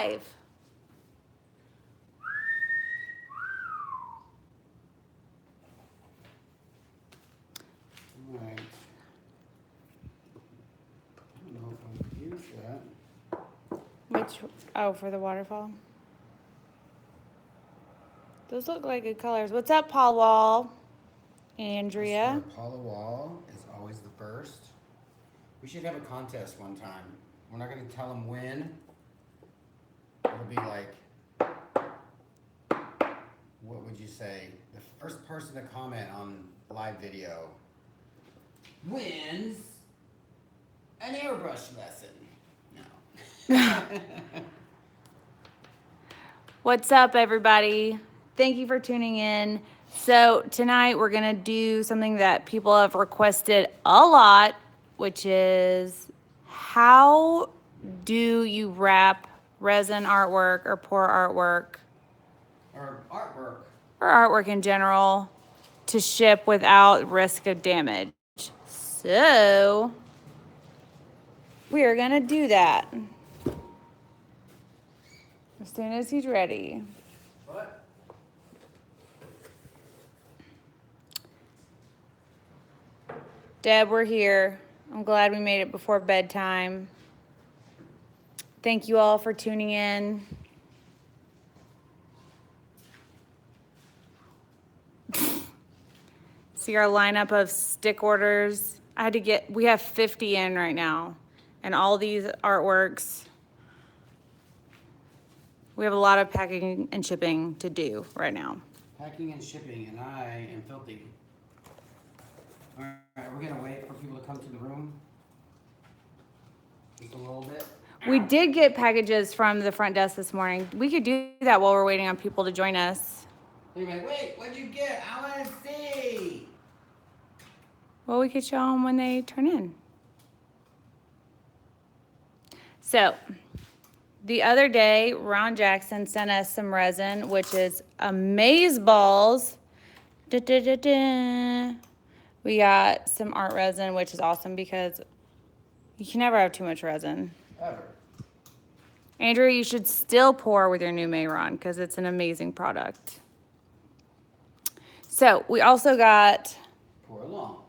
live. All right. I don't know if I can use that. Which, oh, for the waterfall. Those look like good colors. What's up, Paul Wall? Andrea. I swear, Paula Wall is always the first. We should have a contest one time. We're not going to tell them when. It'll be like, what would you say? The first person to comment on live video wins an airbrush lesson. No. What's up, everybody? Thank you for tuning in. So tonight we're gonna do something that people have requested a lot, which is how do you wrap resin artwork or pour artwork Or artwork. or artwork in general to ship without risk of damage. So we are gonna do that as soon as he's ready. What? Deb, we're here. I'm glad we made it before bedtime. Thank you all for tuning in. See our lineup of stick orders. We have 50 in right now. And all these artworks. We have a lot of packing and shipping to do right now. Packing and shipping, and I am filthy. All right, we're gonna wait for people to come to the room. Just a little bit. We did get packages from the front desk this morning. We could do that while we're waiting on people to join us. You're like, wait, what'd you get? I wanna see. Well, we could show them when they turn in. So, the other day, Ron Jackson sent us some resin, which is amaze balls. Da, da, da, da. We got some ArtResin, which is awesome because you can never have too much resin. Ever. Andrew, you should still pour with your new Mayron because it's an amazing product. So, we also got... Pour along.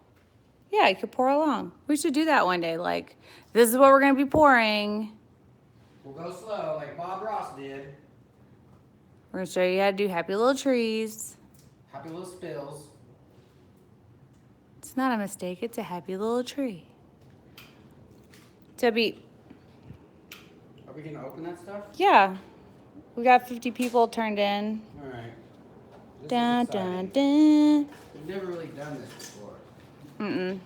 Yeah, you could pour along. We should do that one day. Like, this is what we're going to be pouring. We'll go slow, like Bob Ross did. We're going to show you how to do happy little trees. Happy little spills. It's not a mistake. It's a happy little tree. Debbie. Are we gonna open that stuff? Yeah. We got 50 people turned in. All right. This Dun, is dun, exciting. dun. We've never really done this before. Mm-mm.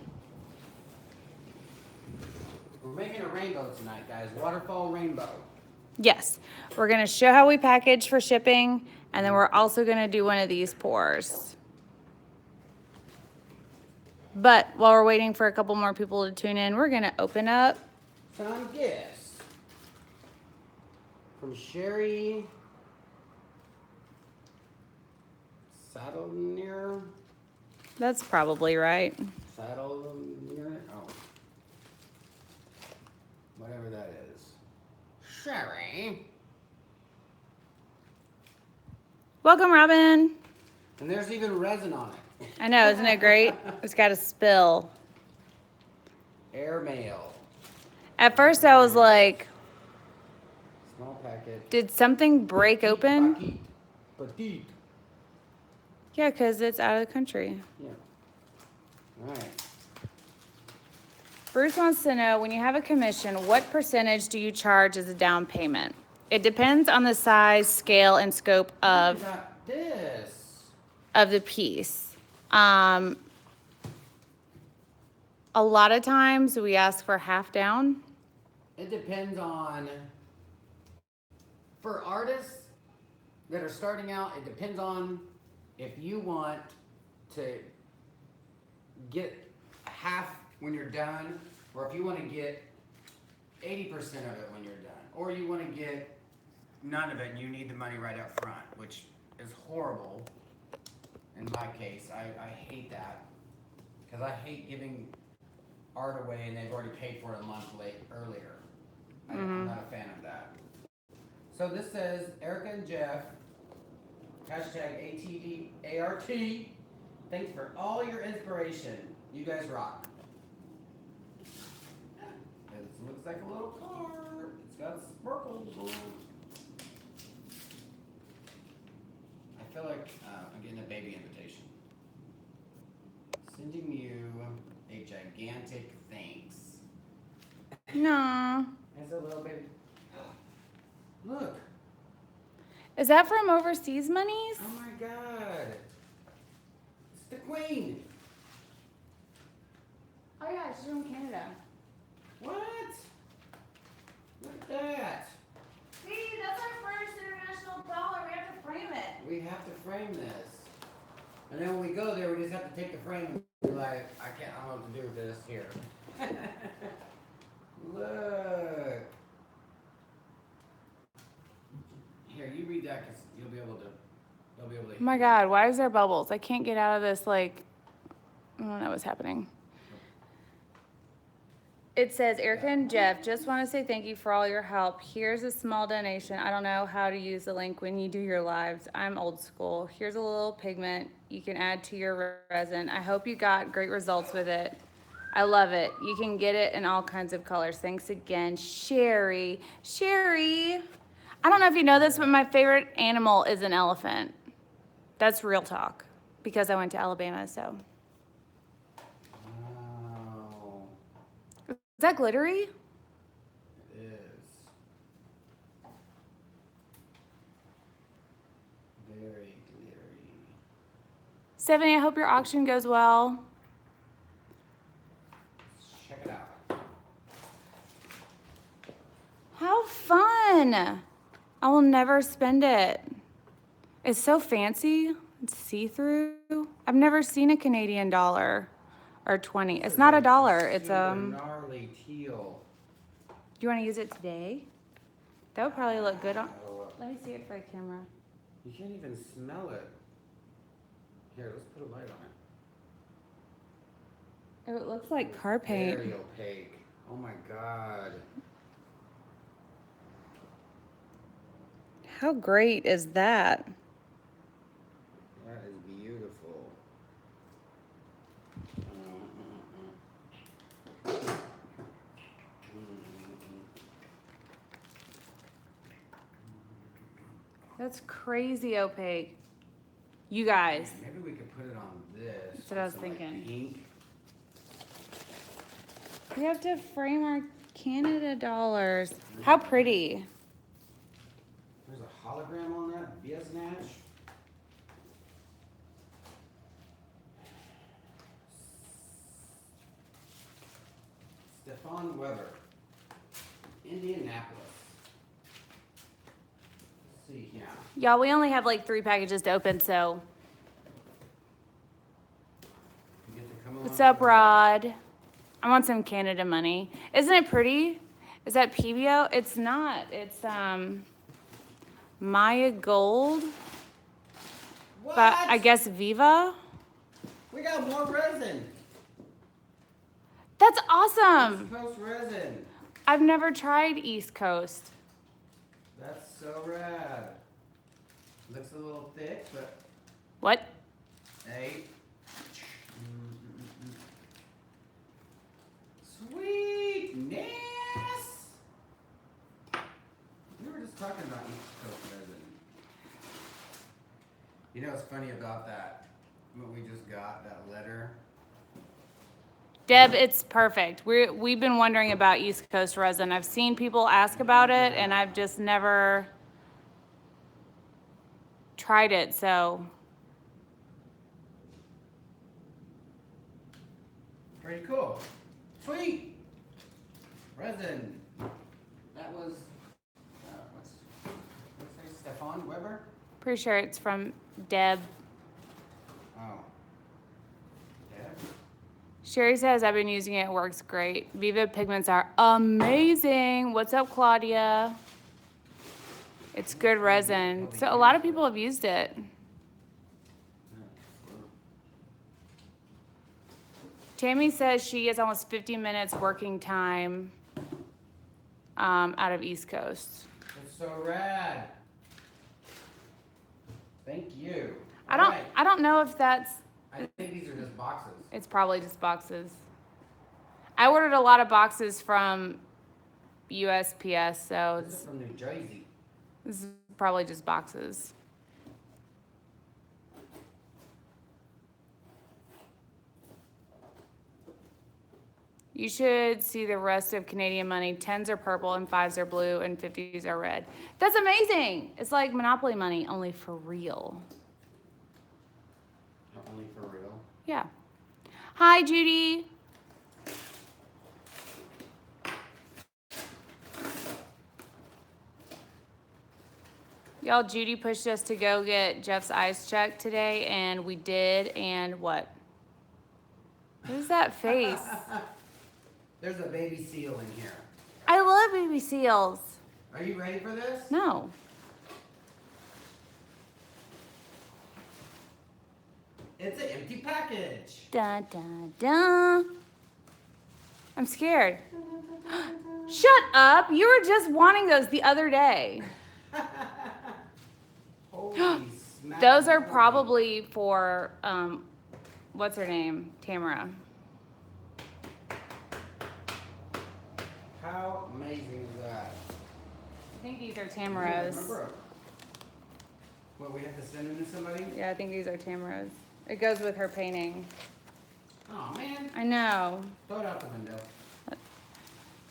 We're making a rainbow tonight, guys. Waterfall rainbow. Yes. We're going to show how we package for shipping, and then we're also going to do one of these pours. But while we're waiting for a couple more people to tune in, we're going to open up. Some gifts. From Sherry Saddlenear. That's probably right. Saddlenear. Oh. Whatever that is. Sherry. Welcome, Robin. And there's even resin on it. I know, isn't it great? It's got a spill. Airmail. At first, I was like, Small packet. did something break open? Petite. Petite. Yeah, because it's out of the country. Yeah. All right. Bruce wants to know, when you have a commission, what percentage do you charge as a down payment? It depends on the size, scale, and scope of Got this. the piece. A lot of times we ask for half down. It depends on, for artists that are starting out, it depends on if you want to get half when you're done, or if you want to get 80% of it when you're done, or you want to get none of it and you need the money right up front, which is horrible. In my case, I hate that, because I hate giving art away and they've already paid for it a month earlier. I'm not a fan of that. So this says Erika and Jeff, hashtag ATDART. Thanks for all your inspiration. You guys rock. It looks like a little car. It's got sparkles on it. I feel like I'm getting a baby invitation. Sending you a gigantic thanks. No. There's a little baby. Look. Is that from overseas monies? Oh my god. It's the queen. Oh yeah, she's from Canada. What? Look at that. See, that's our first international dollar. We have to frame it. We have to frame this. And then when we go there, we just have to take the frame and be like, I don't know what to do with this here. Look. Here, you read that because they'll be able to Oh my god, why is there bubbles? I can't get out of this, like, I don't know what's happening. It says, Erika and Jeff, just want to say thank you for all your help. Here's a small donation. I don't know how to use the link when you do your lives. I'm old school. Here's a little pigment you can add to your resin. I hope you got great results with it. I love it. You can get it in all kinds of colors. Thanks again, Sherry. Sherry, I don't know if you know this, but my favorite animal is an elephant. That's real talk because I went to Alabama, so. Wow. Is that glittery? It is. Very glittery. Stephanie, I hope your auction goes well. Check it out. How fun. I will never spend it. It's so fancy. It's see-through. I've never seen a Canadian dollar or 20. It's not a dollar. It's gnarly teal. Do you want to use it today? That would probably look good on. Let me see it for a camera. You can't even smell it. Here, let's put a light on it. It looks like car paint. Very opaque. Oh my god. How great is that? That is beautiful. That's crazy opaque. You guys. Maybe we could put it on this. That's what I was Some, like, thinking. pink. We have to frame our Canada dollars. How pretty. There's a hologram on that. Biesnatch. Stefan Weber. Indianapolis. Let's see here. Y'all, we only have like 3 packages to open, so. You get to come What's along up, for Rod? I want some Canada money. Isn't it pretty? Is that PBO? It's not. It's Maya Gold. What? But I guess Viva. We got more resin. That's awesome. East Coast resin. I've never tried East Coast. That's so rad. Looks a little thick, but What? hey. Sweetness. We were just talking about East Coast resin. You know what's funny about that? What we just got, that letter? Deb, it's perfect. We've been wondering about East Coast resin. I've seen people ask about it, and I've just never tried it, so. Pretty cool. Sweet. Resin. That was, what's say, Stefan Weber? Pretty sure it's from Deb. Oh. Yeah. Sherry says, I've been using it. It works great. Viva pigments are amazing. What's up, Claudia? It's good resin. So a lot of people have used it. Tammy says she gets almost 50 minutes working time out of East Coast. That's so rad. Thank you. I Alright. don't know if that's, I think these are just boxes. it's probably just boxes. I ordered a lot of boxes from USPS, so This is from New Jersey. this is probably just boxes. You should see the rest of Canadian money. 10s are purple and 5s are blue and 50s are red. That's amazing. It's like Monopoly money, only for real. Only for real. Yeah. Hi, Judy. Y'all, Judy pushed us to go get Jeff's eyes checked today, and we did, and what? What is that face? There's a baby seal in here. I love baby seals. Are you ready for this? No. It's an empty package. Da, da, da. I'm scared. Shut up. You were just wanting those the other day. Holy smack. Those are probably for, what's her name? Tamara. How amazing is that? I think these are Yeah, Tamaras. remember what we have to send them to somebody? Yeah, I think these are Tamaras. It goes with her painting. Oh man. I know. Throw it out the window.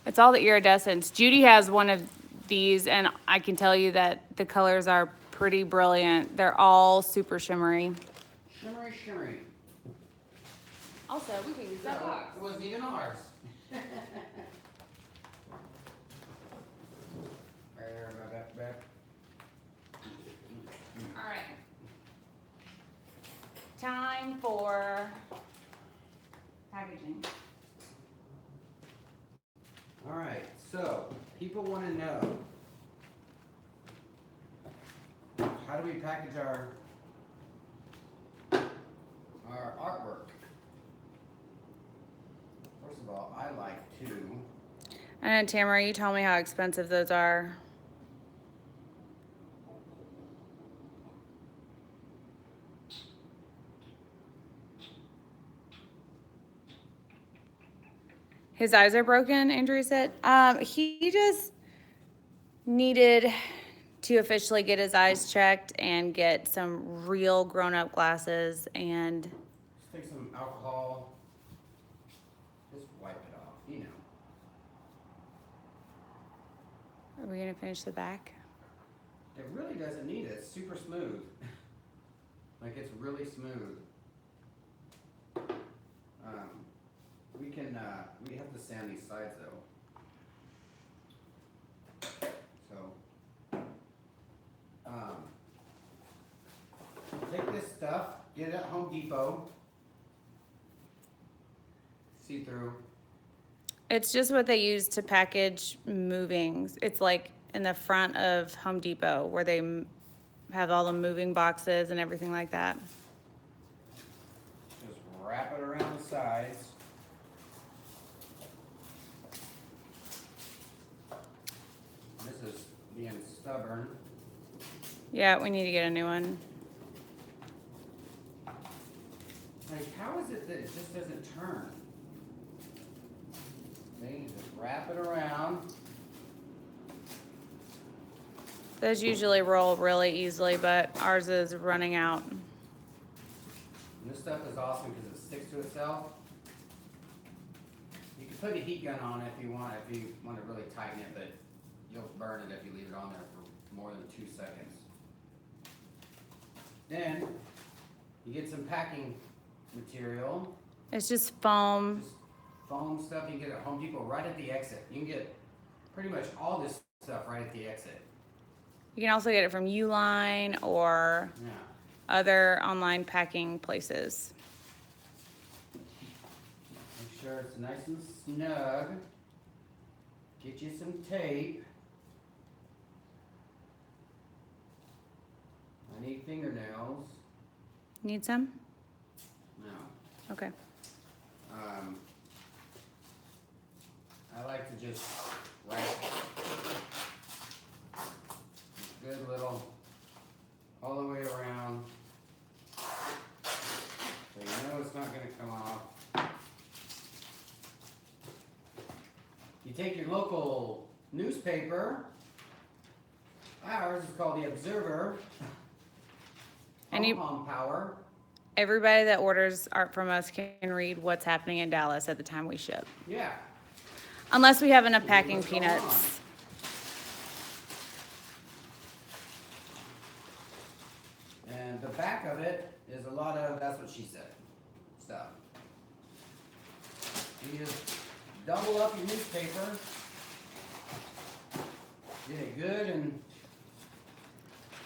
It's all the iridescence. Judy has one of these, and I can tell you that the colors are pretty brilliant. They're all super shimmery. Shimmery, shimmery. Also, we can use that So, box. it wasn't even ours. All right. Time for packaging. All right, so people want to know, how do we package our artwork? First of all, I like to. I know, Tamara, you tell me how expensive those are. His eyes are broken, Andrew said. He just needed to officially get his eyes checked and get some real grown-up glasses, and Just take some alcohol, just wipe it off, you know. are we gonna finish the back? It really doesn't need it, it's super smooth. Like, it's really smooth. We have to sand these sides though. So, take this stuff, get it at Home Depot. See through. It's just what they use to package movings. It's like in the front of Home Depot where they have all the moving boxes and everything like that. Just wrap it around the sides. This is being stubborn. Yeah, we need to get a new one. Like, how is it that it just doesn't turn? They just wrap it around. Those usually roll really easily, but ours is running out. And this stuff is awesome because it sticks to itself. You can put a heat gun on it if you want to really tighten it, but you'll burn it if you leave it on there for more than 2 seconds. Then you get some packing material. It's just foam. Just foam stuff you can get at Home Depot right at the exit. You can get pretty much all this stuff right at the exit. You can also get it from Uline or Yeah. other online packing places. Make sure it's nice and snug. Get you some tape. I need fingernails. Need some? No. Okay. I like to just write take your local newspaper, ours is called the Observer, Hong Power. Everybody that orders art from us can read what's happening in Dallas at the time we ship. Yeah. Unless we have enough packing peanuts. And the back of it is a lot of, that's what she said, stuff. You just double up your newspaper, get it good and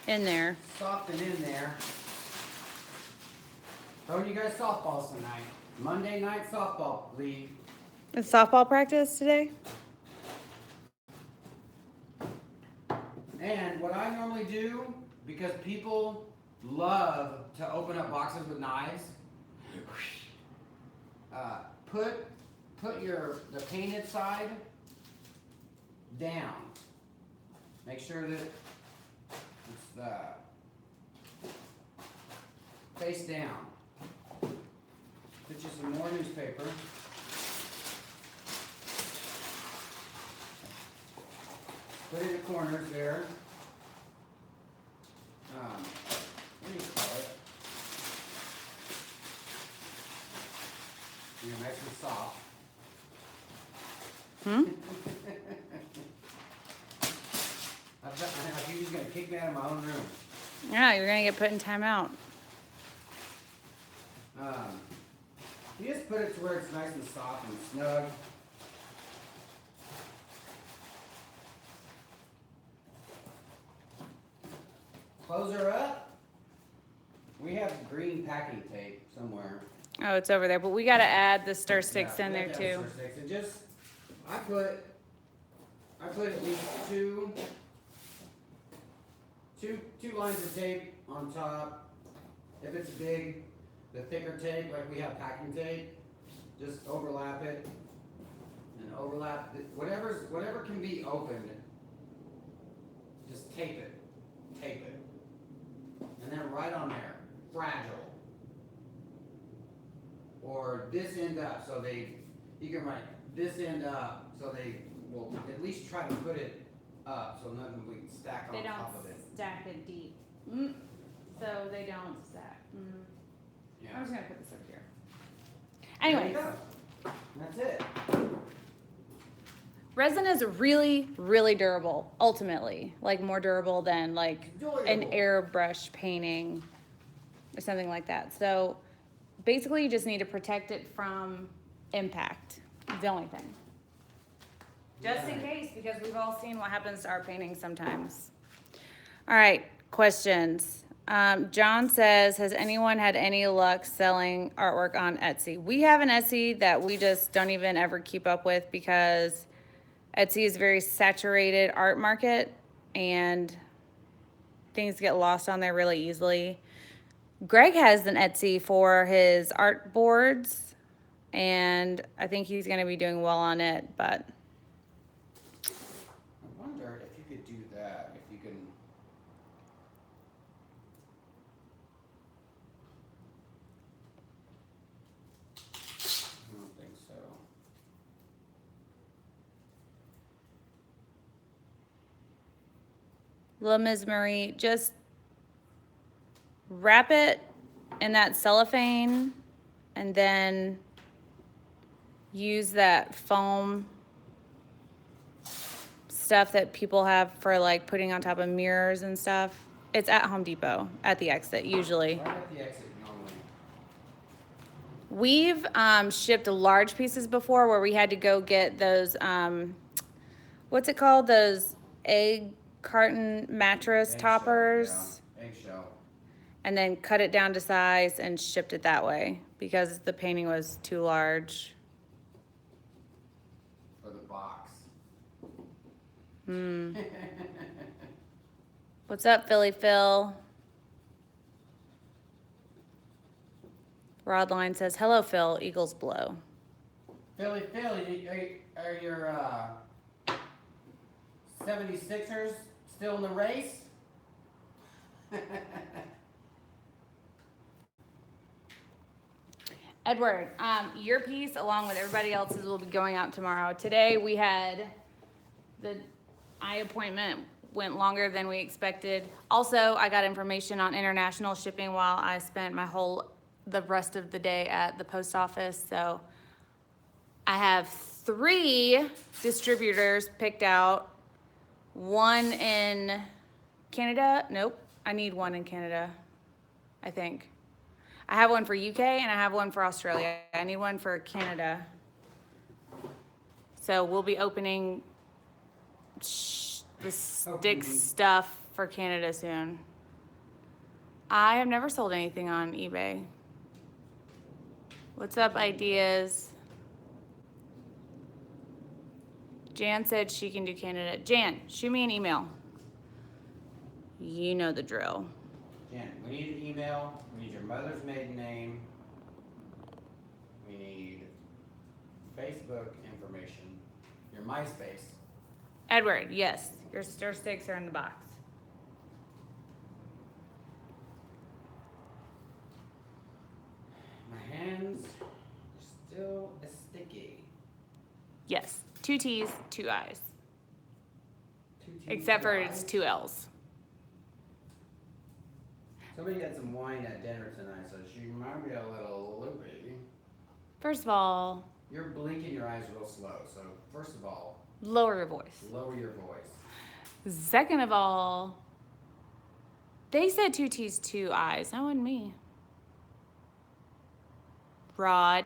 In there. soft and in there. Throwing you guys softballs tonight. Monday night softball league. It's softball practice today? And what I normally do, because people love to open up boxes with knives, put the painted side down. Make sure that it's face down. Put you some more newspaper. Put it in the corners there. What do you call it? You're nice and soft. I think he's gonna kick me out of my own room. Yeah, you're gonna get put in timeout. You just put it to where it's nice and soft and snug. Close her up. We have green packing tape somewhere. Oh, it's over there, but we gotta add the stir sticks in there too. Stir sticks. And just, I put at least two lines of tape on top. If it's big, the thicker tape, like we have packing tape, just overlap it and overlap it. Whatever can be opened, just tape it. And then right on there, fragile. Or this end up, so you can write this end up, so they will at least try to put it up, so nothing we can stack on top of it. Stack it deep. So they don't stack. Yeah. I'm just gonna put this over here. There you Anyways, go. That's it. resin is really, really durable, ultimately. Like more durable than like an Durable. airbrush painting or something like that. So basically you just need to protect it from impact. The only thing. Just in case, because we've all seen what happens to our paintings sometimes. All right, questions. John says, has anyone had any luck selling artwork on Etsy? We have an Etsy that we just don't even ever keep up with because Etsy is a very saturated art market and things get lost on there really easily. Greg has an Etsy for his art boards and I think he's going to be doing well on it, but I wonder if you could do that, if you can. I don't think so. La Ms. Marie, just wrap it in that cellophane and then use that foam stuff that people have for like putting on top of mirrors and stuff. It's at Home Depot at the exit usually. Right at the exit normally. We've shipped large pieces before where we had to go get those, what's it called? Those egg carton mattress Eggshell, toppers. yeah, eggshell. And then cut it down to size and shipped it that way because the painting was too large. For the box. What's up, Philly Phil? Rodline says, hello, Phil. Eagles blow. Philly, are your 76ers still in the race? Edward, your piece along with everybody else's will be going out tomorrow. Today we had the eye appointment went longer than we expected. Also, I got information on international shipping while I spent the rest of the day at the post office. So I have 3 distributors picked out. One in Canada. Nope, I need one in Canada, I think. I have one for UK and I have one for Australia. I need one for Canada. So we'll be opening the Stix stuff for Canada soon. I have never sold anything on eBay. What's up, ideas? Jan said she can do Canada. Jan, shoot me an email. You know the drill. Jen, we need an email, we need your mother's maiden name, we need Facebook information, your MySpace. Edward, yes, your stir sticks are in the box. My hands are still sticky. Yes, 2 T's, 2 I's. 2 T's, Except 2 for I's. it's 2 L's. Somebody had some wine at dinner tonight, so she reminded me a little loopy. First of all, You're blinking your eyes real slow, so first of all, lower your voice. lower your voice. Second of all, they said 2 T's, 2 I's. That wasn't me. Rod.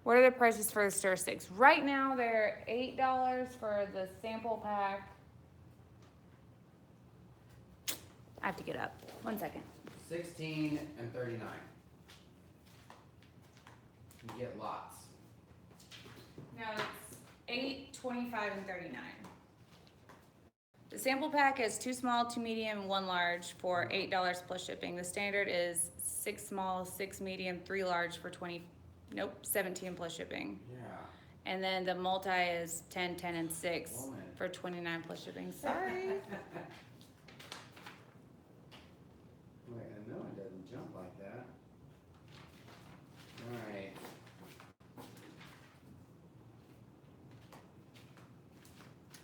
What are the prices for the stir sticks? Right now, they're $8 for the sample pack. I have to get up. 1 second. 16 and 39. You get lots. No, it's 8, 25, and 39. The sample pack is 2 small, 2 medium, 1 large for $8 plus shipping. The standard is 6 small, 6 medium, 3 large for 17 plus shipping. Yeah. And then the multi is 10, 10, and 6 Woman. for 29 plus shipping. Sorry. Wait, I know it doesn't jump like that. Alright.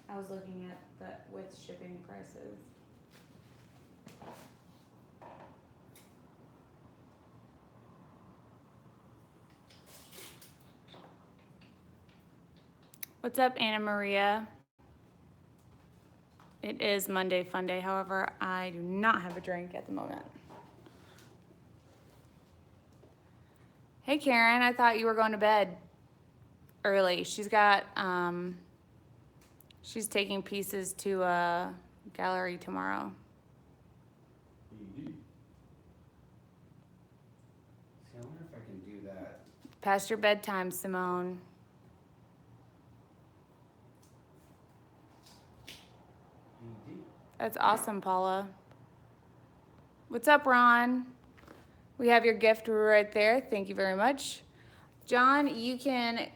I was looking at with shipping prices. What's up, Anna Maria? It is Monday Fun Day. However, I do not have a drink at the moment. Hey, Karen, I thought you were going to bed early. She's got, she's taking pieces to a gallery tomorrow. See, I wonder if I can do that. Past your bedtime, Symone. That's awesome, Paula. What's up, Ron? We have your gift right there. Thank you very much. John, you can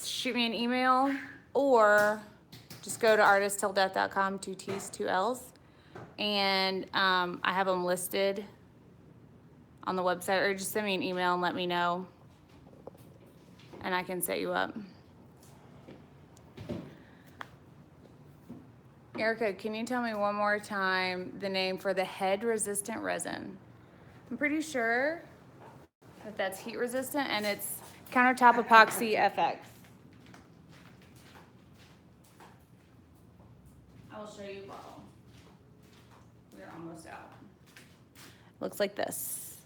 shoot me an email or just go to artisttilldeath.com, 2 T's, 2 L's. And I have them listed on the website, or just send me an email and let me know, and I can set you up. Erika, can you tell me one more time the name for the head resistant resin? I'm pretty sure that that's heat resistant and it's countertop epoxy FX. I will show you a bottle. We're almost out. Looks like this.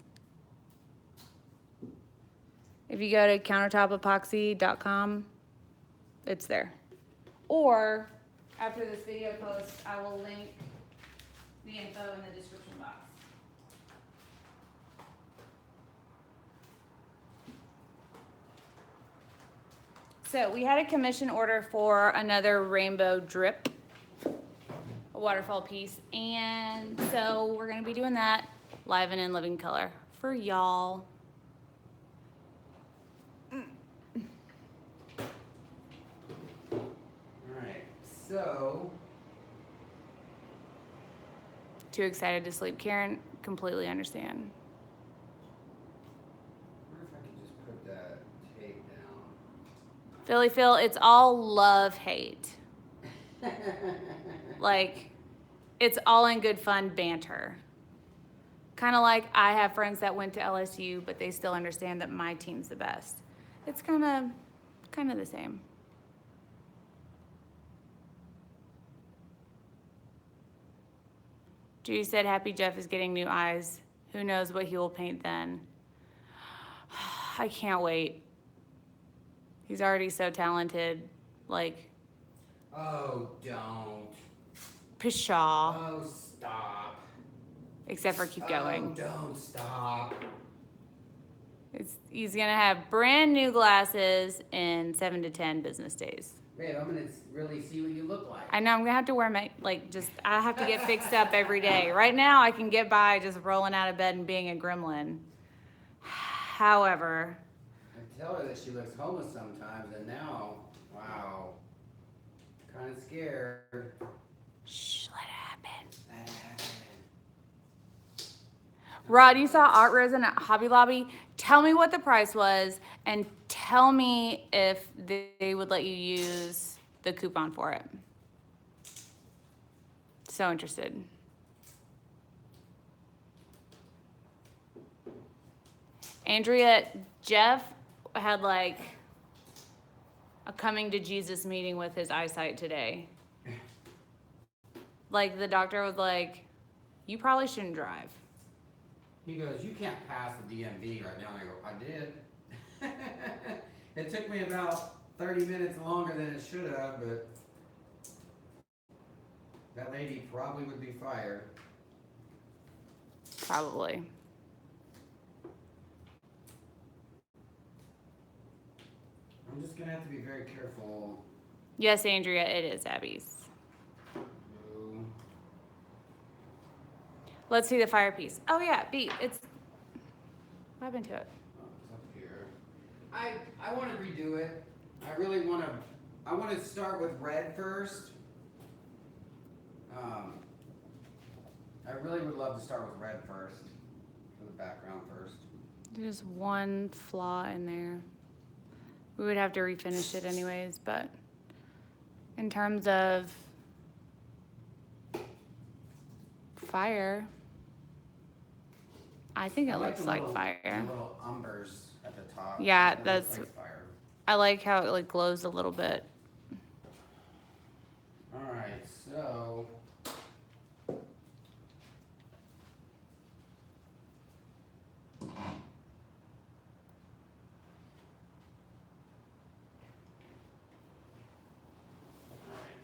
If you go to countertopepoxy.com, it's there. Or after this video post, I will link the info in the description box. So we had a commission order for another rainbow drip, a waterfall piece, and so we're gonna be doing that live and in living color for y'all. So, Too excited to sleep. Karen, completely understand. I wonder if I could just put that tape Philly Phil, it's all love hate. down. Like, it's all in good fun banter. Kind of like I have friends that went to LSU, but they still understand that my team's the best. It's kind of the same. Judy said, Happy Jeff is getting new eyes. Who knows what he will paint then? I can't wait. He's already so talented. Like, Oh, don't. pshaw. Oh, stop. Except for keep going. Oh, don't stop. He's gonna have brand new glasses in 7 to 10 business days. Babe, I'm gonna really see what you look like. I know I'm gonna have to wear my, I have to get fixed up every day. Right now I can get by just rolling out of bed and being a gremlin. However, I tell her that she looks homeless sometimes, and now, wow, kind of scared. shh, let it happen. That happened. Rod, you saw ArtResin at Hobby Lobby. Tell me what the price was and tell me if they would let you use the coupon for it. So interested. Andrea, Jeff had like a coming to Jesus meeting with his eyesight today. Like the doctor was like, you probably shouldn't drive. He goes, you can't pass the DMV right now. I go, I did. It took me about 30 minutes longer than it should have, but that lady probably would be fired. Probably. I'm just gonna have to be very careful. Yes, Andrea, it is Abby's. Ooh. Let's see the fire piece. Oh yeah, B, it's, what happened to it? Oh, it's up here. I want to redo it. I really want to. I want to start with red first. I really would love to start with red first for the background first. There's one flaw in there. We would have to refinish it anyways, but in terms of fire, I think it looks like fire. The little umbers at the top. Yeah, That that's, looks like fire. I like how it like glows a little bit. All right, so.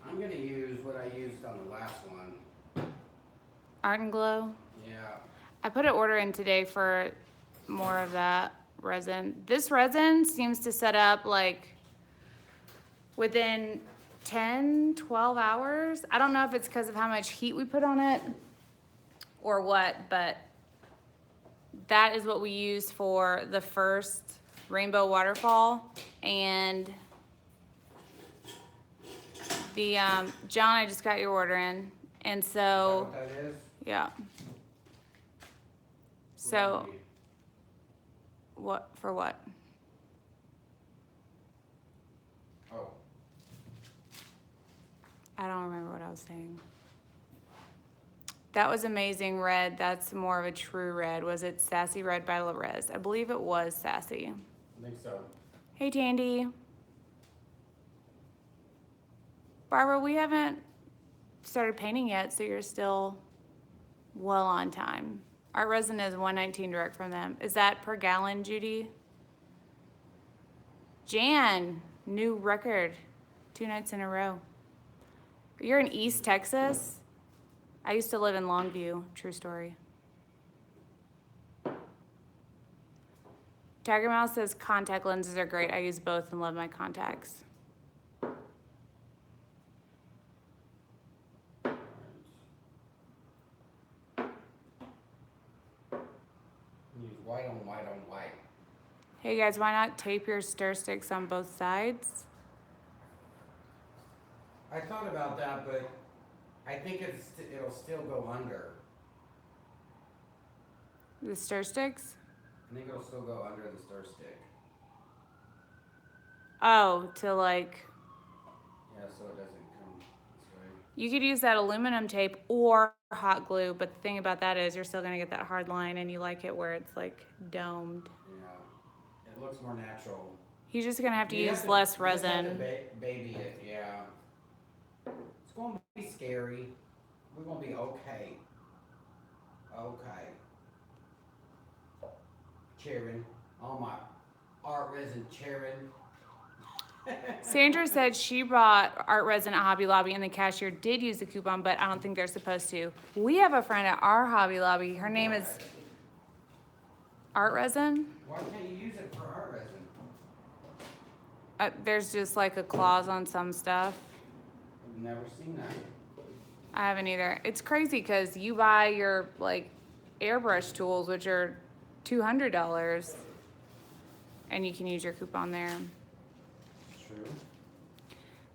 I'm gonna use what I used on the last one. Art and Glow. Yeah. I put an order in today for more of that resin. This resin seems to set up like within 10, 12 hours. I don't know if it's because of how much heat we put on it or what, but that is what we used for the first rainbow waterfall. And the, John, I just got your order in. And Is that so, what that is? yeah. So, what, for what? Oh. I don't remember what I was saying. That was amazing red. That's more of a true red. Was it Sassy Red by Res? I believe it was Sassy. I think so. Hey, Tandy. Barbara, we haven't started painting yet, so you're still well on time. ArtResin is $1.19 direct from them. Is that per gallon, Judy? Jan, new record, 2 nights in a row. You're in East Texas? I used to live in Longview, true story. Tiger Mouse says contact lenses are great. I use both and love my contacts. Use white on white on white. Hey guys, why not tape your stir sticks on both sides? I thought about that, but I think it'll still go under. The stir sticks? I think it'll still go under the stir stick. Oh, to like, Yeah, so it doesn't come this way. you could use that aluminum tape or hot glue, but the thing about that is you're still gonna get that hard line and you like it where it's like domed. Yeah, it looks more natural. He's just gonna have to You use have less you just have resin. to baby it, yeah. It's going to be scary. We're going to be okay. Okay. Cheering. Oh my ArtResin cheering. Sandra said she bought ArtResin at Hobby Lobby and the cashier did use the coupon, but I don't think they're supposed to. We have a friend at our Hobby Lobby. Her name is ArtResin. Why can't you use it for ArtResin? There's just like a clause on some stuff. I've never seen that. I haven't either. It's crazy because you buy your like airbrush tools, which are $200, and you can use your coupon there. True.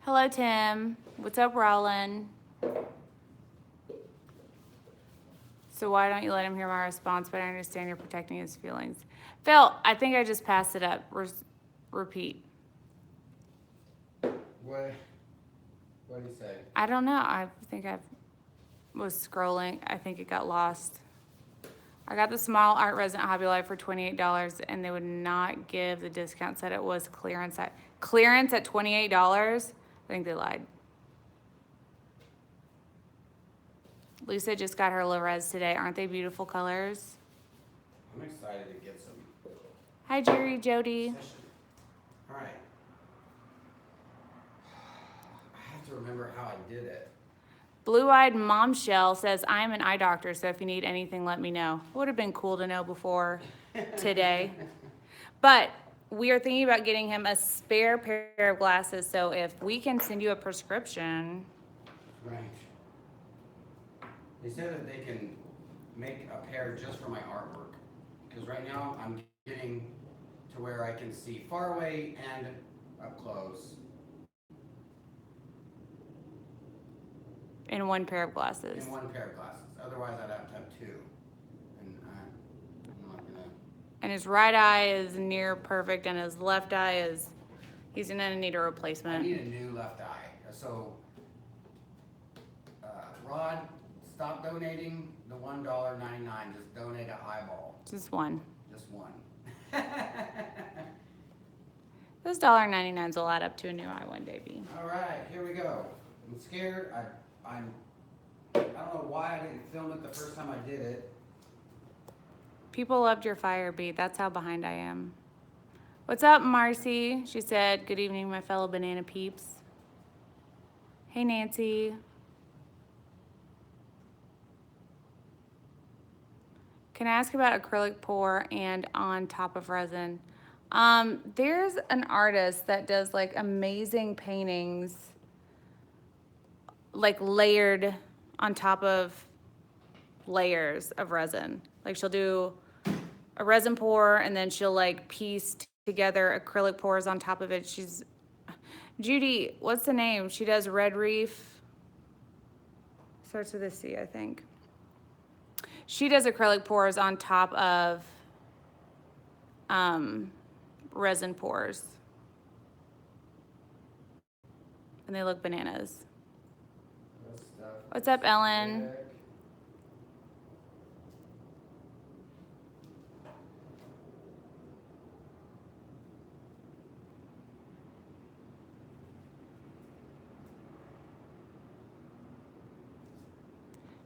Hello, Tim. What's up, Roland? So why don't you let him hear my response? But I understand you're protecting his feelings. Phil, I think I just passed it up. Repeat. What did he say? I don't know. I think I was scrolling. I think it got lost. I got the small ArtResin at Hobby Lobby for $28, and they would not give the discount. Said it was clearance at $28. I think they lied. Lisa just got her low-res today. Aren't they beautiful colors? I'm excited to get some. Hi, Jerry, Jody. All right. I have to remember how I did it. Blue-eyed Mom Shell says, I'm an eye doctor, so if you need anything, let me know. Would have been cool to know before today. But we are thinking about getting him a spare pair of glasses, so if we can send you a prescription. Right. They said that they can make a pair just for my artwork. Because right now I'm getting to where I can see far away and up close. In one pair of glasses. In one pair of glasses. Otherwise, I'd have to have two. And I'm not gonna. And his right eye is near perfect, and his left eye is, he's gonna need a I replacement. need a new left eye. So, Rod, stop donating the $1.99. Just donate an eyeball. Just one. Just one. Those $1.99s will add up to a new eye one day, B. All right, here we go. I'm scared. I don't know why I didn't film it the first time I did it. People loved your fire beat. That's how behind I am. What's up, Marcy? She said, good evening, my fellow banana peeps. Hey, Nancy. Can I ask about acrylic pour and on top of resin? There's an artist that does like amazing paintings, like layered on top of layers of resin. Like she'll do a resin pour and then she'll like piece together acrylic pours on top of it. She's Judy, what's the name? She does Red Reef. Starts with a C, I think. She does acrylic pours on top of resin pours. And they look bananas. What's up, Ellen?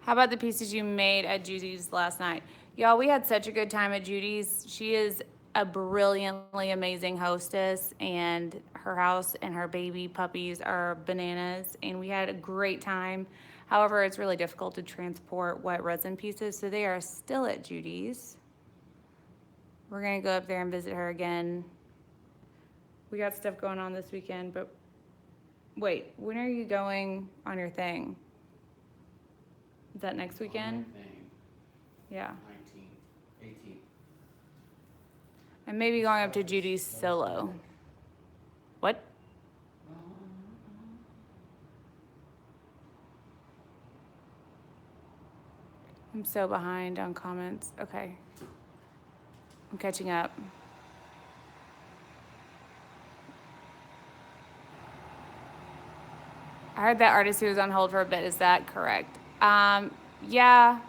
How about the pieces you made at Judy's last night? Y'all, we had such a good time at Judy's. She is a brilliantly amazing hostess, and her house and her baby puppies are bananas, and we had a great time. However, it's really difficult to transport wet resin pieces, so they are still at Judy's. We're gonna go up there and visit her again. We got stuff going on this weekend, but wait, when are you going on your thing? Is that next weekend? Yeah. 19th, 18th. And maybe going up to Judy's solo. What? I'm so behind on comments. Okay. I'm catching up. I heard that artist who was on hold for a bit. Is that correct? Yeah.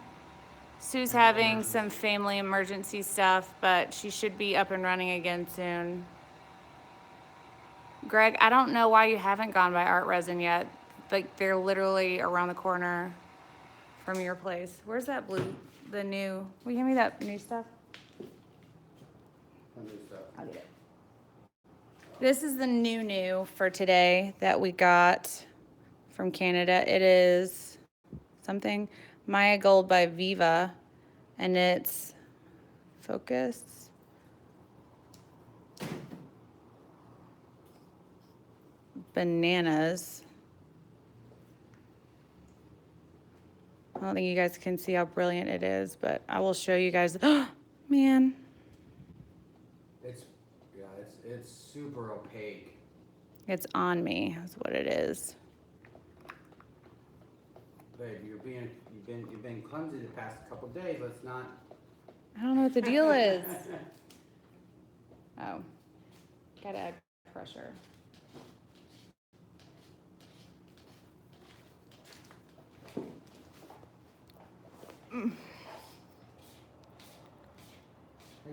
Sue's having some family emergency stuff, but she should be up and running again soon. Greg, I don't know why you haven't gone by ArtResin yet. Like, they're literally around the corner from your place. Where's that blue? The new, will you give me that new stuff? I'll get it. This is the new for today that we got from Canada. It is something Maya Gold by Viva, and it's focus. Bananas. I don't think you guys can see how brilliant it is, but I will show you guys. Oh, man. It's super opaque. It's on me, is what it is. Babe, you've been clumsy the past couple days. Let's not. I don't know what the deal is. Oh, gotta add pressure. Hey,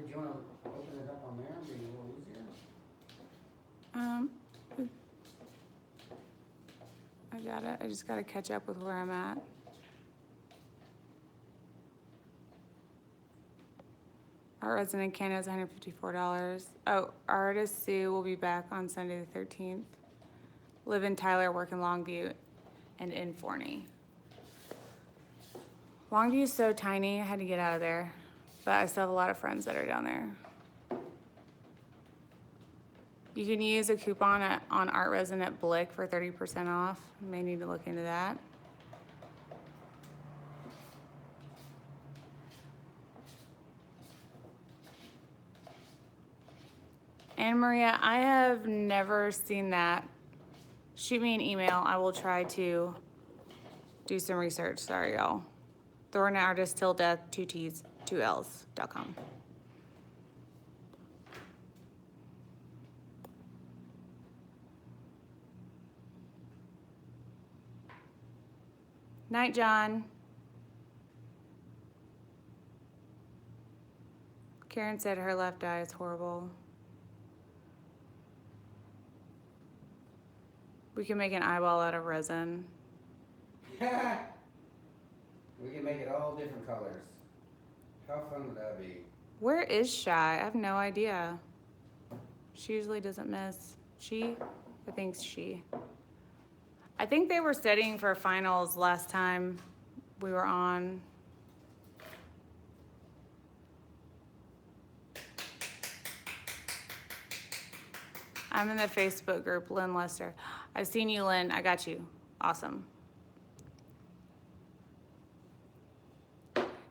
do you want to open it up on there and be a little easier? I got it. I just gotta catch up with where I'm at. ArtResin in Canada is $154. Oh, artist Sue will be back on Sunday the 13th. Live in Tyler, work in Longview, and in Forney. Longview is so tiny, I had to get out of there. But I still have a lot of friends that are down there. You can use a coupon on ArtResin at Blick for 30% off. You may need to look into that. Anna Maria, I have never seen that. Shoot me an email. I will try to do some research. Sorry, y'all. Thorn Artist till death, 2 T's, 2 L's.com. Night, John. Karen said her left eye is horrible. We can make an eyeball out of resin. We can make it all different colors. How fun would that be? Where is Shy? I have no idea. She usually doesn't miss. She? I think she. I think they were studying for finals last time we were on. I'm in the Facebook group, Lynn Lester. I've seen you, Lynn. I got you. Awesome.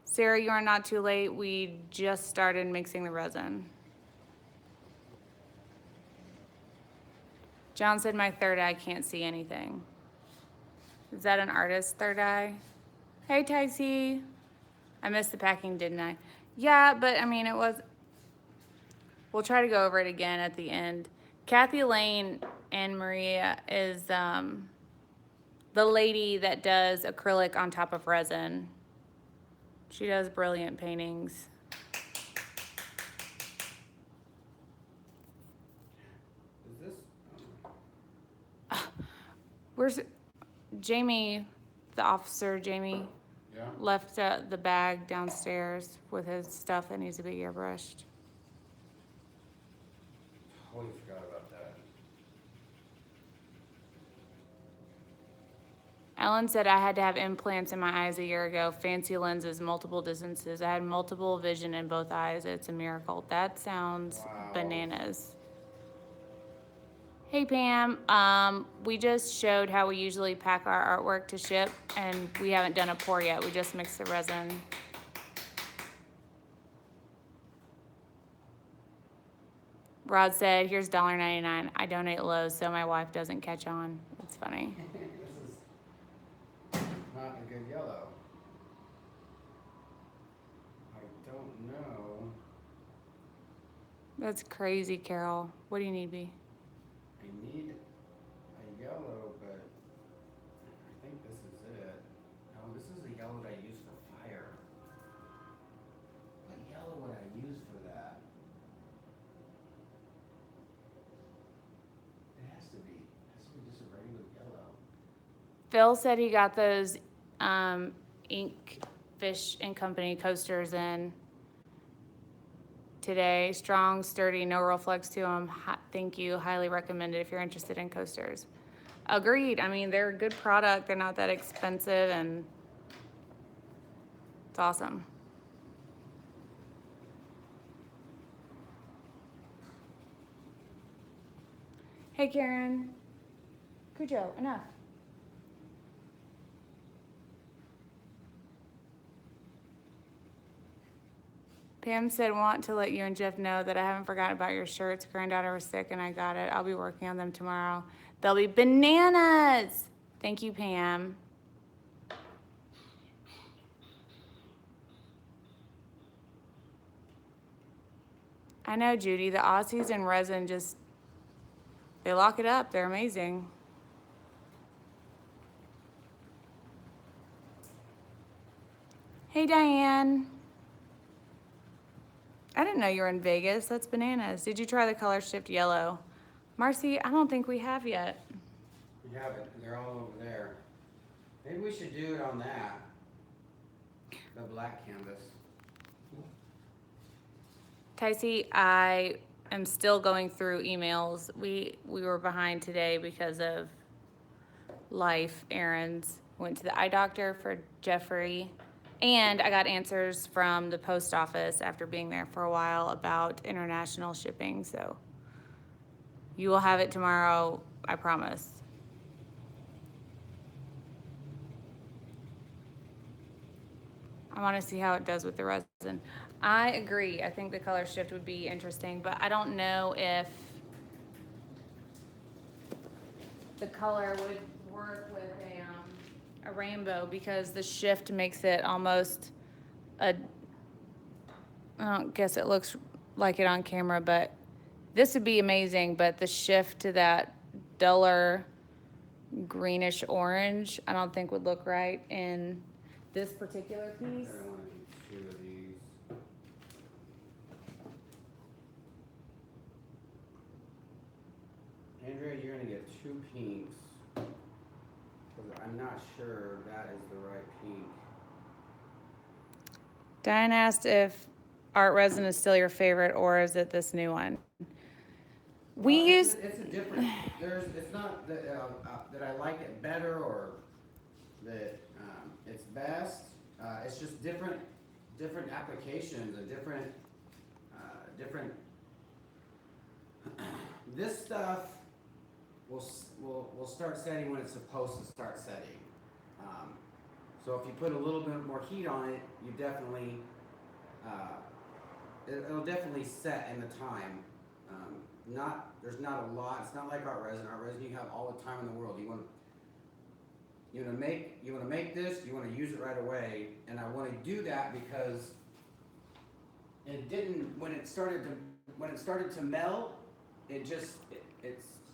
Sarah, you are not too late. We just started mixing the resin. John said my third eye can't see anything. Is that an artist's third eye? Hey, Tyxie. I missed the packing, didn't I? Yeah, but I mean, it was... We'll try to go over it again at the end. Kathy Lane and Maria is the lady that does acrylic on top of resin. She does brilliant paintings. Is this? Where's Jamie, the officer, Jamie? Yeah. Left the bag downstairs with his stuff that needs to be airbrushed. Totally forgot about that. Ellen said I had to have implants in my eyes a year ago. Fancy lenses, multiple distances. I had multiple vision in both eyes. It's a miracle. That sounds bananas. Hey, Pam. We just showed how we usually pack our artwork to ship, and we haven't done a pour yet. We just mixed the resin. Rod said, here's $1.99. I donate Lowe's so my wife doesn't catch on. It's funny. This is not a good yellow. I don't know. That's crazy, Carol. What do you need, B? I need a yellow, but I think this is it. Oh, this is the yellow that I use for fire. What yellow would I use for that? It has to be just a regular yellow. Phil said he got those Inkfish and Company coasters in today. Strong, sturdy, no real flex to them. Thank you. Highly recommended if you're interested in coasters. Agreed. I mean, they're a good product. They're not that expensive, and it's awesome. Hey, Karen. Cujo, enough. Pam said, want to let you and Jeff know that I haven't forgotten about your shirts. Granddaughter was sick and I got it. I'll be working on them tomorrow. They'll be bananas. Thank you, Pam. I know, Judy. The Aussies and resin just, they lock it up. They're amazing. Hey, Diane. I didn't know you were in Vegas. That's bananas. Did you try the color shift yellow? Marcy, I don't think we have yet. We haven't. They're all over there. Maybe we should do it on that. The black canvas. Ticey, I am still going through emails. We were behind today because of life errands. Went to the eye doctor for Jeffrey. And I got answers from the post office after being there for a while about international shipping. So you will have it tomorrow, I promise. I want to see how it does with the resin. I agree. I think the color shift would be interesting, but I don't know if the color would work with a rainbow, because the shift makes it almost I don't guess it looks like it on camera, but this would be amazing. But the shift to that duller greenish orange, I don't think would look right in this particular piece. I want to do 2 of these. Andrea, you're gonna get 2 pinks. I'm not sure that is the right pink. Diane asked if ArtResin is still your favorite, or is it this new one? It's a different. It's not that that I like it better or that it's best. It's just different applications and different. This stuff will start setting when it's supposed to start setting. So if you put a little bit more heat on it, you definitely it'll definitely set in the time. There's not a lot. It's not like ArtResin. ArtResin you have all the time in the world. You want to make this. You want to use it right away. And I want to do that because it didn't when it started to melt. It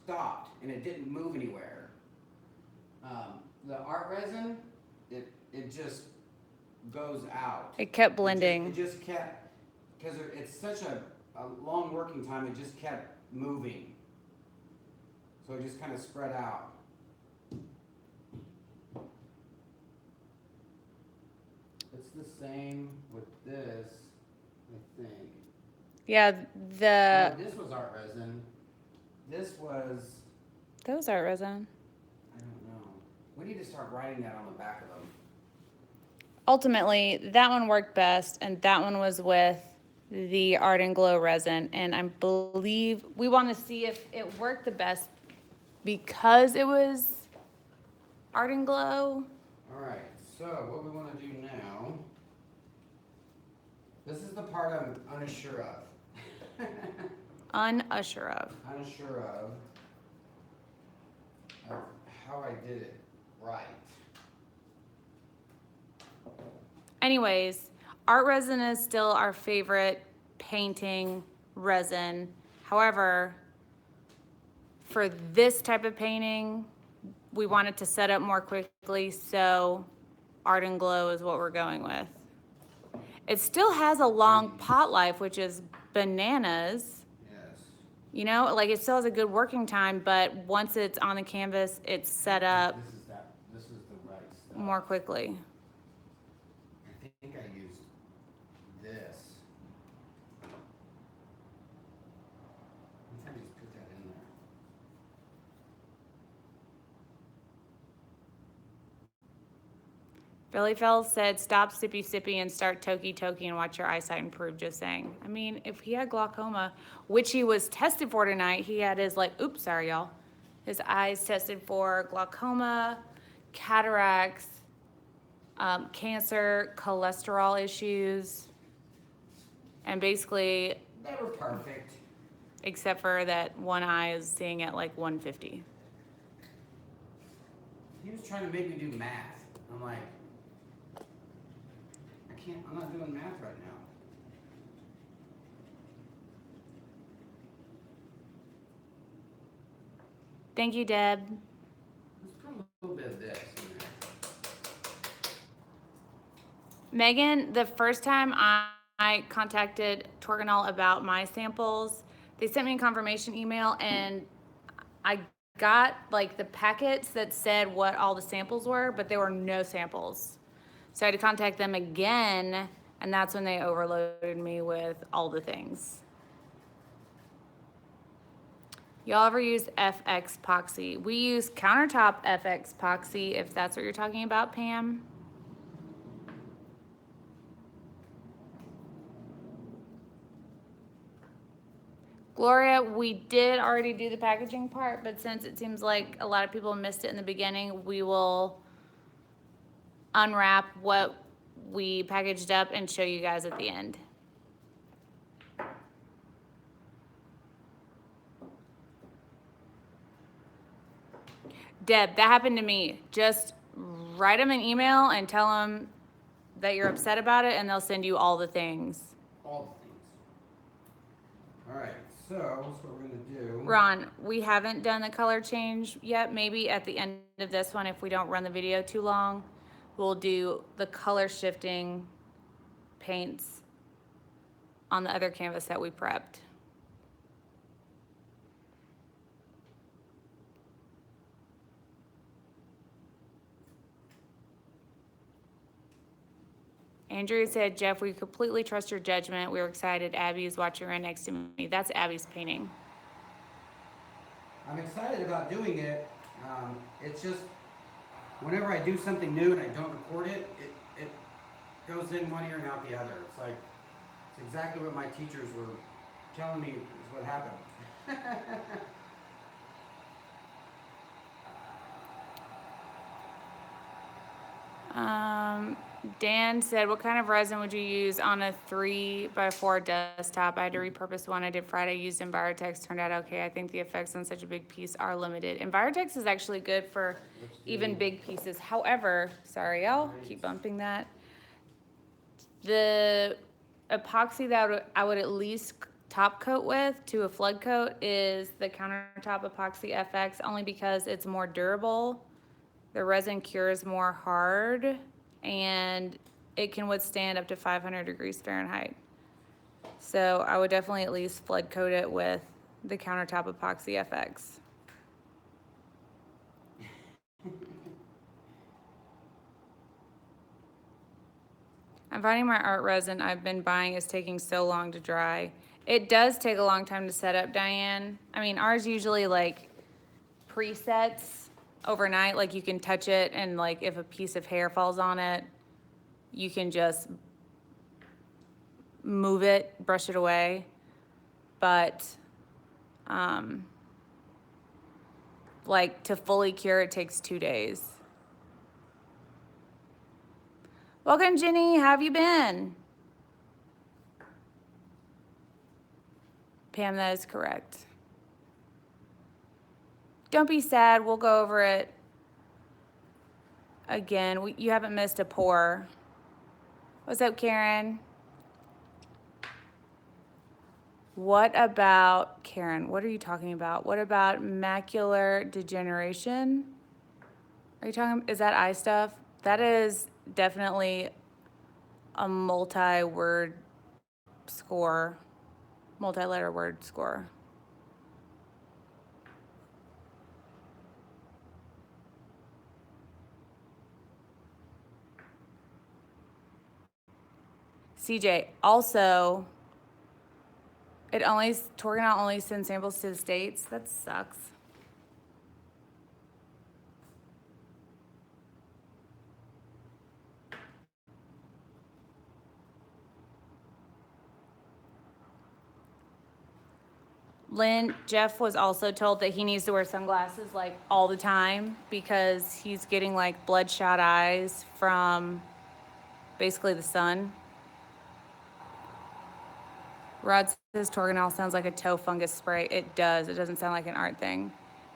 stopped and it didn't move anywhere. The ArtResin, it just goes out. It kept blending. It just kept, because it's such a long working time, it just kept moving. So it just kind of spread out. It's the same with this, I think. Yeah, No, this was ArtResin. This was, those ArtResin. I don't know. We need to start writing that on the back of them. Ultimately, that one worked best, and that one was with the Art and Glow resin. And I believe we want to see if it worked the best because it was Art and Glow. All right, so what we want to do now, this is the part I'm unsure of. Unsure of. Unsure of how I did it right. Anyways, ArtResin is still our favorite painting resin. However, for this type of painting, we wanted to set up more quickly, so Art and Glow is what we're going with. It still has a long pot life, which is bananas. Yes. You know, like it still has a good working time, but once it's on the canvas, it's set up This is the right stuff. more quickly. I think I used this. Let's just put that in there. Billy Fells said, stop sippy sippy and start toki toki and watch your eyesight improve, just saying. I mean, if he had glaucoma, which he was tested for tonight, he had his oops, sorry y'all. His eyes tested for glaucoma, cataracts, cancer, cholesterol issues, and basically, They were perfect. except for that one eye is seeing at 150. He was trying to make me do math. I'm like, I'm not doing math right now. Thank you, Deb. Let's put a little bit of this in there. Megan, the first time I contacted Torganol about my samples, they sent me a confirmation email and I got the packets that said what all the samples were, but there were no samples. So I had to contact them again, and that's when they overloaded me with all the things. Y'all ever use FX epoxy? We use countertop FX epoxy, if that's what you're talking about, Pam. Gloria, we did already do the packaging part, but since it seems like a lot of people missed it in the beginning, we will unwrap what we packaged up and show you guys at the end. Deb, that happened to me. Just write them an email and tell them that you're upset about it, and they'll send you all the things. All the things. All right, so that's what we're gonna do. Ron, we haven't done the color change yet. Maybe at the end of this one, if we don't run the video too long, we'll do the color shifting paints on the other canvas that we prepped. Andrew said, Jeff, we completely trust your judgment. We were excited. Abby is watching right next to me. That's Abby's painting. I'm excited about doing it. It's just whenever I do something new and I don't record it, it goes in one ear and out the other. It's exactly what my teachers were telling me is what happened. Dan said, what kind of resin would you use on a 3x4 desktop? I had to repurpose one I did Friday, used Envirotex, turned out okay. I think the effects on such a big piece are limited. Envirotex is actually good for even big pieces. However, sorry, I'll keep bumping that. The epoxy that I would at least top coat with to a flood coat is the countertop epoxy FX, only because it's more durable. The resin cures more hard, and it can withstand up to 500 degrees Fahrenheit. So I would definitely at least flood coat it with the countertop epoxy FX. I'm finding my art resin I've been buying is taking so long to dry. It does take a long time to set up, Diane. I mean, ours usually presets overnight, you can touch it and if a piece of hair falls on it, you can just move it, brush it away. But to fully cure it takes 2 days. Welcome, Jenny. How have you been? Pam, that is correct. Don't be sad. We'll go over it again. You haven't missed a pour. What's up, Karen? What about, Karen, what are you talking about? What about macular degeneration? Are you talking, is that eye stuff? That is definitely a multi-word score, multi-letter word score. CJ, also, Torganol only sends samples to the States. That sucks. Lynn, Jeff was also told that he needs to wear sunglasses like all the time because he's getting like bloodshot eyes from basically the sun. Rod says Torganol sounds like a toe fungus spray. It does. It doesn't sound like an art thing.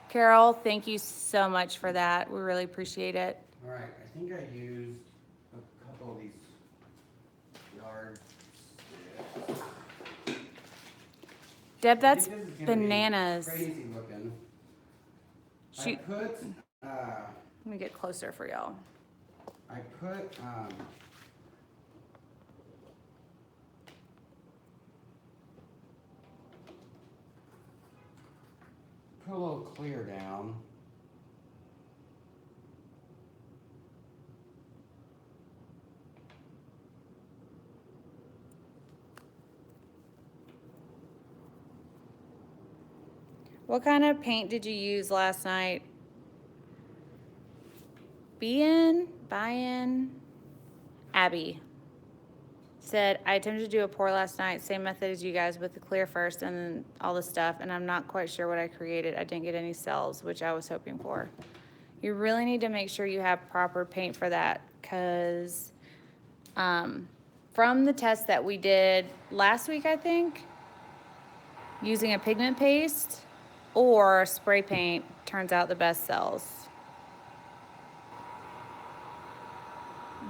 Carol, thank you so much for that. We really appreciate it. All right, I think I used a couple of these yard sticks. Deb, that's I think this is gonna be bananas. crazy looking. Shoot. Let me get closer for y'all. I put a little clear down. What kind of paint did you use last night? Buy-in? Abby said, I attempted to do a pour last night, same method as you guys with the clear first and then all the stuff, and I'm not quite sure what I created. I didn't get any cells, which I was hoping for. You really need to make sure you have proper paint for that, because from the test that we did last week, I think, using a pigment paste or spray paint turns out the best cells.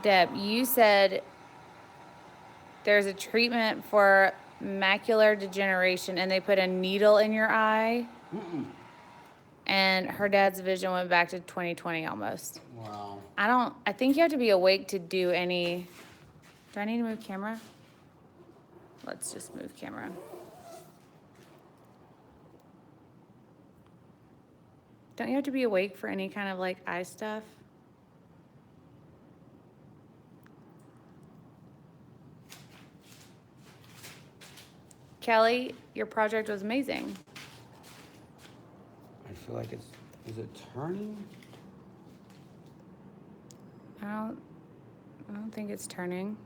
Deb, you said there's a treatment for macular degeneration and they put a needle in your eye. And her dad's vision went back to 2020 almost. Wow. I think you have to be awake to do any, do I need to move camera? Let's just move camera. Don't you have to be awake for any kind of like eye stuff? Kelly, your project was amazing. I feel like is it turning? I don't think it's turning.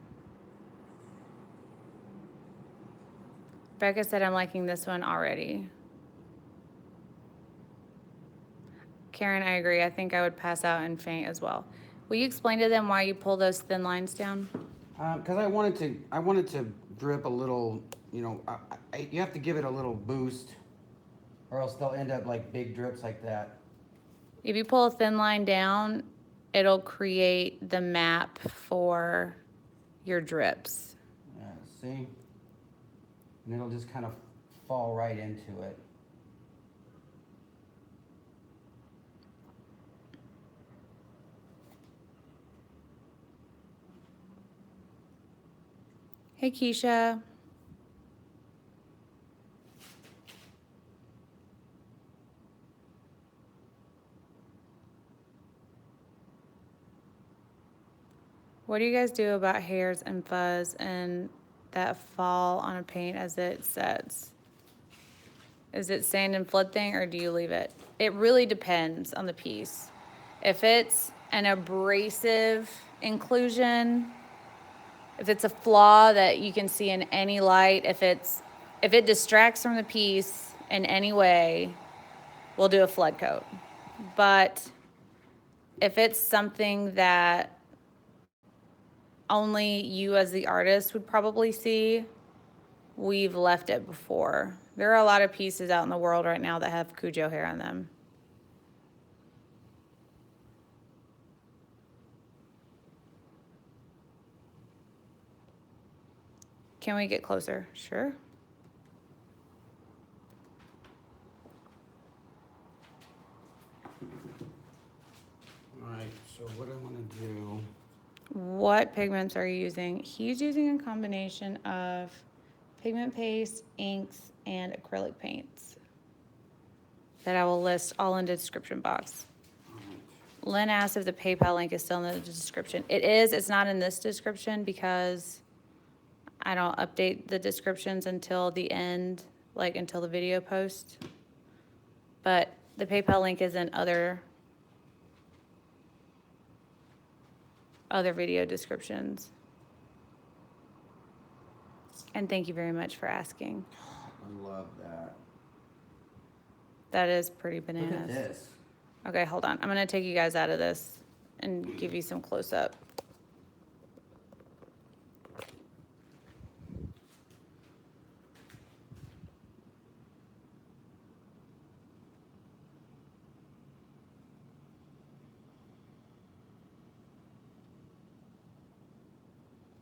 Becca said I'm liking this one already. Karen, I agree. I think I would pass out and faint as well. Will you explain to them why you pull those thin lines down? Because I wanted to drip a little. You know, you have to give it a little boost, or else they'll end up like big drips like that. If you pull a thin line down, it'll create the map for your drips. Yeah, see? And it'll just kind of fall right into it. Hey, Keisha. What do you guys do about hairs and fuzz and that fall on a paint as it sets? Is it sand and flood thing or do you leave it? It really depends on the piece. If it's an abrasive inclusion, if it's a flaw that you can see in any light, if it distracts from the piece in any way, we'll do a flood coat. But if it's something that only you as the artist would probably see, we've left it before. There are a lot of pieces out in the world right now that have Cujo hair on them. Can we get closer? Sure. So what I want to do, What pigments are you using? He's using a combination of pigment paste, inks, and acrylic paints that I will list all in the description box. Lynn asked if the PayPal link is still in the description. It is. It's not in this description because I don't update the descriptions until the end, like until the video post. But the PayPal link is in other video descriptions. And thank you very much for asking. I love that. That is pretty Look at bananas. this. Okay, hold on. I'm gonna take you guys out of this and give you some close up.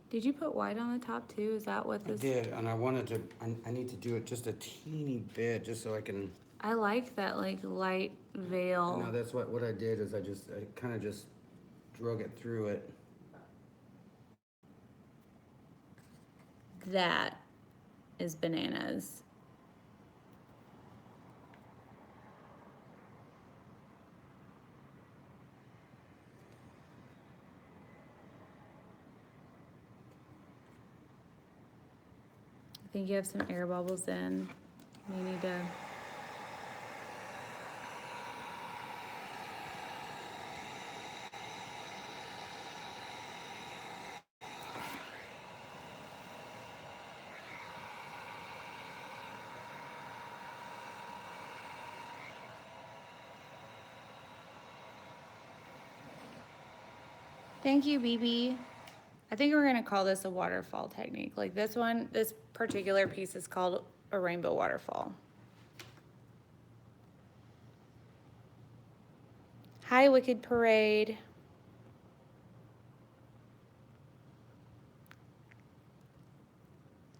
Did you put white on the top too? Is that what I this? did, and I wanted to, I need to do it just a teeny bit, just so I can. I like that like light veil. No, that's what I did is I kind of just drug it through it. That is bananas. I think you have some air bubbles in. You need to. Thank you, BB. I think we're gonna call this a waterfall technique. Like this one, this particular piece is called a rainbow waterfall. Hi, Wicked Parade.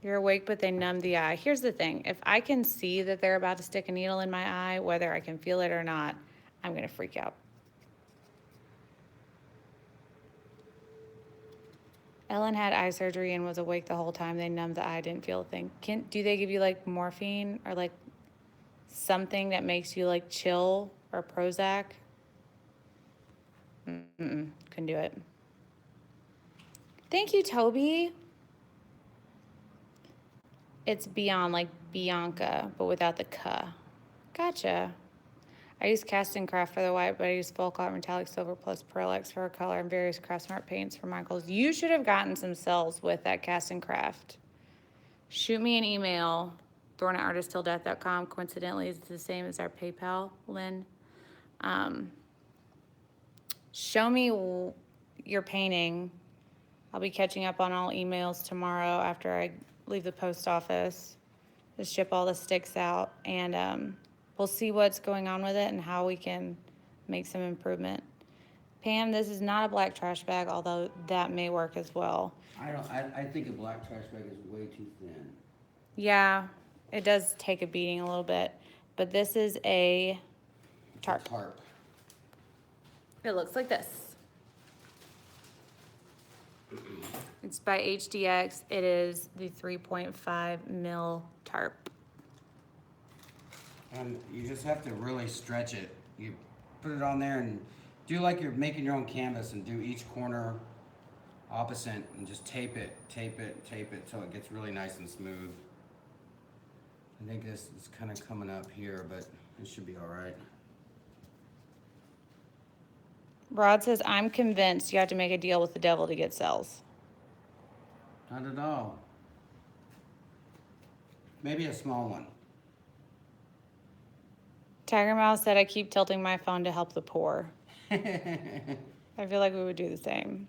You're awake, but they numb the eye. Here's the thing. If I can see that they're about to stick a needle in my eye, whether I can feel it or not, I'm gonna freak out. Ellen had eye surgery and was awake the whole time. They numbed the eye, didn't feel a thing. Do they give you like morphine or like something that makes you like chill or Prozac? Couldn't do it. Thank you, Toby. It's beyond like Bianca, but without the K. Gotcha. I use Cast and Craft for the white, but I use Full Color Metallic Silver plus Pearl for color and various Craftsmart paints for Michael's. You should have gotten some cells with that Cast and Craft. Shoot me an email, thorn@artisttilldeath.com. Coincidentally, it's the same as our PayPal, Lynn. Show me your painting. I'll be catching up on all emails tomorrow after I leave the post office to ship all the sticks out, and we'll see what's going on with it and how we can make some improvement. Pam, this is not a black trash bag, although that may work as well. I think a black trash bag is way too thin. Yeah, it does take a beating a little bit, but this is a tarp. Tarp. It looks like this. It's by HDX. It is the 3.5 mil tarp. And you just have to really stretch it. You put it on there and do like you're making your own canvas and do each corner opposite and just tape it till it gets really nice and smooth. I think this is kind of coming up here, but it should be all right. Rod says, I'm convinced you have to make a deal with the devil to get cells. Not at all. Maybe a small one. Tiger Mouse said, I keep tilting my phone to help the poor. I feel like we would do the same.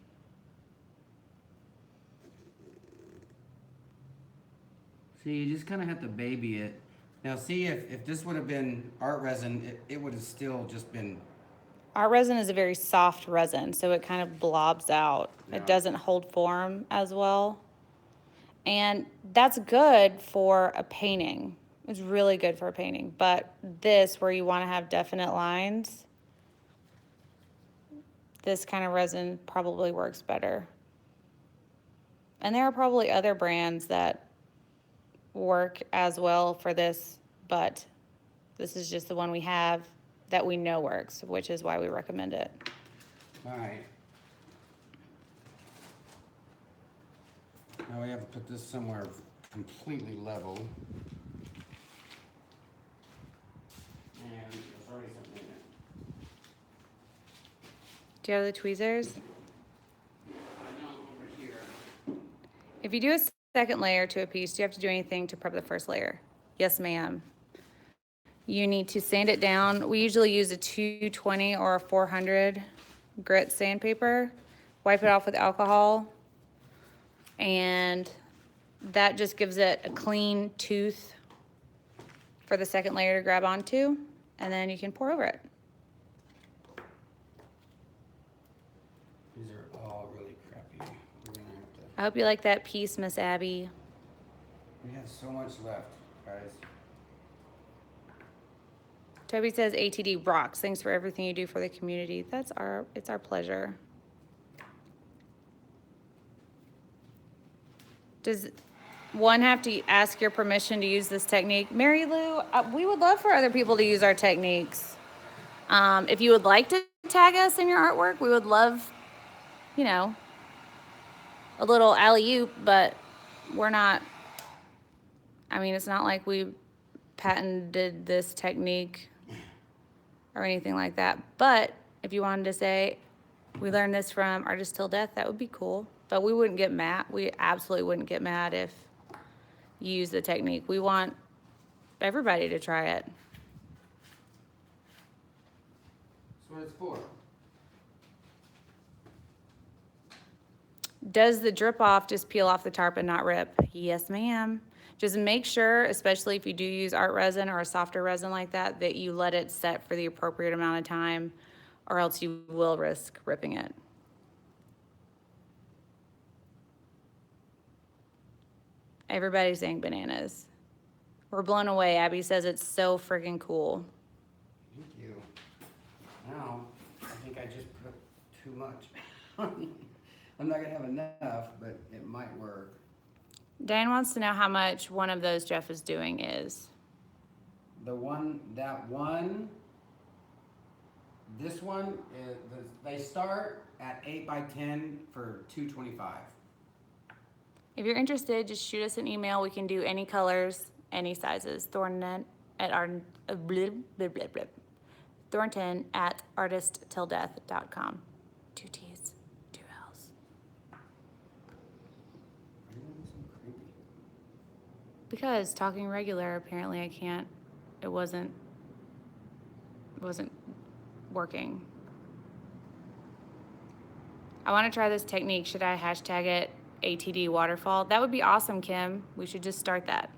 See, you just kind of have to baby it. Now see, if this would have been ArtResin, it would have still just been... ArtResin is a very soft resin, so it kind of blobs out. Yeah. It doesn't hold form as well. And that's good for a painting. It's really good for a painting. But this, where you want to have definite lines, this kind of resin probably works better. And there are probably other brands that work as well for this, but this is just the one we have that we know works, which is why we recommend it. All right. Now we have to put this somewhere completely level. And there's already something in it. Do you have the tweezers? I know, over here. If you do a second layer to a piece, do you have to do anything to prep the first layer? Yes, ma'am. You need to sand it down. We usually use a 220 or a 400 grit sandpaper. Wipe it off with alcohol. And that just gives it a clean tooth for the second layer to grab onto. And then you can pour over it. These are all really crappy. We're gonna have to. I hope you like that piece, Miss Abby. We have so much left, guys. Toby says ATD rocks. Thanks for everything you do for the community. It's our pleasure. Does one have to ask your permission to use this technique? Mary Lou, we would love for other people to use our techniques. If you would like to tag us in your artwork, we would love, you know, a little alley-oop, but we're not, I mean, it's not like we patented this technique or anything like that. But if you wanted to say, we learned this from Artist Till Death, that would be cool. But we wouldn't get mad. We absolutely wouldn't get mad if you use the technique. We want everybody to try it. That's what it's for. Does the drip off just peel off the tarp and not rip? Yes, ma'am. Just make sure, especially if you do use ArtResin or a softer resin like that, that you let it set for the appropriate amount of time, or else you will risk ripping it. Everybody's saying bananas. We're blown away. Abby says it's so freaking cool. Thank you. Now, I think I just put too much. I'm not gonna have enough, but it might work. Dan wants to know how much one of those Jeff is doing is. This one, they start at 8x10 for $2.25. If you're interested, just shoot us an email. We can do any colors, any sizes. Thornton at Thornton at artisttilldeath.com. 2 T's, 2 L's. Why are you looking so creepy? Because talking regular, apparently I can't. It wasn't working. I want to try this technique. Should I hashtag it ATD waterfall? That would be awesome, Kim. We should just start that.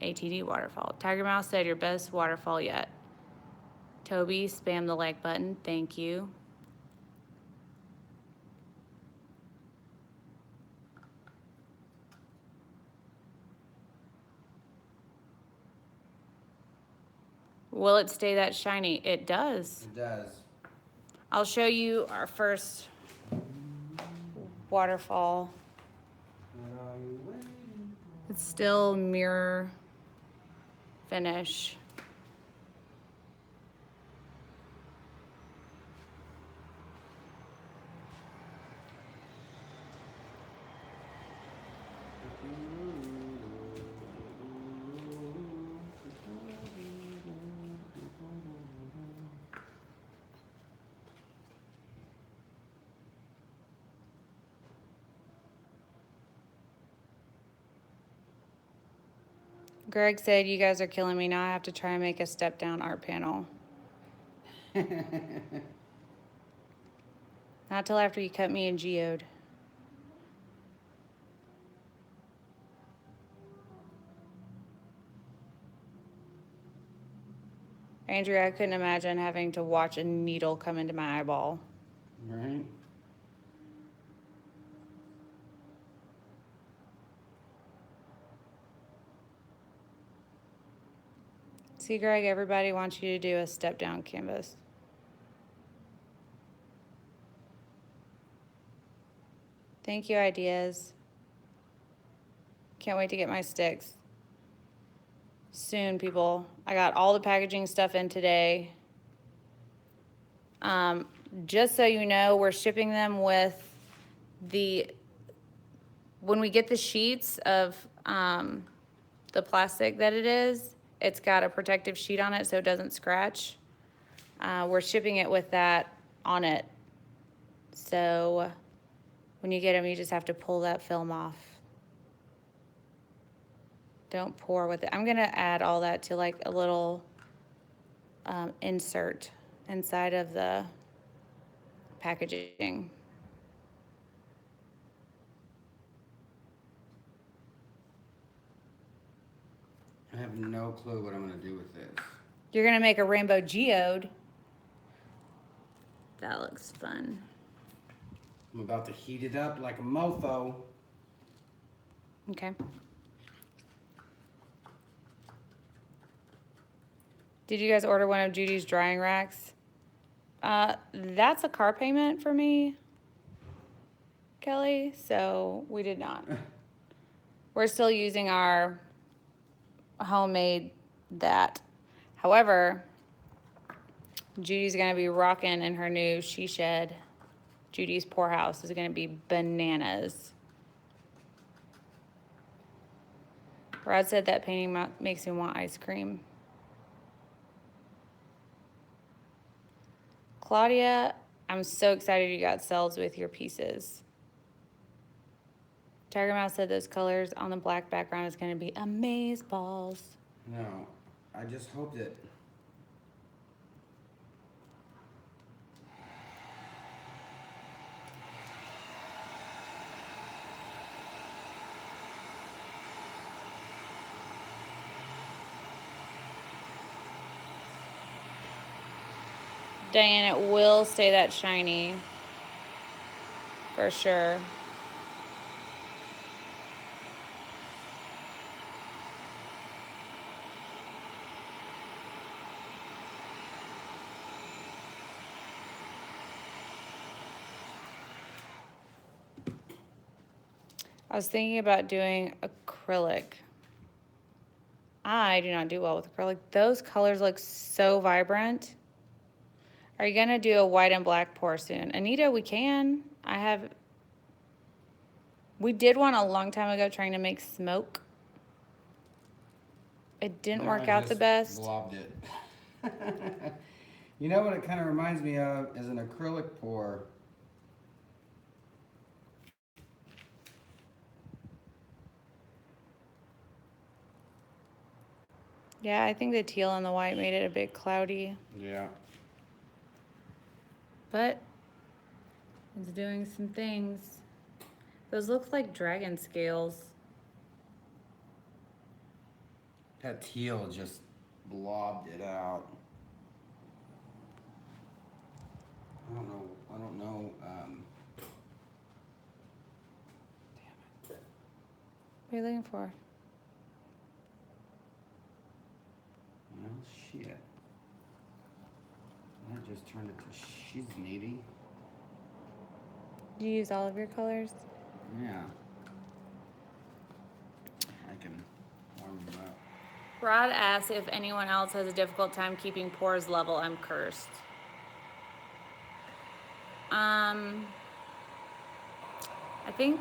ATD waterfall. Tiger Mouse said your best waterfall yet. Toby, spam the like button. Thank you. Will it stay that shiny? It does. It does. I'll show you our first waterfall. What are you waiting for? It's still mirror finish. Greg said, you guys are killing me. Now I have to try and make a step down art panel. Not till after you cut me and geode. Andrew, I couldn't imagine having to watch a needle come into my eyeball. Right? See, Greg, everybody wants you to do a step down canvas. Thank you, ideas. Can't wait to get my Stix. Soon, people. I got all the packaging stuff in today. Just so you know, we're shipping them with when we get the sheets of the plastic that it is, it's got a protective sheet on it so it doesn't scratch. We're shipping it with that on it. So when you get them, you just have to pull that film off. Don't pour with it. I'm gonna add all that to like a little insert inside of the packaging. I have no clue what I'm gonna do with this. You're gonna make a rainbow geode. That looks fun. I'm about to heat it up like a mofo. Okay. Did you guys order one of Judy's drying racks? That's a car payment for me, Kelly, so we did not. We're still using our homemade that. However, Judy's gonna be rocking in her new she shed. Judy's Poorhouse is gonna be bananas. Rod said that painting makes me want ice cream. Claudia, I'm so excited you got cells with your pieces. Tiger Mouse said those colors on the black background is gonna be amazeballs. No, I just hope that Diane, it will stay that shiny. For sure. I was thinking about doing acrylic. I do not do well with acrylic. Those colors look so vibrant. Are you gonna do a white and black pour soon? Anita, we can. We did one a long time ago trying to make smoke. It didn't work out the best. Blobbed it. You know what it kind of reminds me of is an acrylic pour. Yeah, I think the teal and the white made it a bit cloudy. Yeah. But it's doing some things. Those look like dragon scales. That teal just blobbed it out. I don't know. Damn it. What are you looking for? Well, shit. That just turned it to she's needy. Did you use all of your colors? Yeah. I can warm them up. Rod asks if anyone else has a difficult time keeping pores level. I'm cursed. I think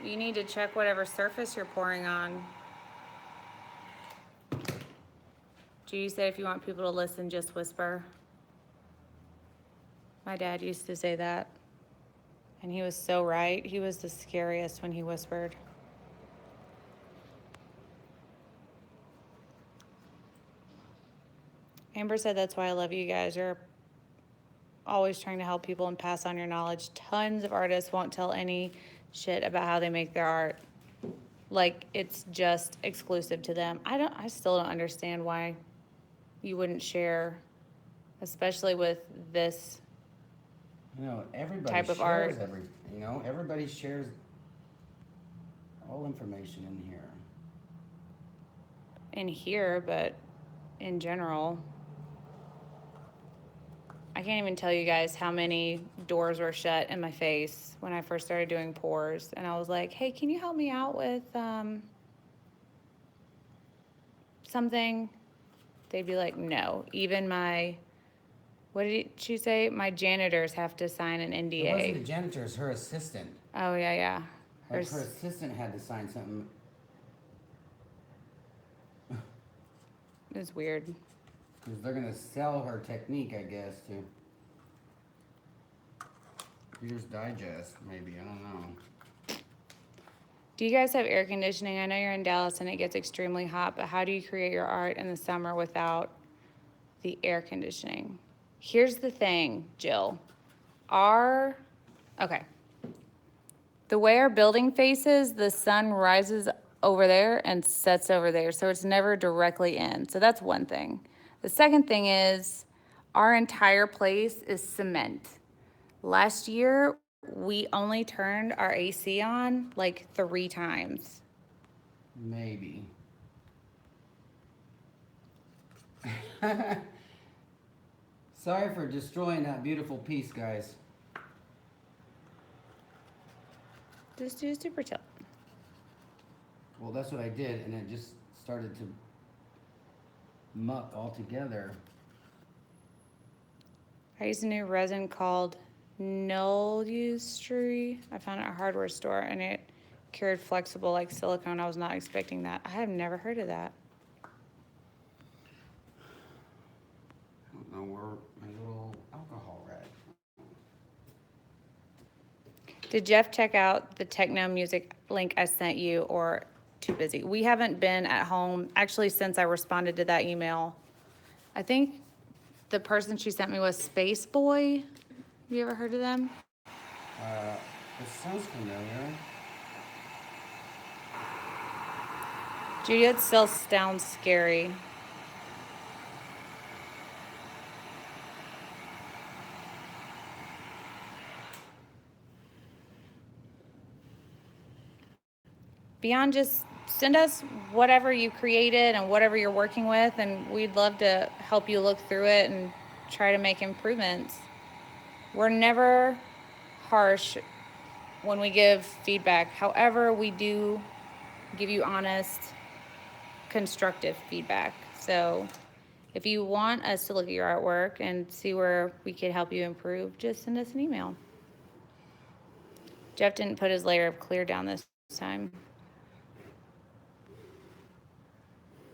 you need to check whatever surface you're pouring on. Judy said if you want people to listen, just whisper. My dad used to say that. And he was so right. He was the scariest when he whispered. Amber said that's why I love you guys. You're always trying to help people and pass on your knowledge. Tons of artists won't tell any shit about how they make their art. Like it's just exclusive to them. I still don't understand why you wouldn't share, especially with this Everybody type of shares art. Everybody shares all information in here. In here, but in general. I can't even tell you guys how many doors were shut in my face when I first started doing pours. And I was like, hey, can you help me out with something? They'd be like, no. Even my, what did she say? My janitors have to sign an NDA. It wasn't the janitor, it's her assistant. Oh, yeah, yeah. Like her assistant had to sign something. It was weird. Because they're going to sell her technique, I guess, to Reader's Digest, maybe. I don't know. Do you guys have air conditioning? I know you're in Dallas and it gets extremely hot, but how do you create your art in the summer without the air conditioning? Here's the thing, Jill. Okay. The way our building faces, the sun rises over there and sets over there, so it's never directly in. So that's one thing. The second thing is our entire place is cement. Last year, we only turned our AC on like 3 times. Maybe. Sorry for destroying that beautiful piece, guys. Just do super tilt. Well, that's what I did, and it just started to muck all together. I used a new resin called Nulustry. I found it at a hardware store, and it cured flexible like silicone. I was not expecting that. I have never heard of that. I don't know where my little alcohol rack. Did Jeff check out the techno music link I sent you, or too busy? We haven't been at home, actually, since I responded to that email. I think the person she sent me was Space Boy. Have you ever heard of them? It sounds familiar. Judy, it still sounds scary. Beyond, just send us whatever you created and whatever you're working with, and we'd love to help you look through it and try to make improvements. We're never harsh when we give feedback. However, we do give you honest, constructive feedback. So if you want us to look at your artwork and see where we could help you improve, just send us an email. Jeff didn't put his layer of clear down this time.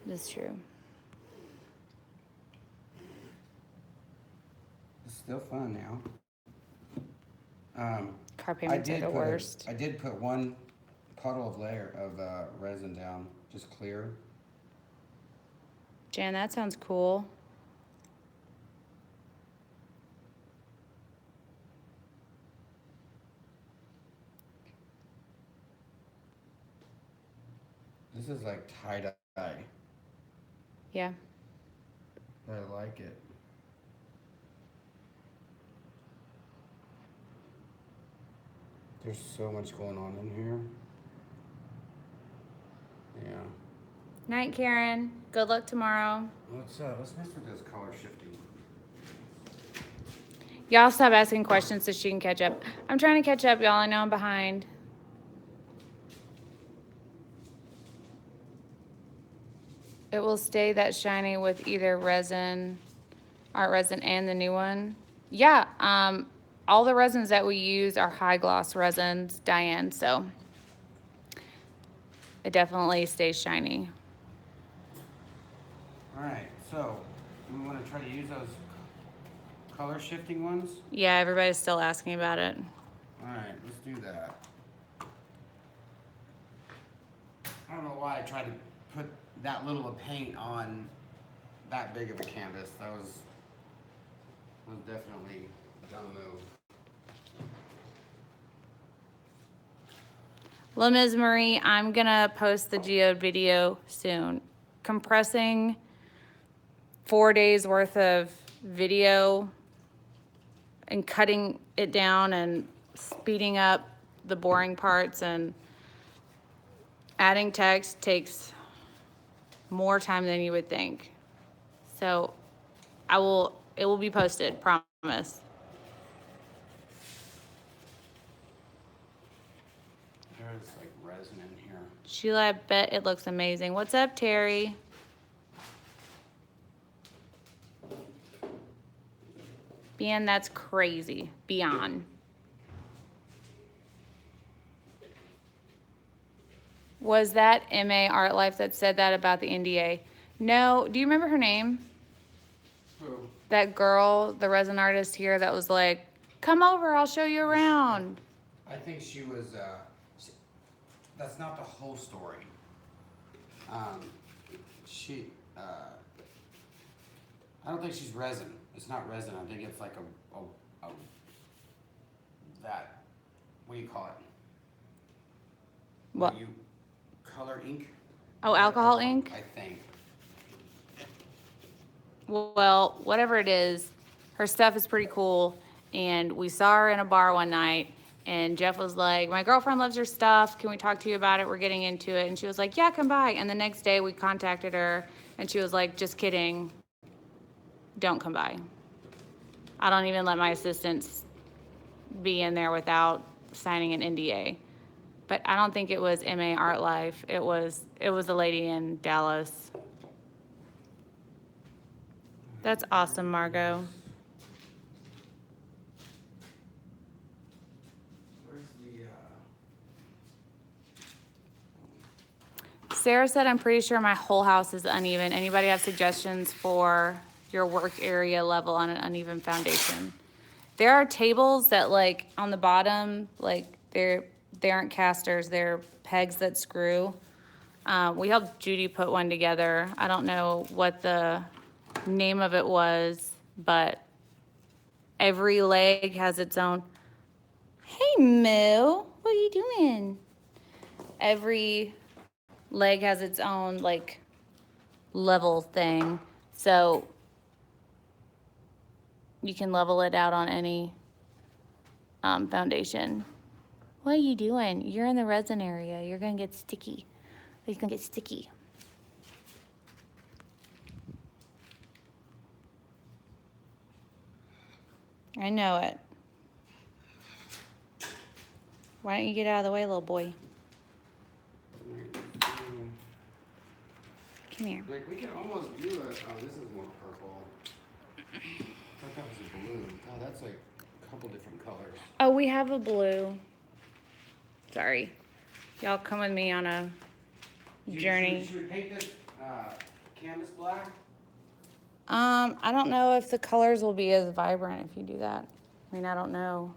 That's true. It's still fun now. Car payments are the worst. I did put one puddle of layer of resin down, just clear. Jan, that sounds cool. This is like tie-dye. Yeah. I like it. There's so much going on in here. Yeah. Night, Karen. Good luck tomorrow. Let's mess with this color shifting. Y'all stop asking questions so she can catch up. I'm trying to catch up, y'all. I know I'm behind. It will stay that shiny with either resin, ArtResin, and the new one. Yeah, all the resins that we use are high gloss resins, Diane, so it definitely stays shiny. All right, so we want to try to use those color shifting ones. Yeah, everybody's still asking about it. All right, let's do that. I don't know why I tried to put that little of paint on that big of a canvas. That was definitely a dumb move. La Ms. Marie, I'm gonna post the geode video soon. Compressing 4 days worth of video and cutting it down and speeding up the boring parts and adding text takes more time than you would think. So it will be posted, promise. promise. There's like resin in here. Sheila, I bet it looks amazing. What's up, Terry? Bien, that's crazy. Beyond. Was that MA Art Life that said that about the NDA? No. Do you remember her name? Who? That girl, the resin artist here that was like, come over, I'll show you around. I think she was, that's not the whole story. She, I don't think she's resin. It's not resin. I think it's like a that, what do you call it? What? You color ink? Oh, alcohol ink? I think. Well, whatever it is, her stuff is pretty cool. And we saw her in a bar one night, and Jeff was like, my girlfriend loves your stuff. Can we talk to you about it? We're getting into it. And she was like, yeah, come by. And the next day we contacted her, and she was like, just kidding. Don't come by. I don't even let my assistants be in there without signing an NDA. But I don't think it was MA Art Life. It was a lady in Dallas. That's awesome, Margot. Where's the, Sarah said, I'm pretty sure my whole house is uneven. Anybody have suggestions for your work area level on an uneven foundation? There are tables that, like, on the bottom, like, they aren't casters, they're pegs that screw. We helped Judy put one together. I don't know what the name of it was, but every leg has its own. Hey, Moo, what are you doing? Every leg has its own, like, level thing. So you can level it out on any foundation. What are you doing? You're in the resin area. You're gonna get sticky. You're gonna get sticky. I know it. Why don't you get out of the way, little boy? Come here. like, we can almost do it. Oh, this is more purple. I thought that was a blue. Oh, that's like a couple different colors. Oh, we have a blue. Sorry. Y'all come with me on a journey. Should we paint this canvas black? I don't know if the colors will be as vibrant if you do that. I mean, I don't know.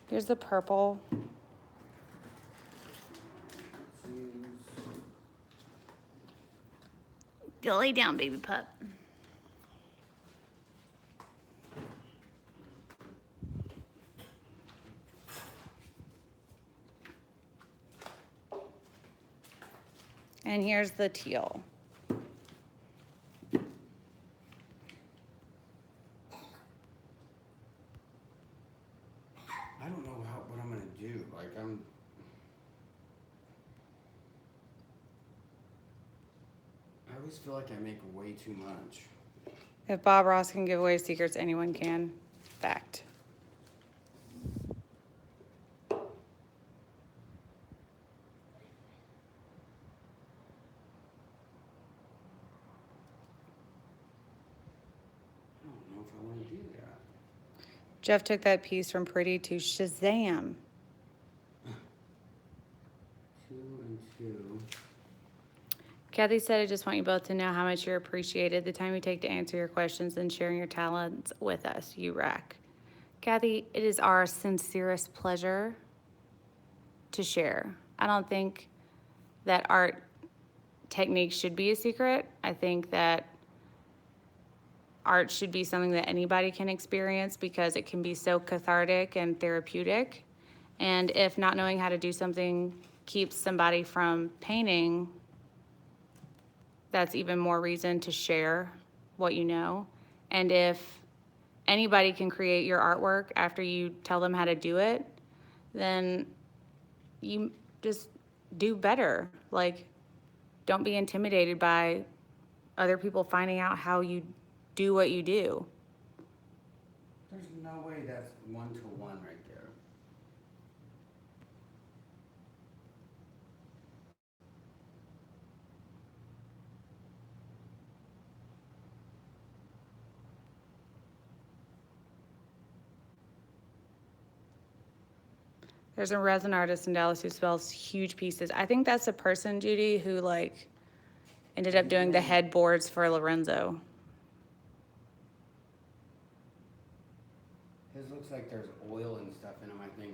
Here's the purple. Go lay down, baby pup. And here's the teal. I don't know what I'm gonna do. Like, I always feel like I make way too much. If Bob Ross can give away secrets, anyone can. Fact. I don't know if I want to do that. Jeff took that piece from pretty to Shazam. 2 and 2. Kathy said, I just want you both to know how much you're appreciated, the time you take to answer your questions and sharing your talents with us. You rock. Kathy, it is our sincerest pleasure to share. I don't think that art techniques should be a secret. I think that art should be something that anybody can experience because it can be so cathartic and therapeutic. And if not knowing how to do something keeps somebody from painting, that's even more reason to share what you know. And if anybody can create your artwork after you tell them how to do it, then you just do better. Like, don't be intimidated by other people finding out how you do what you do. There's no way that's 1-to-1 right there. There's a resin artist in Dallas who sells huge pieces. I think that's the person, Judy, who like ended up doing the headboards for Lorenzo. His looks like there's oil and stuff in him, I think.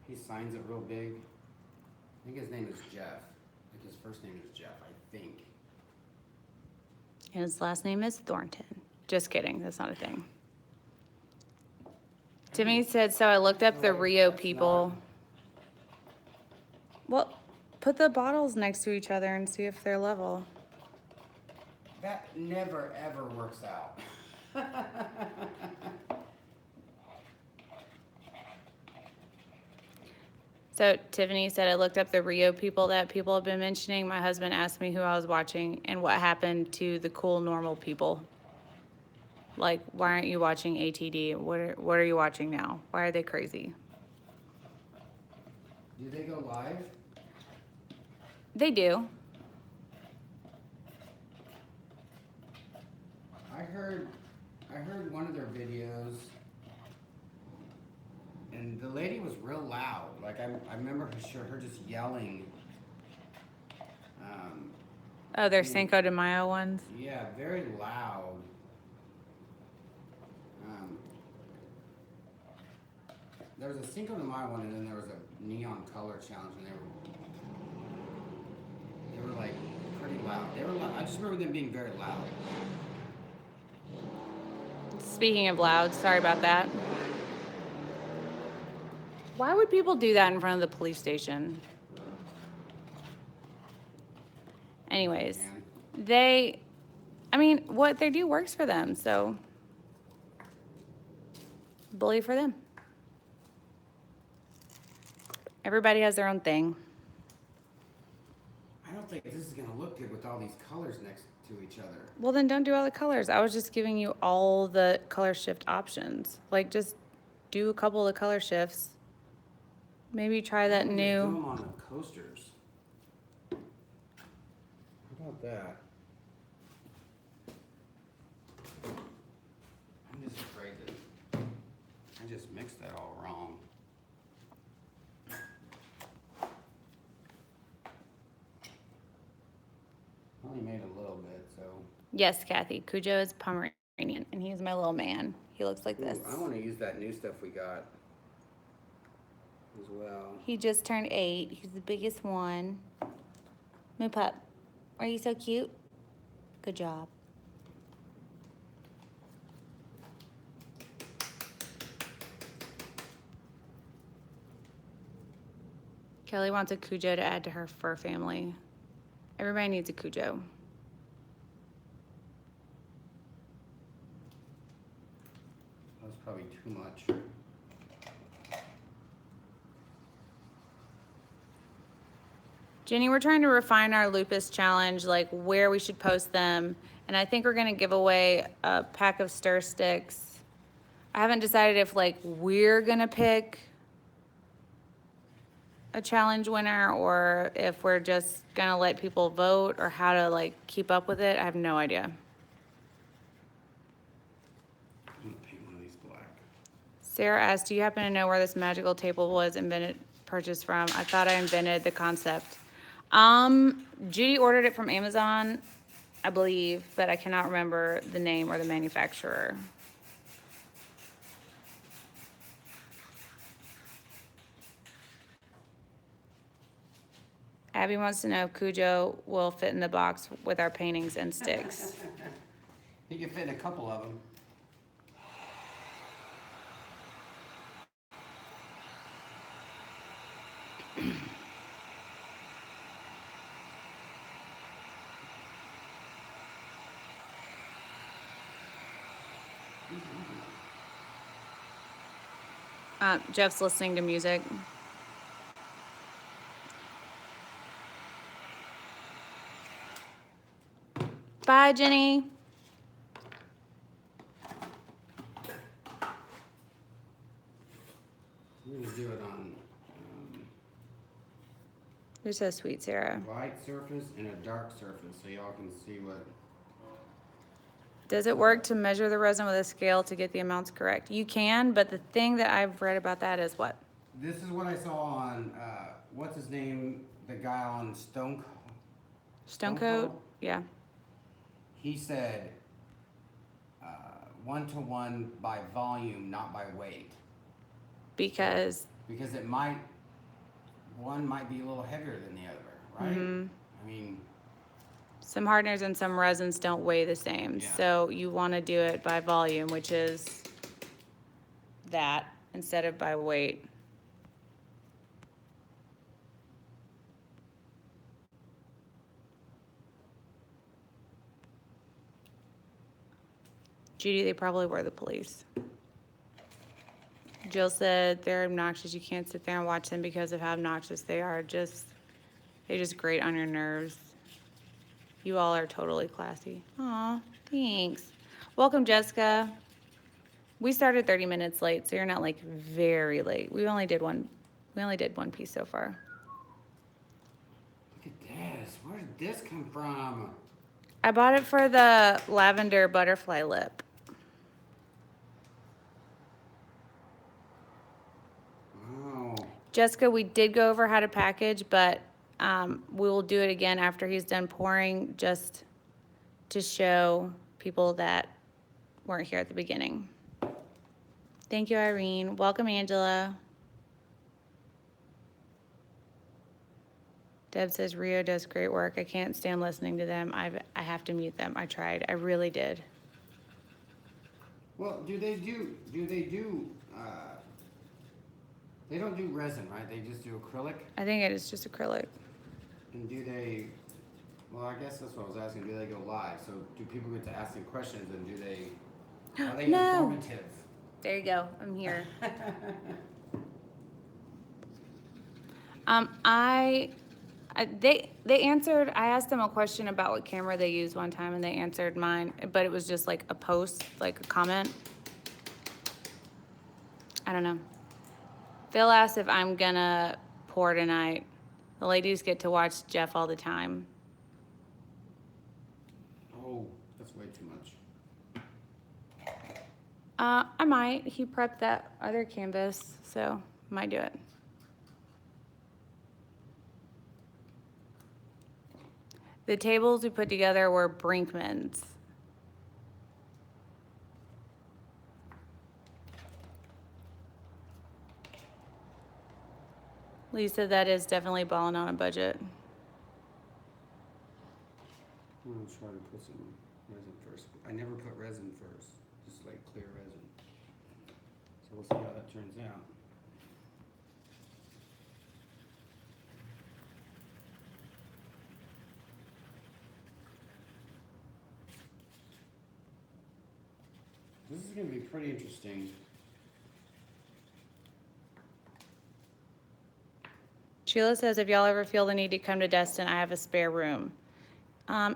He signs it real big. I think his name is Jeff. Like his first name is Jeff, I think. And his last name is Thornton. Just kidding, that's not a thing. Timmy said, so I looked up the Rio people. Well, put the bottles next to each other and see if they're level. That never ever works out. So Tiffany said, I looked up the Rio people that people have been mentioning. My husband asked me who I was watching and what happened to the cool, normal people. Like, why aren't you watching ATD? What are you watching now? Why are they crazy? Do they go live? They do. I heard one of their videos, and the lady was real loud. Like I remember her just yelling. Oh, they're Cinco de Mayo ones? Yeah, very loud. There was a Cinco de Mayo one, and then there was a neon color challenge, and they were like pretty loud. They were loud. I just remember them being very loud. Speaking of loud, sorry about that. Why would people do that in front of the police station? Anyways, what they do works for them, so bully for them. Everybody has their own thing. I don't think this is gonna look good with all these colors next to each other. Well, then don't do all the colors. I was just giving you all the color shift options. Like, just do a couple of color shifts. Maybe try that Do new. them on the coasters. How about that? I'm just afraid that I just mixed that all wrong. Only made a little bit, so. Yes, Kathy. Cujo is Pomeranian, and he's my little man. He looks like this. Ooh, I want to use that new stuff we got as well. He just turned 8. He's the biggest one. Moo pup, are you so cute? Good job. Kelly wants a Cujo to add to her fur family. Everybody needs a Cujo. That was probably too much. Jenny, we're trying to refine our lupus challenge, like where we should post them. And I think we're gonna give away a pack of stir sticks. I haven't decided if like we're gonna pick a challenge winner or if we're just gonna let people vote or how to like keep up with it. I have no idea. I'm gonna paint one of these black. Sarah asked, do you happen to know where this magical table was purchased from? I thought I invented the concept. Judy ordered it from Amazon, I believe, but I cannot remember the name or the manufacturer. Abby wants to know if Cujo will fit in the box with our paintings and sticks. He can fit in a couple of them. Jeff's listening to music. Bye, Jenny. I'm gonna do it on You're so sweet, Sarah. light surface and a dark surface, so y'all can see what. Does it work to measure the resin with a scale to get the amounts correct? You can, but the thing that I've read about that is what? This is what I saw on what's his name, the guy on Stone Coat? Yeah. He said 1-to-1 by volume, not by weight. Because it might, one might be a little heavier than the other, right? I mean, some hardeners and some resins don't weigh the same. Yeah. So you want to do it by volume, which is that, instead of by weight. Judy, they probably were the police. Jill said they're obnoxious. You can't sit there and watch them because of how obnoxious they are. They just grate on your nerves. You all are totally classy. Aw, thanks. Welcome, Jessica. We started 30 minutes late, so you're not like very late. We only did one piece so far. look at this. Where did this come from? I bought it for the lavender butterfly lip. Wow. Jessica, we did go over how to package, but we will do it again after he's done pouring, just to show people that weren't here at the beginning. Thank you, Irene. Welcome, Angela. Deb says Rio does great work. I can't stand listening to them. I have to mute them. I tried. I really did. Well, do they do they don't do resin, right? They just do acrylic? I think it is just acrylic. And do they, well, I guess that's what I was asking, do they go live? So do people get to ask them questions, and are they No. informative? There you go. I'm here. They answered. I asked them a question about what camera they use one time, and they answered mine, but it was just like a post, like a comment. I don't know. Phil asked if I'm gonna pour tonight. The ladies get to watch Jeff all the time. Oh, that's way too much. I might. He prepped that other canvas, so might do it. The tables we put together were Brinkman's. Lisa, that is definitely balling on a budget. I'm gonna try to put some resin first. I never put resin first, just like clear resin. So we'll see how that turns out. This is gonna be pretty interesting. Sheila says, if y'all ever feel the need to come to Destin, I have a spare room.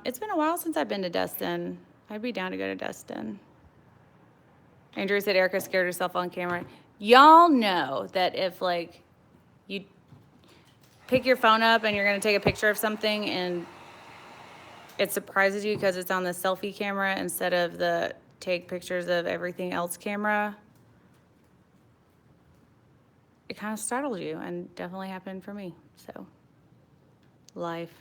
It's been a while since I've been to Destin. I'd be down to go to Destin. Andrew said Erika scared herself on camera. Y'all know that if like you pick your phone up and you're gonna take a picture of something and it surprises you because it's on the selfie camera instead of the take pictures of everything else camera, it kind of startled you, and definitely happened for me. So, life.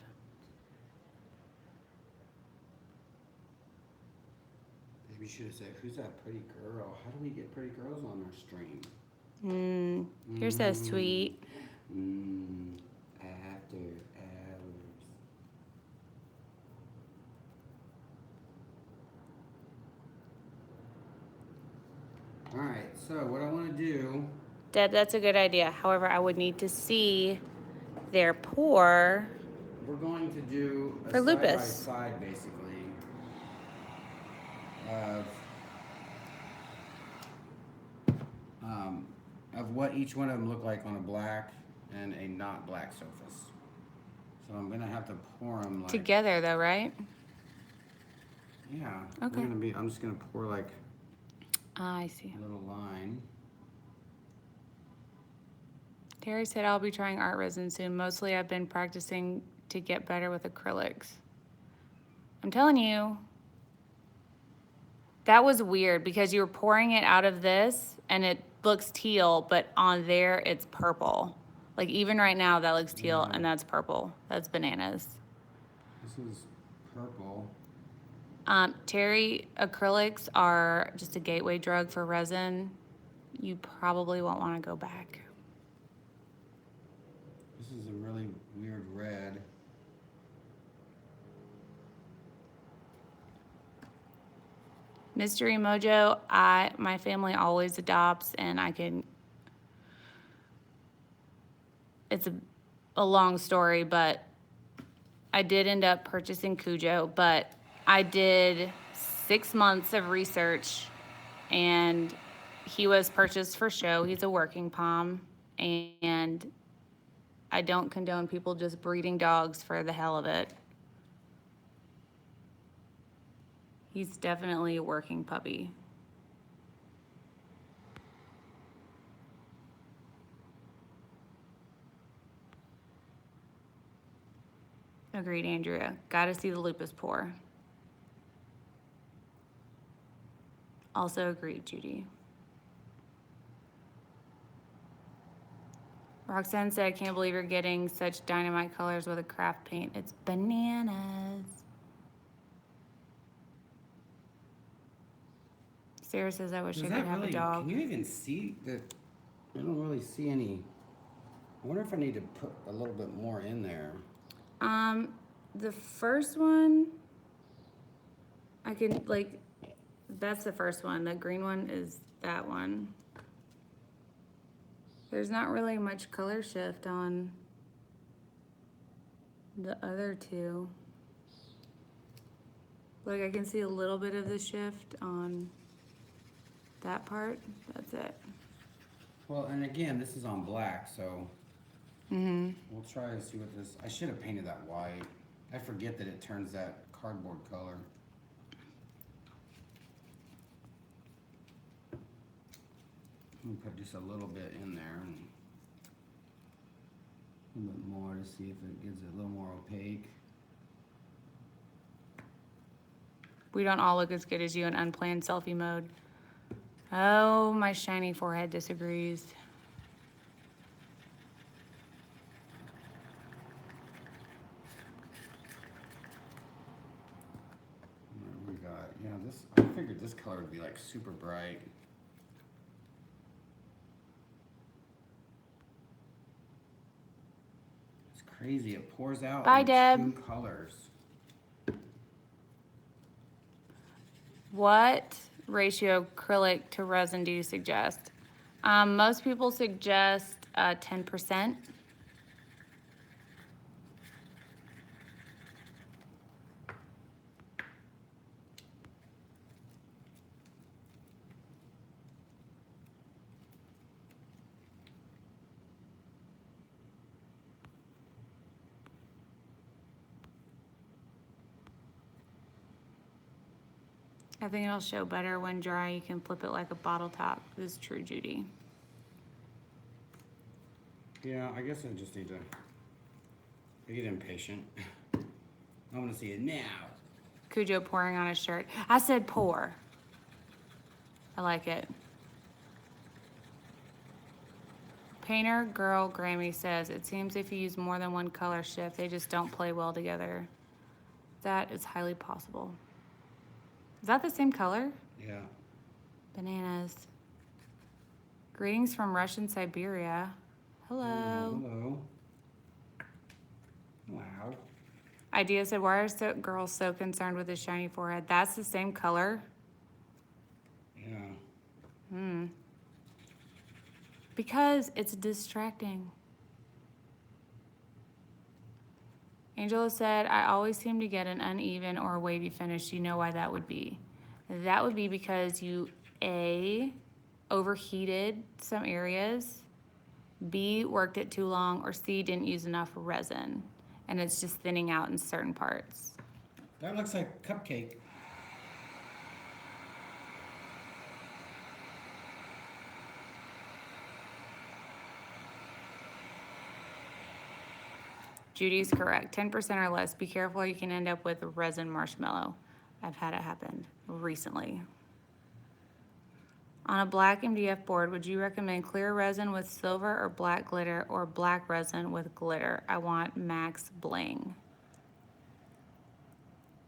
Maybe you should have said, "Who's that pretty girl? How do we get pretty girls on our stream?" You're so sweet. After hours. All right. So what I want to do. Deb, that's a good idea. However, I would need to see their pour. We're going to do a For lupus. side by side, basically, of what each one of them look like on a black and a not black surface. So I'm gonna have to pour them like Together, though, right? Yeah. Okay. I'm just gonna pour like I see. a little line. Terry said I'll be trying ArtResin soon. Mostly I've been practicing to get better with acrylics. I'm telling you, that was weird because you were pouring it out of this and it looks teal, but on there it's purple. Like even right now that looks teal Yeah. and that's purple. That's bananas. This is purple. Terry, acrylics are just a gateway drug for resin. You probably won't want to go back. This is a really weird red. Mystery Mojo, my family always adopts, and it's a long story, but I did end up purchasing Cujo, but I did 6 months of research, and he was purchased for show. He's a working pom, and I don't condone people just breeding dogs for the hell of it. He's definitely a working puppy. Agreed, Andrea. Gotta see the lupus pour. Also agreed, Judy. Roxanne said, I can't believe you're getting such dynamite colors with a craft paint. It's bananas. Sarah says, I wish I could have a dog. Can you even see that? I don't really see any. I wonder if I need to put a little bit more in there. The first one, I can, like, that's the first one. The green one is that one. There's not really much color shift on the other two. Like, I can see a little bit of the shift on that part. That's it. Well, and again, this is on black, so we'll try to see what this. I should have painted that white. I forget that it turns that cardboard color. I'm gonna put just a little bit in there, and a little bit more to see if it gives it a little more opaque. We don't all look as good as you in unplanned selfie mode. Oh, my shiny forehead disagrees. What we got? Yeah, this. I figured this color would be like super bright. It's crazy. It pours out Bye, in Deb. 2 colors. What ratio acrylic to resin do you suggest? Most people suggest 10%. I think it'll show better when dry. You can flip it like a bottle top. This is true, Judy. Yeah, I guess I just need to. I get impatient. I want to see it now. Cujo pouring on his shirt. I said pour. I like it. Painter Girl Grammy says, it seems if you use more than one color shift, they just don't play well together. That is highly possible. Is that the same color? Yeah. Bananas. Greetings from Russian Siberia. Hello. Hello. Wow. Idea said, why are girls so concerned with his shiny forehead? That's the same color? Yeah. Because it's distracting. Angela said, I always seem to get an uneven or a wavy finish. Do you know why that would be? That would be because you, A, overheated some areas, B, worked it too long, or C, didn't use enough resin, and it's just thinning out in certain parts. That looks like cupcake. Judy's correct. 10% or less. Be careful, you can end up with resin marshmallow. I've had it happen recently. On a black MDF board, would you recommend clear resin with silver or black glitter, or black resin with glitter? I want max bling.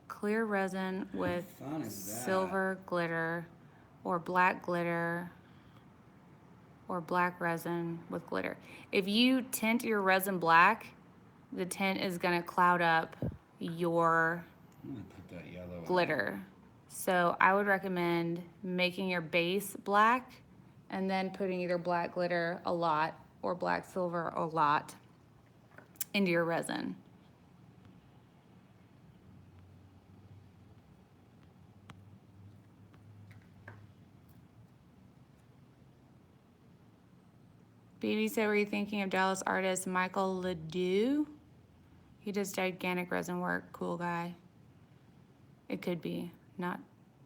Clear resin with fun is that? silver glitter, or black glitter, or black resin with glitter. If you tint your resin black, the tint is gonna cloud up your I'm gonna put that yellow in. glitter. So I would recommend making your base black and then putting either black glitter a lot or black silver a lot into your resin. BB said, were you thinking of Dallas artist Michael Ledoux? He does gigantic resin work, cool guy. It could be, I'm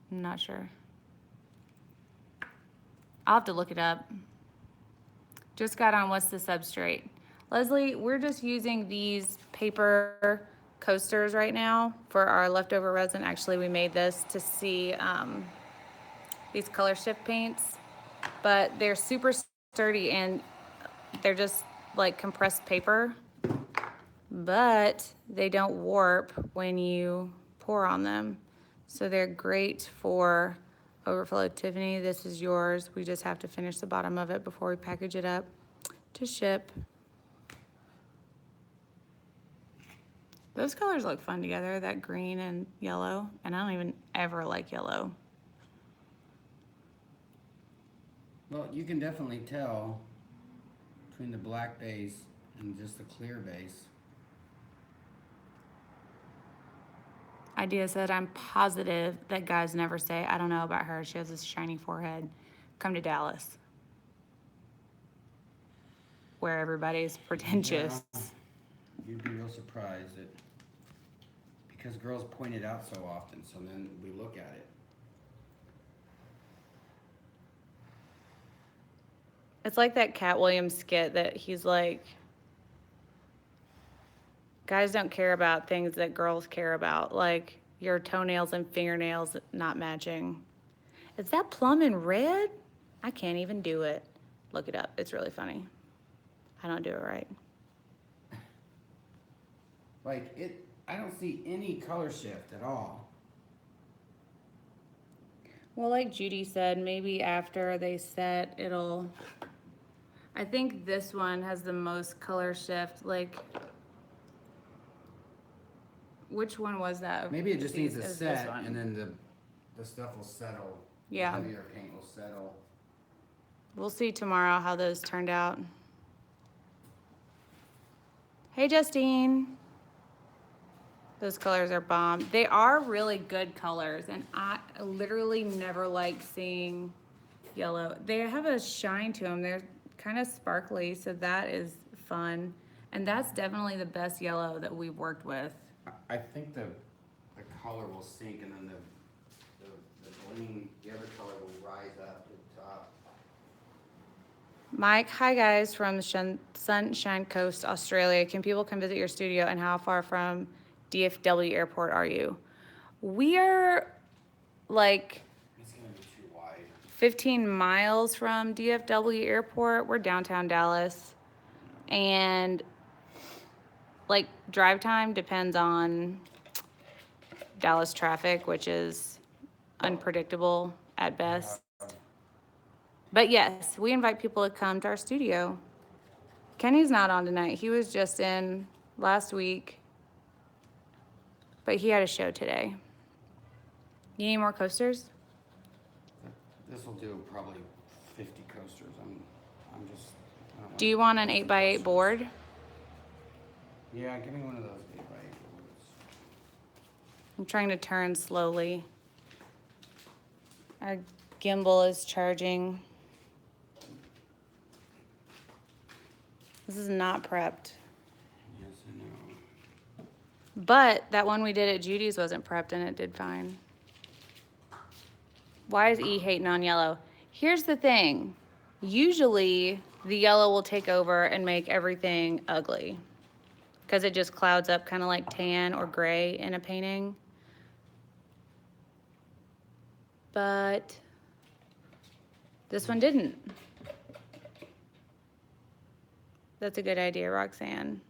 not sure. I'll have to look it up. Just got on what's the substrate. Leslie, we're just using these paper coasters right now for our leftover resin. Actually, we made this to see these color shift paints, but they're super sturdy and they're just like compressed paper, but they don't warp when you pour on them. So they're great for overflow. Tiffany, this is yours. We just have to finish the bottom of it before we package it up to ship. Those colors look fun together, that green and yellow, and I don't even ever like yellow. Well, you can definitely tell between the black base and just the clear base. Idea said, I'm positive that guys never say, I don't know about her. She has this shiny forehead. Come to Dallas, where everybody's pretentious. Yeah, you'd be real surprised that, because girls point it out so often, so then we look at it. It's like that Cat Williams skit that he's like, guys don't care about things that girls care about, like your toenails and fingernails not matching. Is that plum and red? I can't even do it. Look it up. It's really funny. I don't do it right. Like it, I don't see any color shift at all. Well, like Judy said, maybe after they set, it'll, I think this one has the most color shift. Like, which one was that? Maybe it just needs It to was this set, one. and then the stuff will settle. Yeah. The heavier paint will settle. We'll see tomorrow how those turned out. Hey, Justine. Those colors are bomb. They are really good colors, and I literally never like seeing yellow. They have a shine to them. They're kind of sparkly, so that is fun. And that's definitely the best yellow that we've worked with. I think the color will sink, and then the gleam, the other color will rise up to the top. Mike, hi guys from Sunshine Coast, Australia. Can people come visit your studio, and how far from DFW airport are you? We are like It's gonna be too wide. 15 miles from DFW airport. We're downtown Dallas. And like drive time depends on Dallas traffic, which is unpredictable at best. But yes, we invite people to come to our studio. Kenny's not on tonight. He was just in last week, but he had a show today. You need more coasters? This will do probably 50 coasters. I'm just. I don't Do you want an 8x8 board? Yeah, give me one of those 8x8 boards. I'm trying to turn slowly. Our gimbal is charging. This is not prepped. Yes, I know. But that one we did at Judy's wasn't prepped and it did fine. Why is E hating on yellow? Here's the thing. Usually the yellow will take over and make everything ugly. because it just clouds up kind of like tan or gray in a painting. But this one didn't. That's a good idea, Roxanne.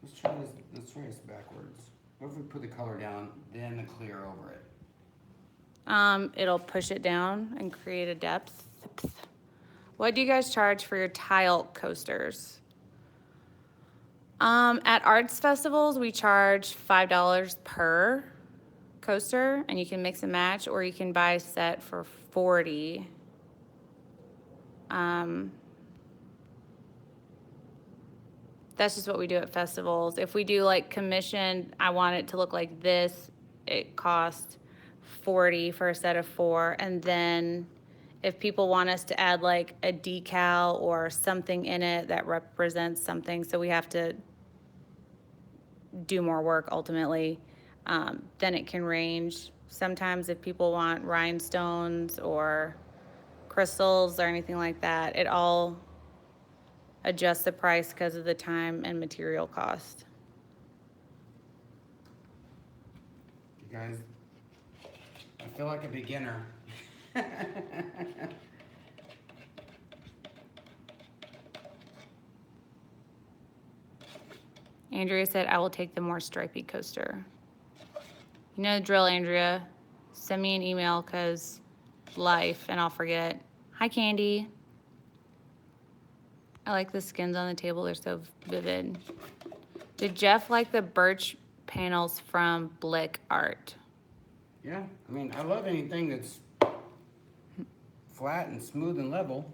Let's try this backwards. What if we put the color down, then the clear over it? It'll push it down and create a depth. What do you guys charge for your tile coasters? At arts festivals, we charge $5 per coaster, and you can mix and match, or you can buy a set for $40. That's just what we do at festivals. If we do like commission, I want it to look like this, it costs $40 for a set of 4. And then if people want us to add like a decal or something in it that represents something, so we have to do more work ultimately, then it can range. Sometimes if people want rhinestones or crystals or anything like that, it all adjusts the price because of the time and material cost. You guys, I feel like a beginner. Andrea said, I will take the more stripy coaster. You know the drill, Andrea. Send me an email because life, and I'll forget. Hi, Candy. I like the skins on the table. They're so vivid. Did Jeff like the birch panels from Blick Art? Yeah, I mean, I love anything that's flat and smooth and level.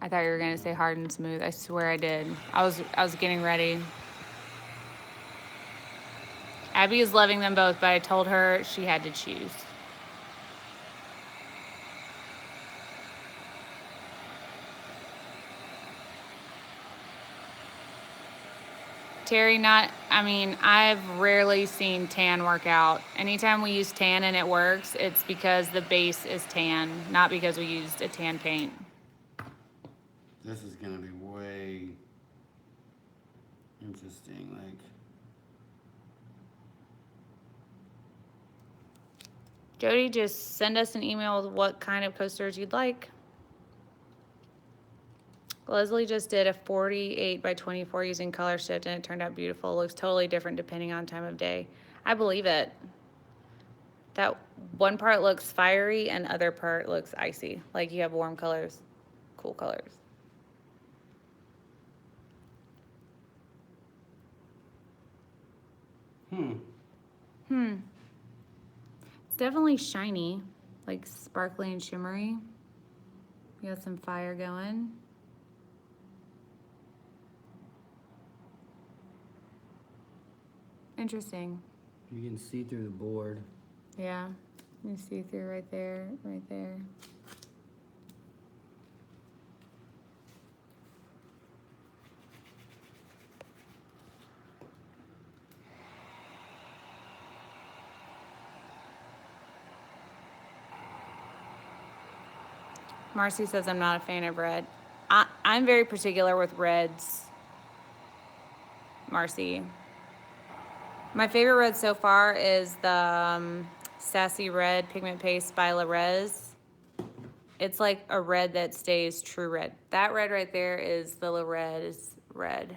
I thought you were gonna say hard and smooth. I swear I did. I was getting ready. Abby is loving them both, but I told her she had to choose. Terry, I've rarely seen tan work out. Anytime we use tan and it works, it's because the base is tan, not because we used a tan paint. This is gonna be way interesting, like. Jody, just send us an email with what kind of coasters you'd like. Leslie just did a 48 by 24 using color shift, and it turned out beautiful. It looks totally different depending on time of day. I believe it. That one part looks fiery and other part looks icy. Like you have warm colors, cool colors. It's definitely shiny, like sparkly and shimmery. You got some fire going. Interesting. You can see through the board. Yeah, you see through right there, right there. Marcy says I'm not a fan of red. I'm very particular with reds, Marcy. My favorite red so far is the Sassy Red Pigment Paste by Res. It's like a red that stays true red. That red right there is the Res red.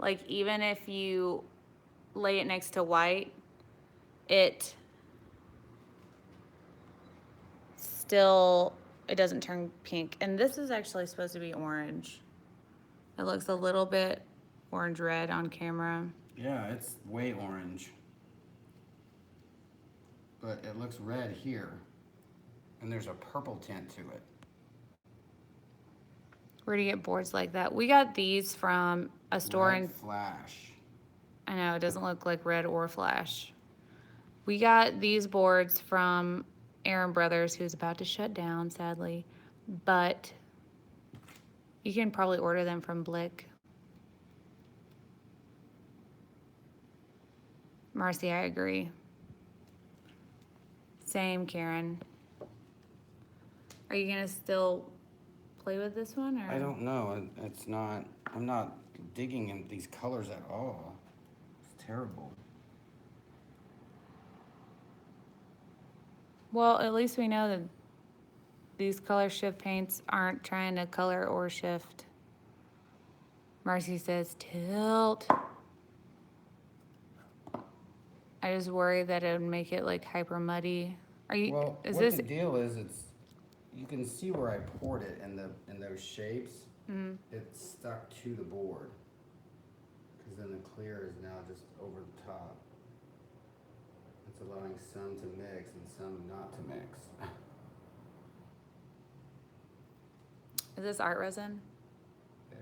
Like even if you lay it next to white, it doesn't turn pink. And this is actually supposed to be orange. It looks a little bit orange red on camera. Yeah, it's way orange. But it looks red here. And there's a purple tint to it. Where do you get boards like that? We got these from a store Red in Flash. I know, it doesn't look like red or flash. We got these boards from Aaron Brothers, who's about to shut down, sadly. But you can probably order them from Blick. Marcy, I agree. Same, Karen. Are you gonna still play with this one, or? I don't know. It's not, I'm not digging in these colors at all. It's terrible. Well, at least we know that these color shift paints aren't trying to color or shift. Marcy says tilt. I just worry that it would make it like hyper muddy. Are you? Well, is what this? the deal is, you can see where I poured it in those shapes. It's stuck to the board. Because then the clear is now just over the top. It's allowing some to mix and some not to mix. Is this ArtResin? Yeah.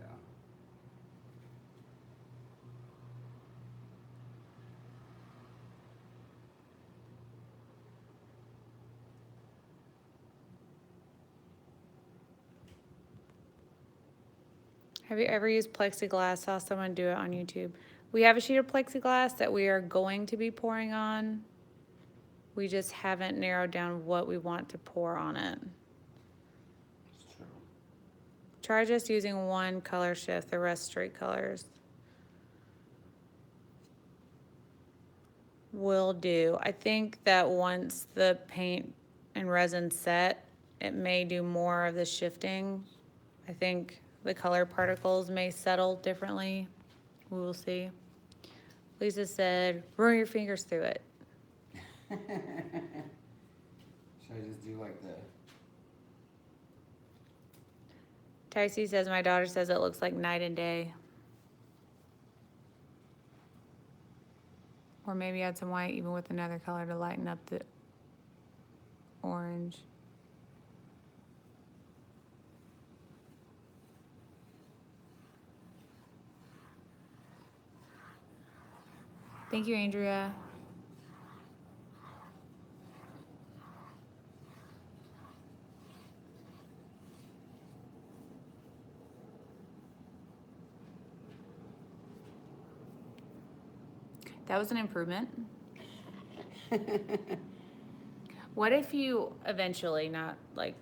Have you ever used plexiglass? Saw someone do it on YouTube. We have a sheet of plexiglass that we are going to be pouring on. We just haven't narrowed down what we want to pour on it. It's true. Try just using one color shift, the rest straight colors. Will do. I think that once the paint and resin set, it may do more of the shifting. I think the color particles may settle differently. We will see. Lisa said, run your fingers through it. Should I just do like the... Ticey says, my daughter says it looks like night and day. Or maybe add some white even with another color to lighten up the orange. Thank you, Andrea. That was an improvement. What if you eventually, not like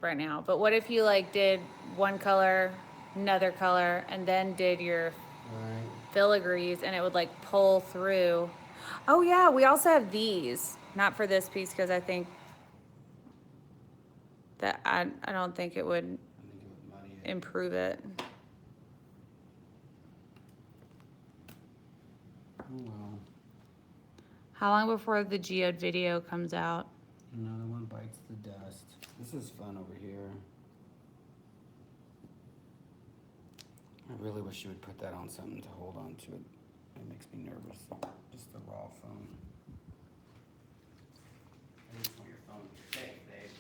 right now, but what if you like did one color, another color, and then did your Right. filigrees and it would like pull through? Oh yeah, we also have these. Not for this piece because I think that I don't think it would I think it would muddy it. improve it. Oh well. How long before the geode video comes out? Another one bites the dust. This is fun over here. I really wish you would put that on something to hold on to it. It makes me nervous. Just the raw phone. I just want your phone to be safe, babe.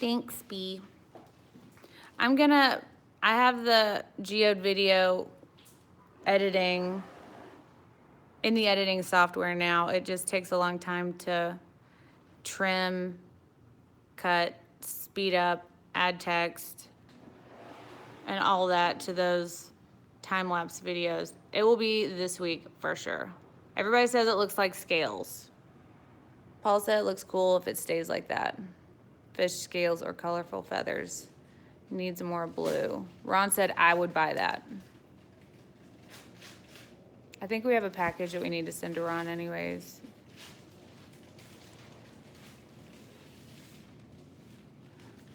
Thanks, B. I have the geode video editing in the editing software now. It just takes a long time to trim, cut, speed up, add text, and all that to those time-lapse videos. It will be this week for sure. Everybody says it looks like scales. Paul said it looks cool if it stays like that. Fish scales or colorful feathers. Needs more blue. Ron said I would buy that. I think we have a package that we need to send to Ron anyways.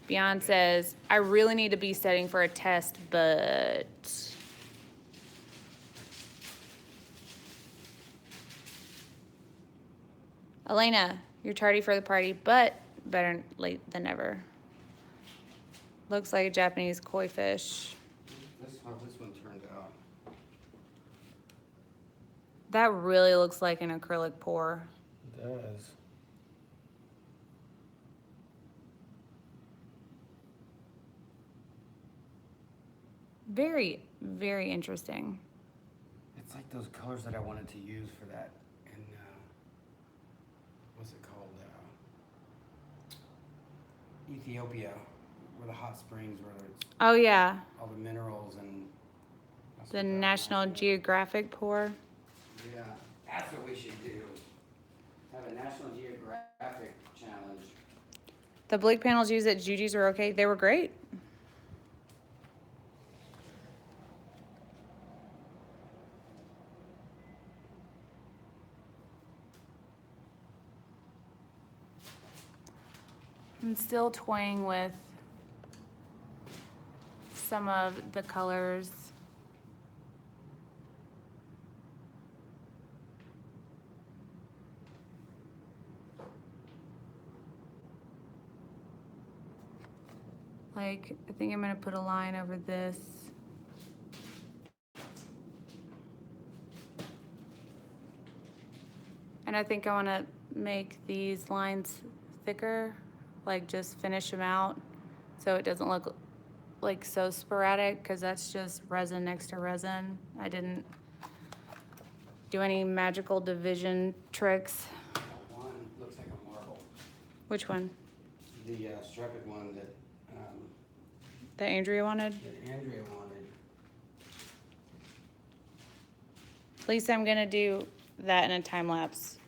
Beyond says, I really need to be studying for a test, but... Elena, you're tardy for the party, but better late than never. Looks like a Japanese koi fish. How this one turned out. That really looks like an acrylic pour. It does. Very, very interesting. It's like those colors that I wanted to use for that in, what's it called? Ethiopia, where the hot springs, where it's Oh yeah, all the minerals and... that's the what that National reminds me of. Geographic pour. Yeah, that's what we should do. Have a National Geographic challenge. The Blake panels used at Juji's were okay. They were great. I'm still toying with some of the colors. Like, I think I'm gonna put a line over this. And I think I wanna make these lines thicker, like just finish them out so it doesn't look like so sporadic, because that's just resin next to resin. I didn't do any magical division tricks. One looks like a marble. Which one? The striped one that That Andrea wanted? Andrea wanted. Lisa, I'm gonna do that in a time lapse.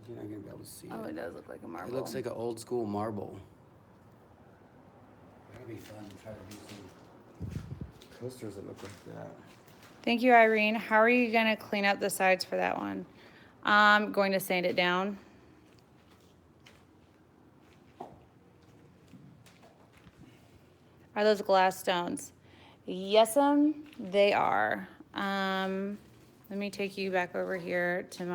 You're not gonna be able to see Oh, it. it does look like a marble. It looks like an old school marble. That'd be fun to try to do some coasters that look like that. Thank you, Irene. How are you gonna clean up the sides for that one? I'm going to sand it down. Are those glass stones? Yes, they are. Let me take you back over here to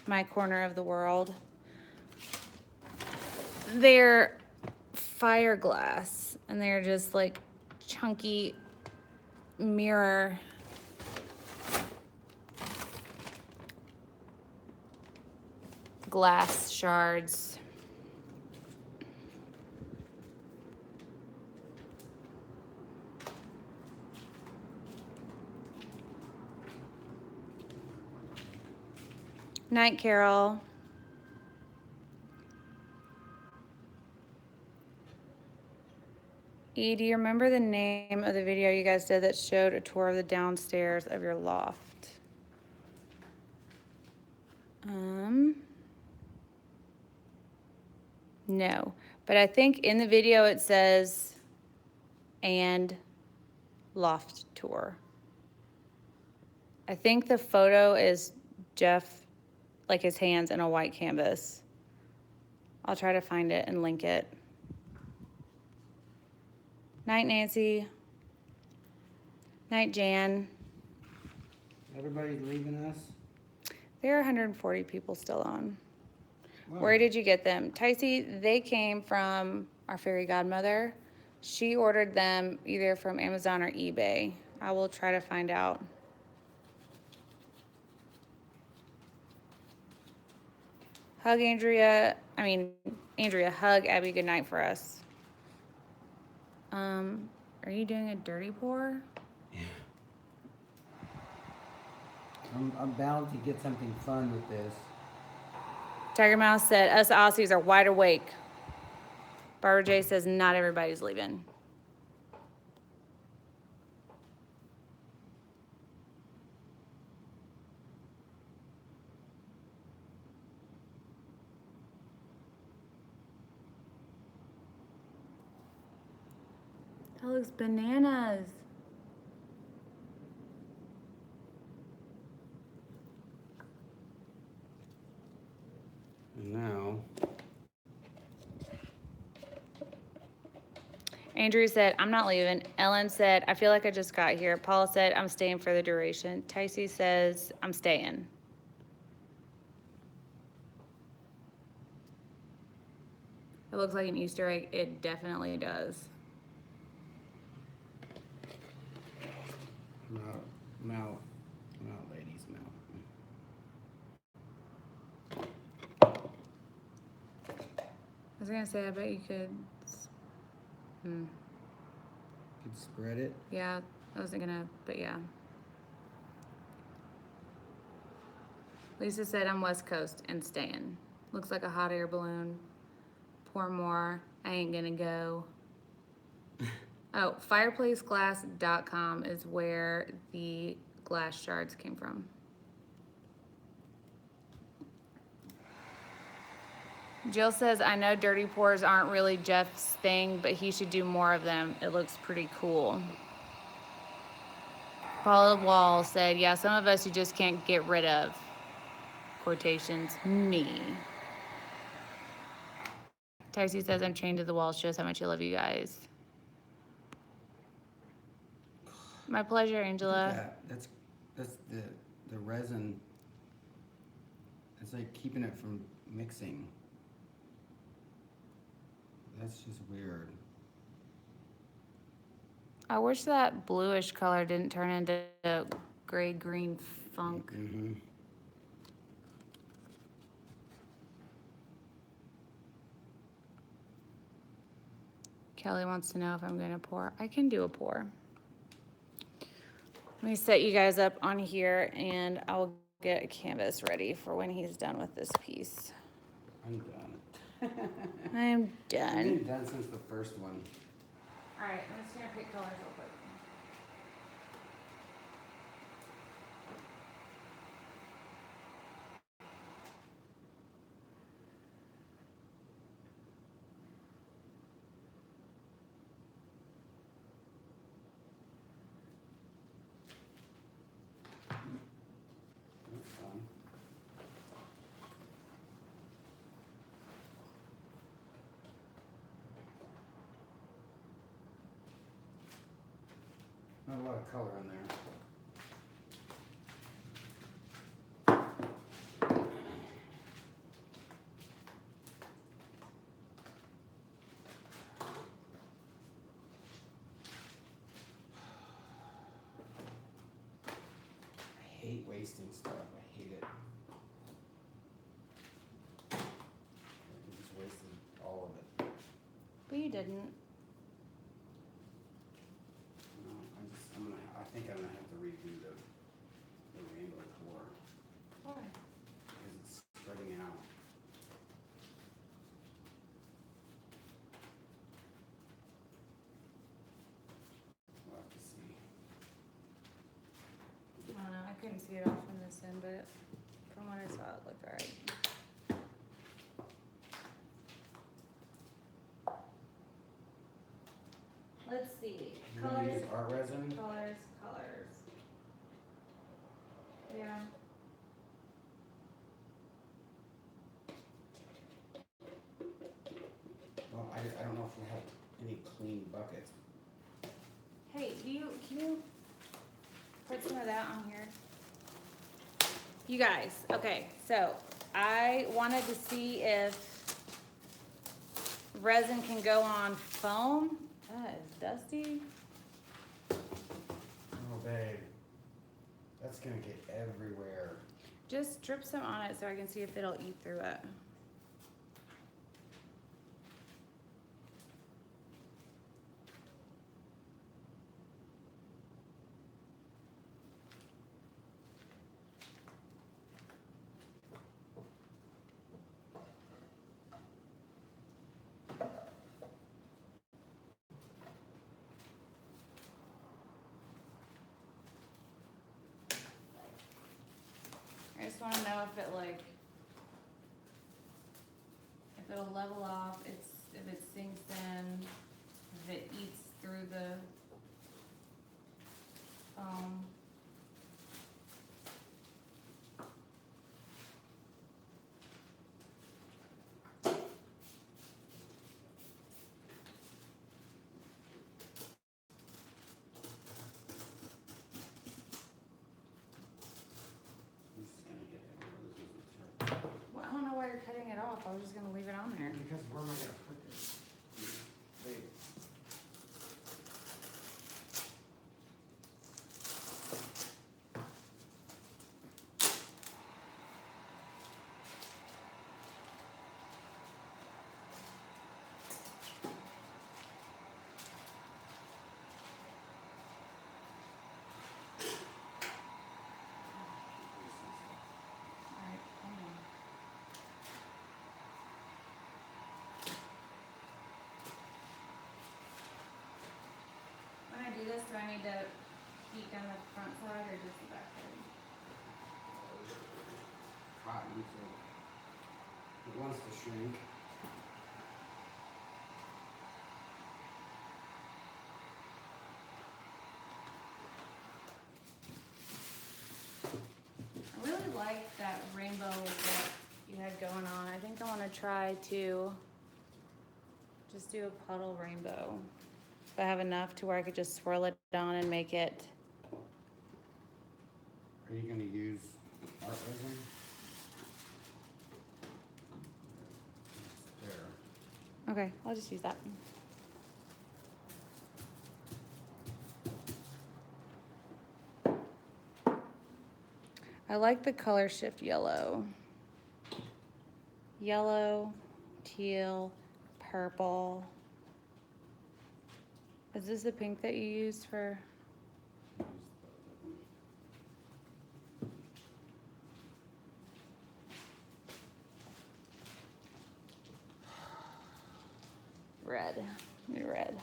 my corner of the world. They're fire glass, and they're just like chunky mirror glass shards. Night, Carol. E, do you remember the name of the video you guys did that showed a tour of the downstairs of your loft? No, but I think in the video it says and loft tour. I think the photo is Jeff, like his hands in a white canvas. I'll try to find it and link it. Night, Nancy. Night, Jan. Everybody's leaving us? There are 140 people still on. Wow. Where did you get them? Ticey, they came from our fairy godmother. She ordered them either from Amazon or eBay. I will try to find out. Hug Andrea, hug Abby goodnight for us. Are you doing a dirty pour? Yeah. I'm bound to get something fun with this. Tiger Mouse said, us Aussies are wide awake. Barbara J says, not everybody's leaving. That looks bananas. Now, Andrew said, I'm not leaving. Ellen said, I feel like I just got here. Paula said, I'm staying for the duration. Ticey says, I'm staying. It looks like an Easter egg. It definitely does. mount, ladies, mount. I was gonna say, I bet you could. Could spread it. Yeah, I wasn't gonna, but yeah. Lisa said, I'm West Coast and staying. Looks like a hot air balloon. Pour more. I ain't gonna go. Oh, fireplaceglass.com is where the glass shards came from. Jill says, I know dirty pours aren't really Jeff's thing, but he should do more of them. It looks pretty cool. Paula Wall said, yeah, some of us you just can't get rid of. quotations, me. Taxi says, I'm chained to the wall, shows how much I love you guys. My pleasure, Look Angela. at that. That's the resin. It's like keeping it from mixing. That's just weird. I wish that bluish color didn't turn into gray-green funk. Mm-hmm. Kelly wants to know if I'm gonna pour. I can do a pour. Let me set you guys up on here and I'll get a canvas ready for when he's done with this piece. I'm done. I'm I've done. been done since the first one. All right, I'm just gonna pick colors real quick. That's fun. Not a lot of color in there. I hate wasting stuff. I hate it. I just wasted all of it. But you didn't. No, I think I'm gonna have to redo the rainbow pour Why? because it's spreading out. We'll have to see. I don't know, I couldn't see it all from this end, but from what I saw, it looked all right. Let's see. You're gonna use ArtResin? Colors. Yeah. Well, I don't know if we have any clean buckets. Hey, can you put some of that on here? You guys, okay, so I wanted to see if resin can go on foam. That is dusty. Oh, babe. That's gonna get everywhere. Just drip some on it so I can see if it'll eat through it. I just want to know if it'll level off, if it sinks in, if it eats through the foam. This is gonna get everywhere. This is terrible. Well, I don't know why you're cutting it off. I was just gonna leave it on there. Because where am I gonna put this? Babe. All right, hold on. When I do this, do I need to heat down the front side or just the back side? Cotton, so it wants to shrink. I really like like that rainbow that you had going on. I think I want to try to just do a puddle rainbow. If I have enough to where I could just swirl it on and make it. Are you gonna use ArtResin? There. Okay, I'll just use that. I like the color shift yellow. Yellow, teal, purple. Is this the pink that you used for? Red, maybe red.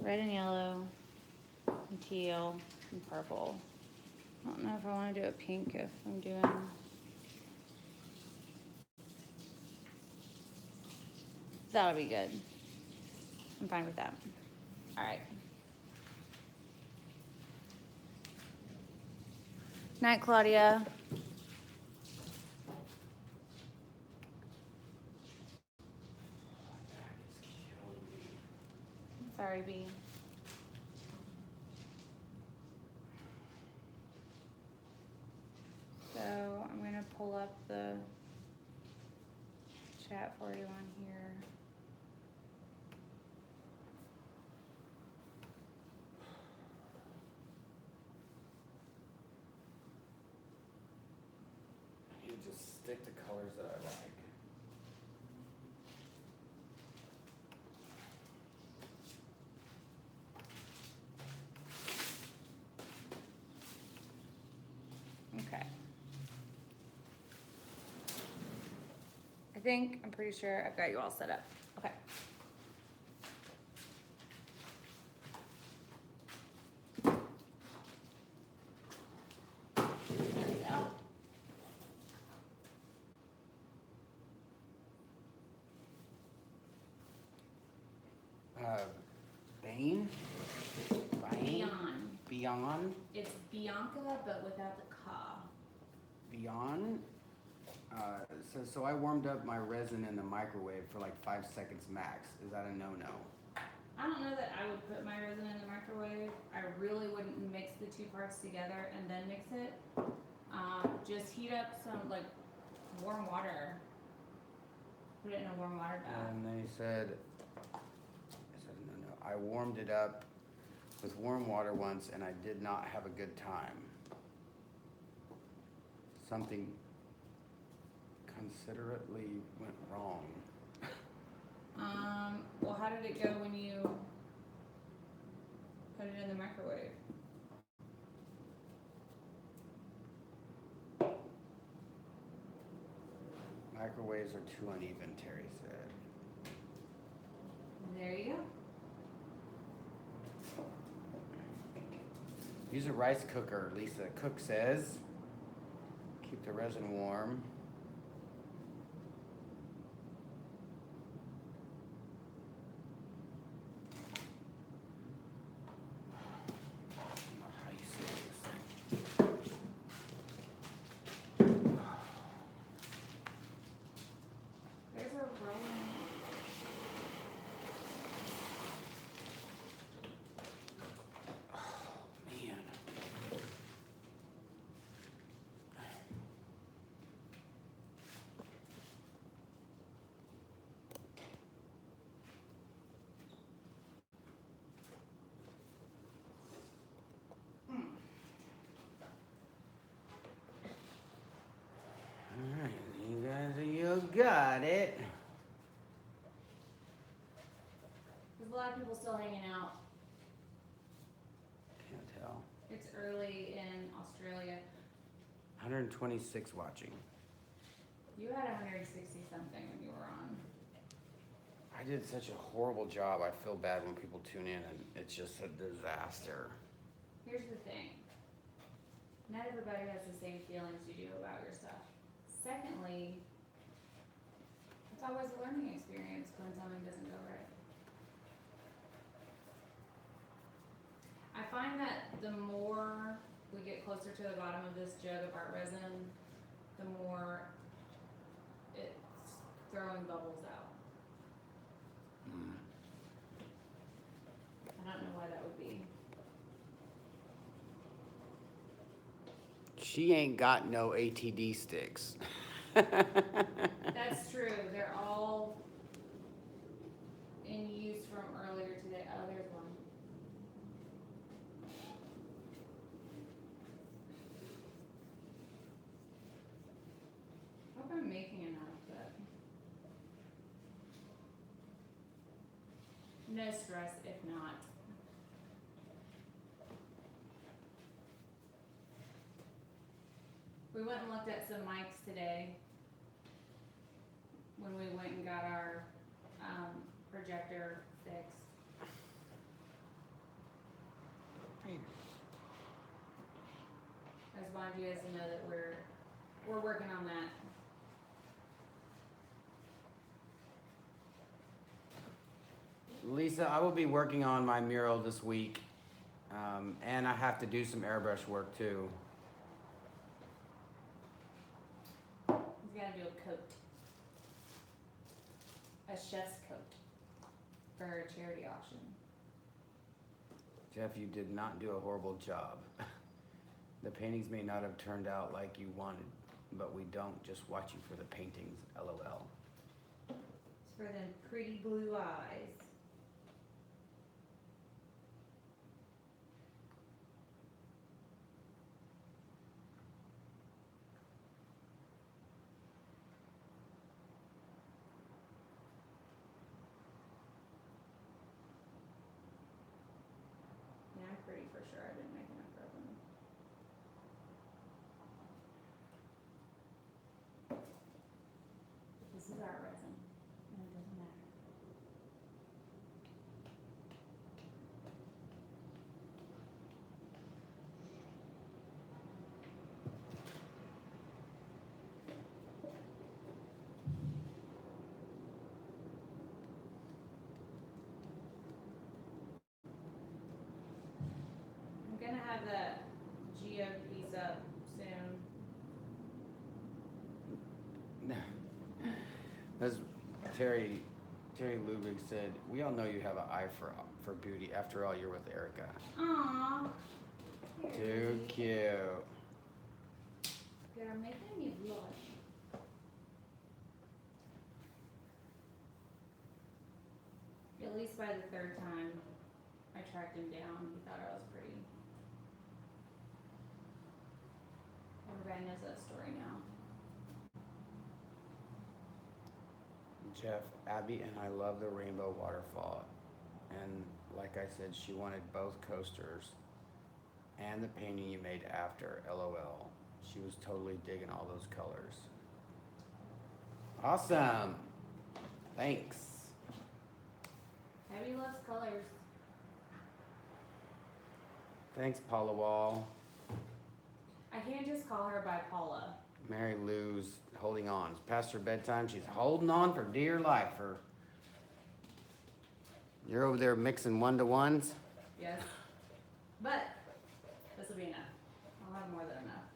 Red and yellow, and teal, and purple. I don't know if I want to do a pink if I'm doing. That'll be good. I'm fine with that. All right. Night, Claudia. Sorry, B. So I'm gonna pull up the chat for you on here. You just stick to colors that I like. Okay. I'm pretty sure I've got you all set up. Okay. There we go. Bane? Beyond. Beyond? It's Bianca, but without the ka. Beyond? So I warmed up my resin in the microwave for like 5 seconds max. Is that a no-no? I don't know that I would put my resin in the microwave. I really wouldn't mix the two parts together and then mix it. Just heat up some like warm water. Put it in a warm water bath. And they said no. I warmed it up with warm water once and I did not have a good time. Something considerately went wrong. Well, how did it go when you put it in the microwave? Microwaves are too uneven, Terry said. There you go. Use a rice cooker, Lisa Cook says. Keep the resin warm. There's a rolling. Man. Alright, you guys, you got it. There's a lot of people still hanging out. Can't tell. It's early in Australia. 126 watching. You had 160 something when you were on. I did such a horrible job. I feel bad when people tune in and it's just a disaster. Here's the thing. Not everybody has the same feelings you do about your stuff. Secondly, it's always a learning experience when something doesn't go right. I find that the more we get closer to the bottom of this jug of ArtResin, the more it's throwing bubbles out. I don't know why that would be. She ain't got no ATD sticks. That's true. They're all in use from earlier today. Oh, there's one. I hope I'm making enough, but no stress if not. We went and looked at some mics today when we went and got our projector fixed. I just wanted you guys to know that we're working on that. Lisa, I will be working on my mural this week, and I have to do some airbrush work too. He's got to do a coat, a chef's coat for a charity auction. Jeff, you did not do a horrible job. The paintings may not have turned out like you wanted, but we don't just watch you for the paintings, LOL. It's for them pretty blue eyes. Yeah, I'm pretty for sure I didn't make enough resin. This is our resin, and it doesn't matter. I'm gonna have the Geo piece up soon. As Terry Ludwig said, we all know you have an eye for beauty. After all, you're with Erika. Aww. Too cute. You're making me blush. At least by the third time I tracked him down, he thought I was pretty. Everybody knows that story now. Jeff, Abby and I love the rainbow waterfall. And like I said, she wanted both coasters and the painting you made after, LOL. She was totally digging all those colors. Awesome. Thanks. Abby loves colors. Thanks, Paula Wall. I can't just call her by Paula. Mary Lou's holding on. It's past her bedtime. She's holding on for dear life. You're over there mixing one-to-ones? Yes. But this will be enough. I'll have more than enough.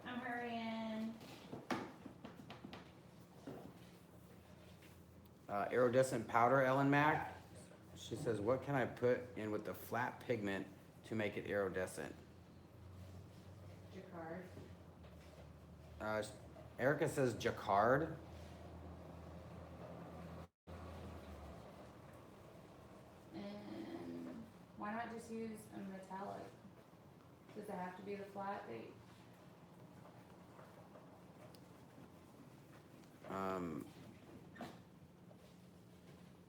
I'm hurrying. Iridescent powder, Ellen Mack. She says, what can I put in with the flat pigment to make it iridescent? Jacquard. Erika says Jacquard. And why not just use a metallic? Does it have to be the flat?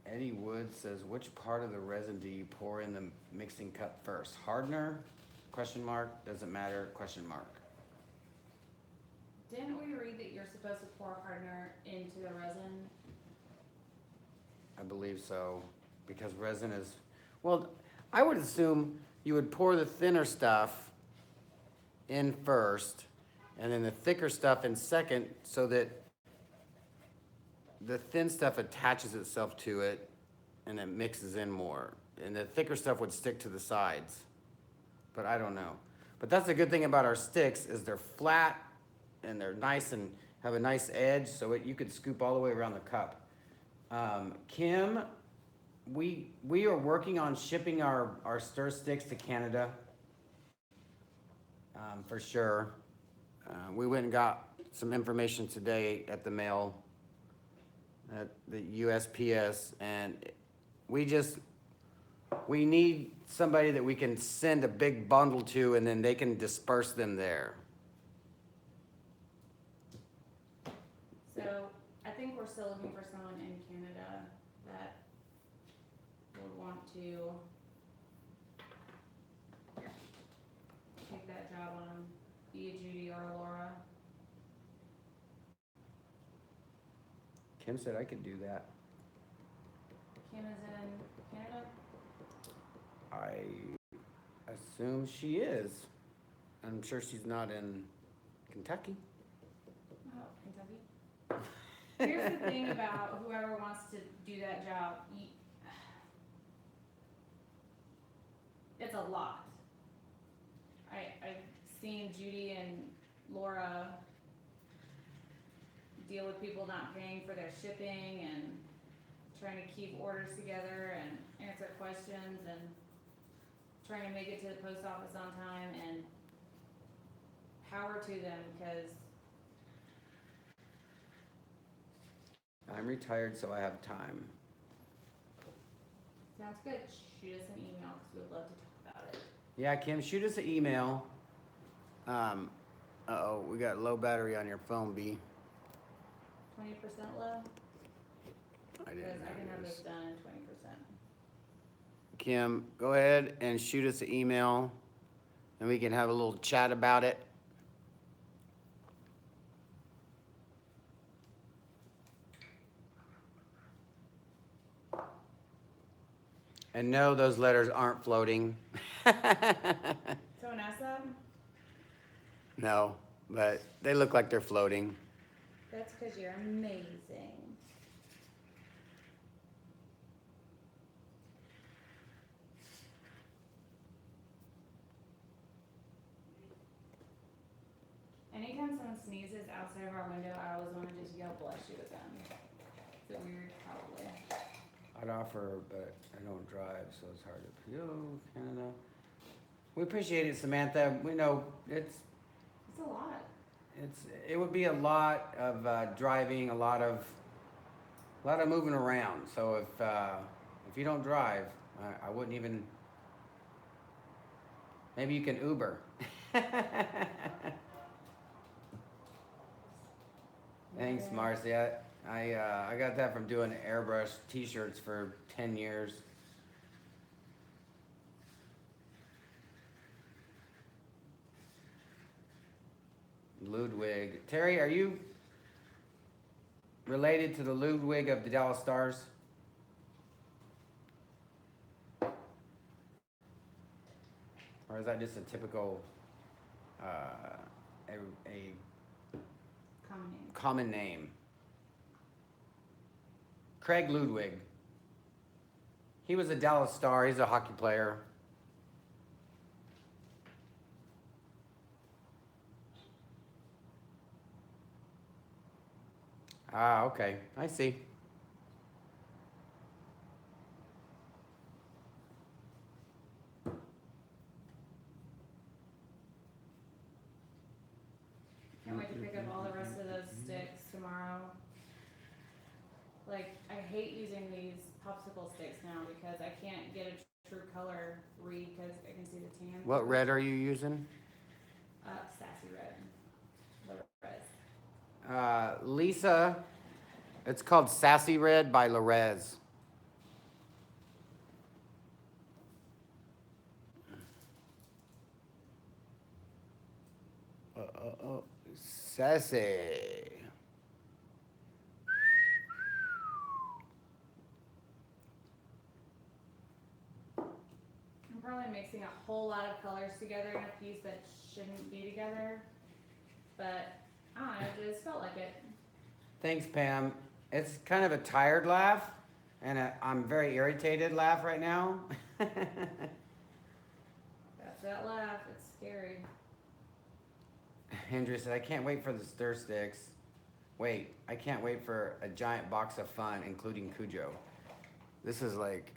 Eddie Wood says, which part of the resin do you pour in the mixing cup first? Hardener? Question mark. Doesn't matter? Question mark. Didn't we read that you're supposed to pour hardener into the resin? I believe so, because resin is, well, I would assume you would pour the thinner stuff in first, and then the thicker stuff in second, so that the thin stuff attaches itself to it and it mixes in more. And the thicker stuff would stick to the sides. But I don't know. But that's the good thing about our sticks is they're flat and they're nice and have a nice edge, so you could scoop all the way around the cup. Kim, we are working on shipping our stir sticks to Canada, for sure. We went and got some information today at the mail, at the USPS, and we need somebody that we can send a big bundle to, and then they can disperse them there. So I think we're still looking for someone in Canada that would want to take that job on, be a Judy or a Laura. Kim said I could do that. Kim is in Canada? I assume she is. I'm sure she's not in Kentucky. Oh, Kentucky. Here's the thing about whoever wants to do that job. It's a lot. I've seen Judy and Laura deal with people not paying for their shipping and trying to keep orders together and answer questions and trying to make it to the post office on time, and power to them, because I'm retired, so I have time. sounds good. Shoot us an email because we would love to talk about it. Yeah, Kim, shoot us an email. Uh-oh, we got low battery on your phone, B. 20% low? I Because didn't I can have notice. this done in 20%. Kim, go ahead and shoot us an email, and we can have a little chat about it. And no, those letters aren't floating. Someone asked that? No, but they look like they're floating. That's because you're amazing. Anytime someone sneezes outside of our window, I always want to just yell bless you at them. Is it weird? Probably. I'd offer, but I don't drive, so it's hard to appeal, Canada. We appreciate it, Samantha. We know It's a lot. it would be a lot of driving, a lot of moving around. So if you don't drive, I wouldn't even. Maybe you can Uber. Thanks, Marcy. I got that from doing airbrush t-shirts for 10 years. Ludwig. Terry, are you related to the Ludwig of the Dallas Stars? Or is that just a typical, a Common name. common name? Craig Ludwig. He was a Dallas Star. He's a hockey player. Ah, okay. I see. Can't wait to pick up all the rest of those sticks tomorrow. Like, I hate using these popsicle sticks now because I can't get a true color read because I can see the tan. What red are you using? Sassy Red. The red. Lisa, it's called Sassy Red by Lorez. Sassy. I'm probably mixing a whole lot of colors together in a piece that shouldn't be together. but I don't know, it just felt like it. Thanks, Pam. It's kind of a tired laugh, and I'm very irritated laugh right now. That's that laugh, it's scary. Andrea said, I can't wait for the stir sticks. Wait, I can't wait for a giant box of fun, including Cujo. This is like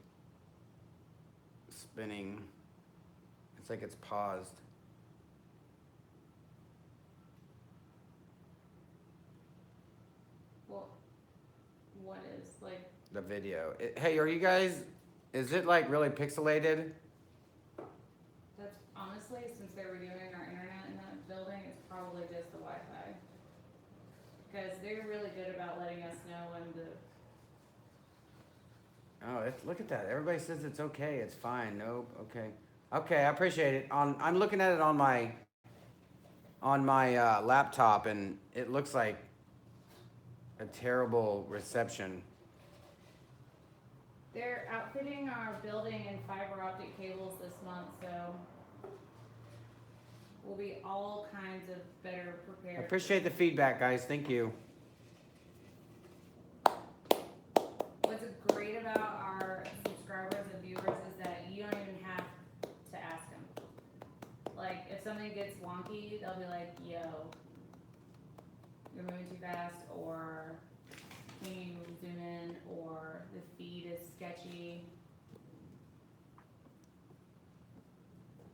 spinning. It's like it's paused. Well, what is, like, The video. Hey, are you guys, is it like really pixelated? that's honestly, since they were doing our internet in that building, it's probably just the Wi-Fi. Because they're really good about letting us know when the, Oh, look at that. Everybody says it's okay. It's fine. Nope. Okay. Okay, I appreciate it. I'm looking at it on my laptop, and it looks like a terrible reception. they're outfitting our building in fiber optic cables this month, so we'll be all kinds of better I prepared. appreciate the feedback, guys. Thank you. What's great about our subscribers and viewers is that you don't even have to ask them. Like, if something gets wonky, they'll be like, yo, you're moving too fast, or can you zoom in, or the feed is sketchy.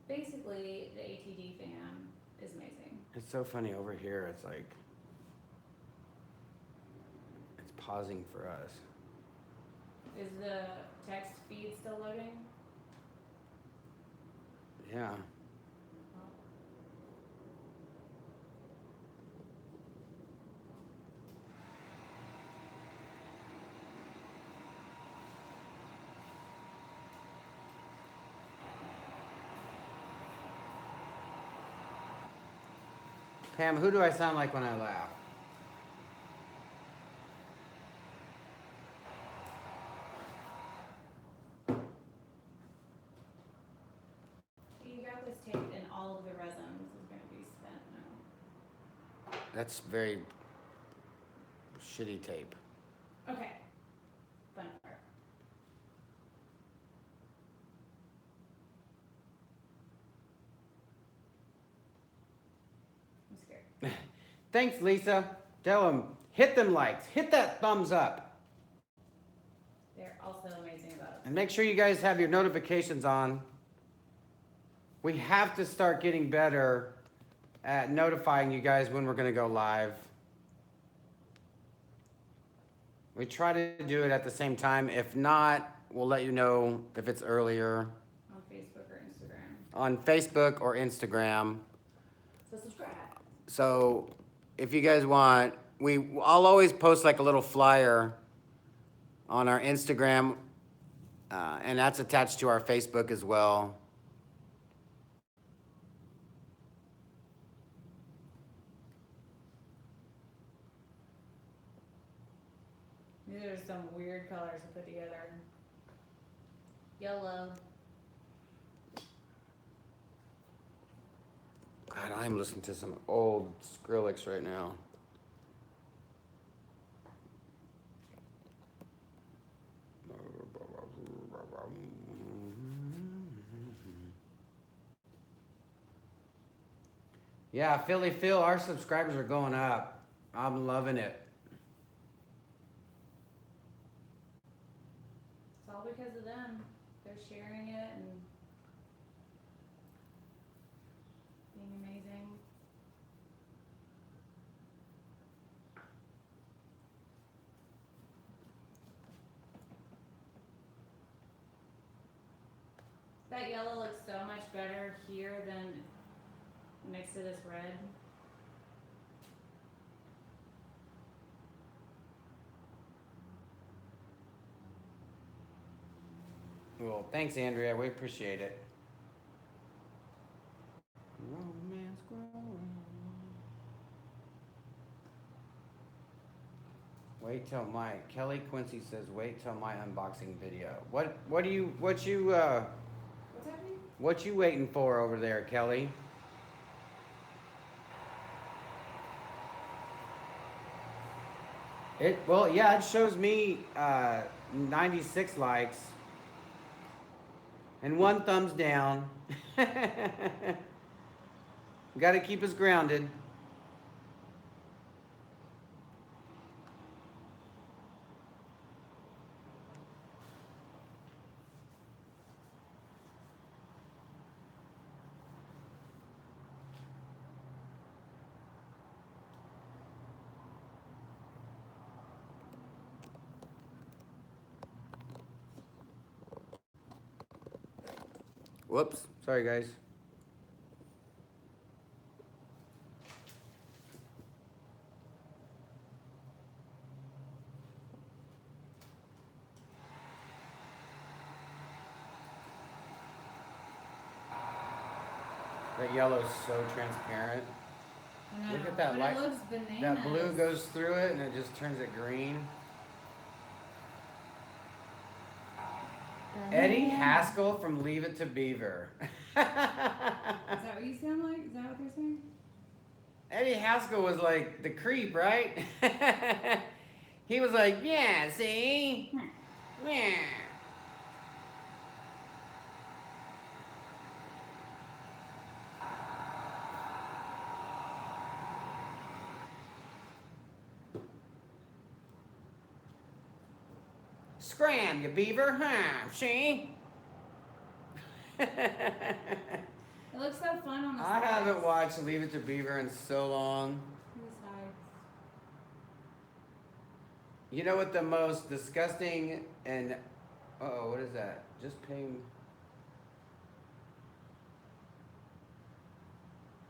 Basically, the ATD fan is amazing. It's so funny over here. It's like it's pausing for us. Is the text feed still loading? Yeah. Pam, who do I sound like when I laugh? You got this taped and all of the resin. This is gonna be spent now. That's very shitty tape. Okay. Fun part. I'm scared. Thanks, Lisa. Tell them, hit them likes, hit that thumbs up. They're also amazing about it. And make sure you guys have your notifications on. We have to start getting better at notifying you guys when we're going to go live. We try to do it at the same time. If not, we'll let you know if it's earlier. On Facebook or Instagram. On Facebook or Instagram. So subscribe. So if you guys want, I'll always post like a little flyer on our Instagram, and that's attached to our Facebook as well. These are some weird colors to put together. Yellow. God, I'm listening to some old Acrylics right now. Yeah, Philly Phil, our subscribers are going up. I'm loving it. It's all because of them. They're sharing it and being amazing. That yellow looks so much better here than next to this red. Well, thanks, Andrea. We appreciate it. Romance growing. Wait till Kelly Quincy says, wait till my unboxing video. What you What's happening? what you waiting for over there, Kelly? Well, yeah, it shows me 96 likes and 1 thumbs down. Got to keep us grounded. Whoops. Sorry, guys. That yellow is so transparent. I know, Look at that but light. It looks bananas. That blue goes through it and it just turns it green. Eddie Haskell from Leave It to Beaver. Is that what you sound like? Is that what they're saying? Eddie Haskell was like the creep, right? He was like, yeah, see? Yeah. Scram, you beaver, huh? See? It looks so fun on the I sides. haven't watched Leave It to Beaver in so long. The sides. You know what the most disgusting and uh-oh, what is that? Just paying.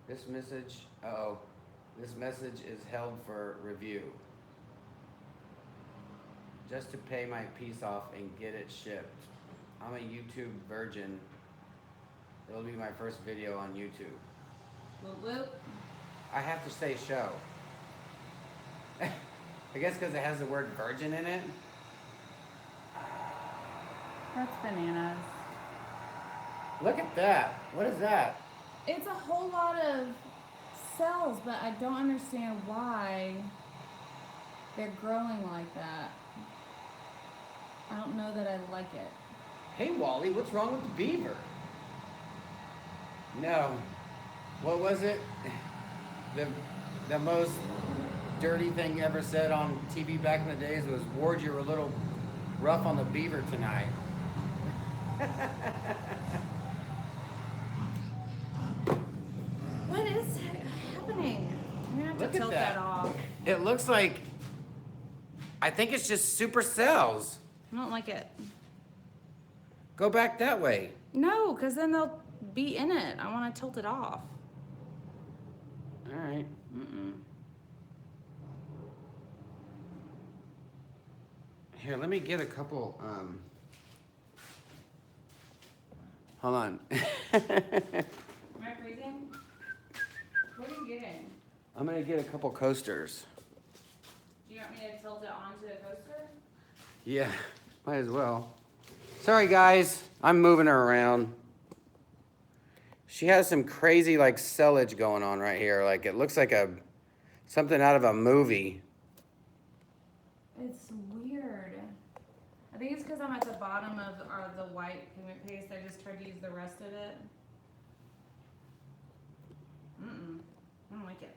This message, uh-oh. This message is held for review. Just to pay my piece off and get it shipped. I'm a YouTube virgin. It'll be my first video on YouTube. Whoop whoop. I have to say show. I guess because it has the word virgin in it. That's bananas. Look at that. What is that? It's a whole lot of cells, but I don't understand why they're growing like that. I don't know that I like it. Hey Wally, what's wrong with the beaver? No. What was it? The most dirty thing ever said on TV back in the days was, Ward, you were a little rough on the beaver tonight. What is happening? I'm gonna have Look to at tilt that. that off. It looks like, I think it's just supercells. I don't like it. Go back that way. No, because then they'll be in it. I want to tilt it off. All right. Mm-mm. Here, let me get a couple, hold on. Am I freezing? What are you getting? I'm gonna get a couple coasters. Do you want me to tilt it onto the coaster? Yeah, might as well. Sorry guys, I'm moving her around. She has some crazy like sellage going on right here. Like it looks like something out of a movie. It's weird. I think it's because I'm at the bottom of the white pigment paste. I just tried to use the rest of it. I don't like it.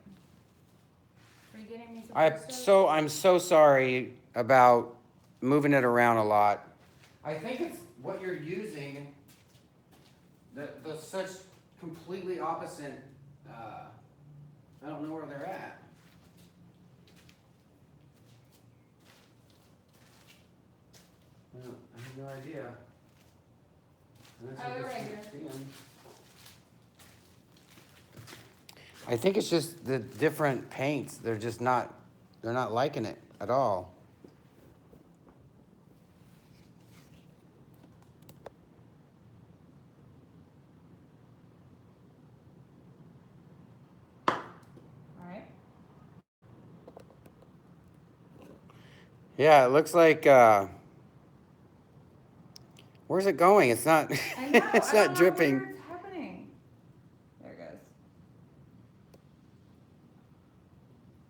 Are you getting me some coasters? I'm so sorry about moving it around a lot. I think it's what you're using. The such completely opposite. I don't know where they're at. I have no idea. Unless I Oh, they're just right can't here. see 'em. I think it's just the different paints. They're not liking it at all. All right. Yeah, it looks like, where's it going? It's not, I know. it's I don't not know dripping. where it's happening. There it goes.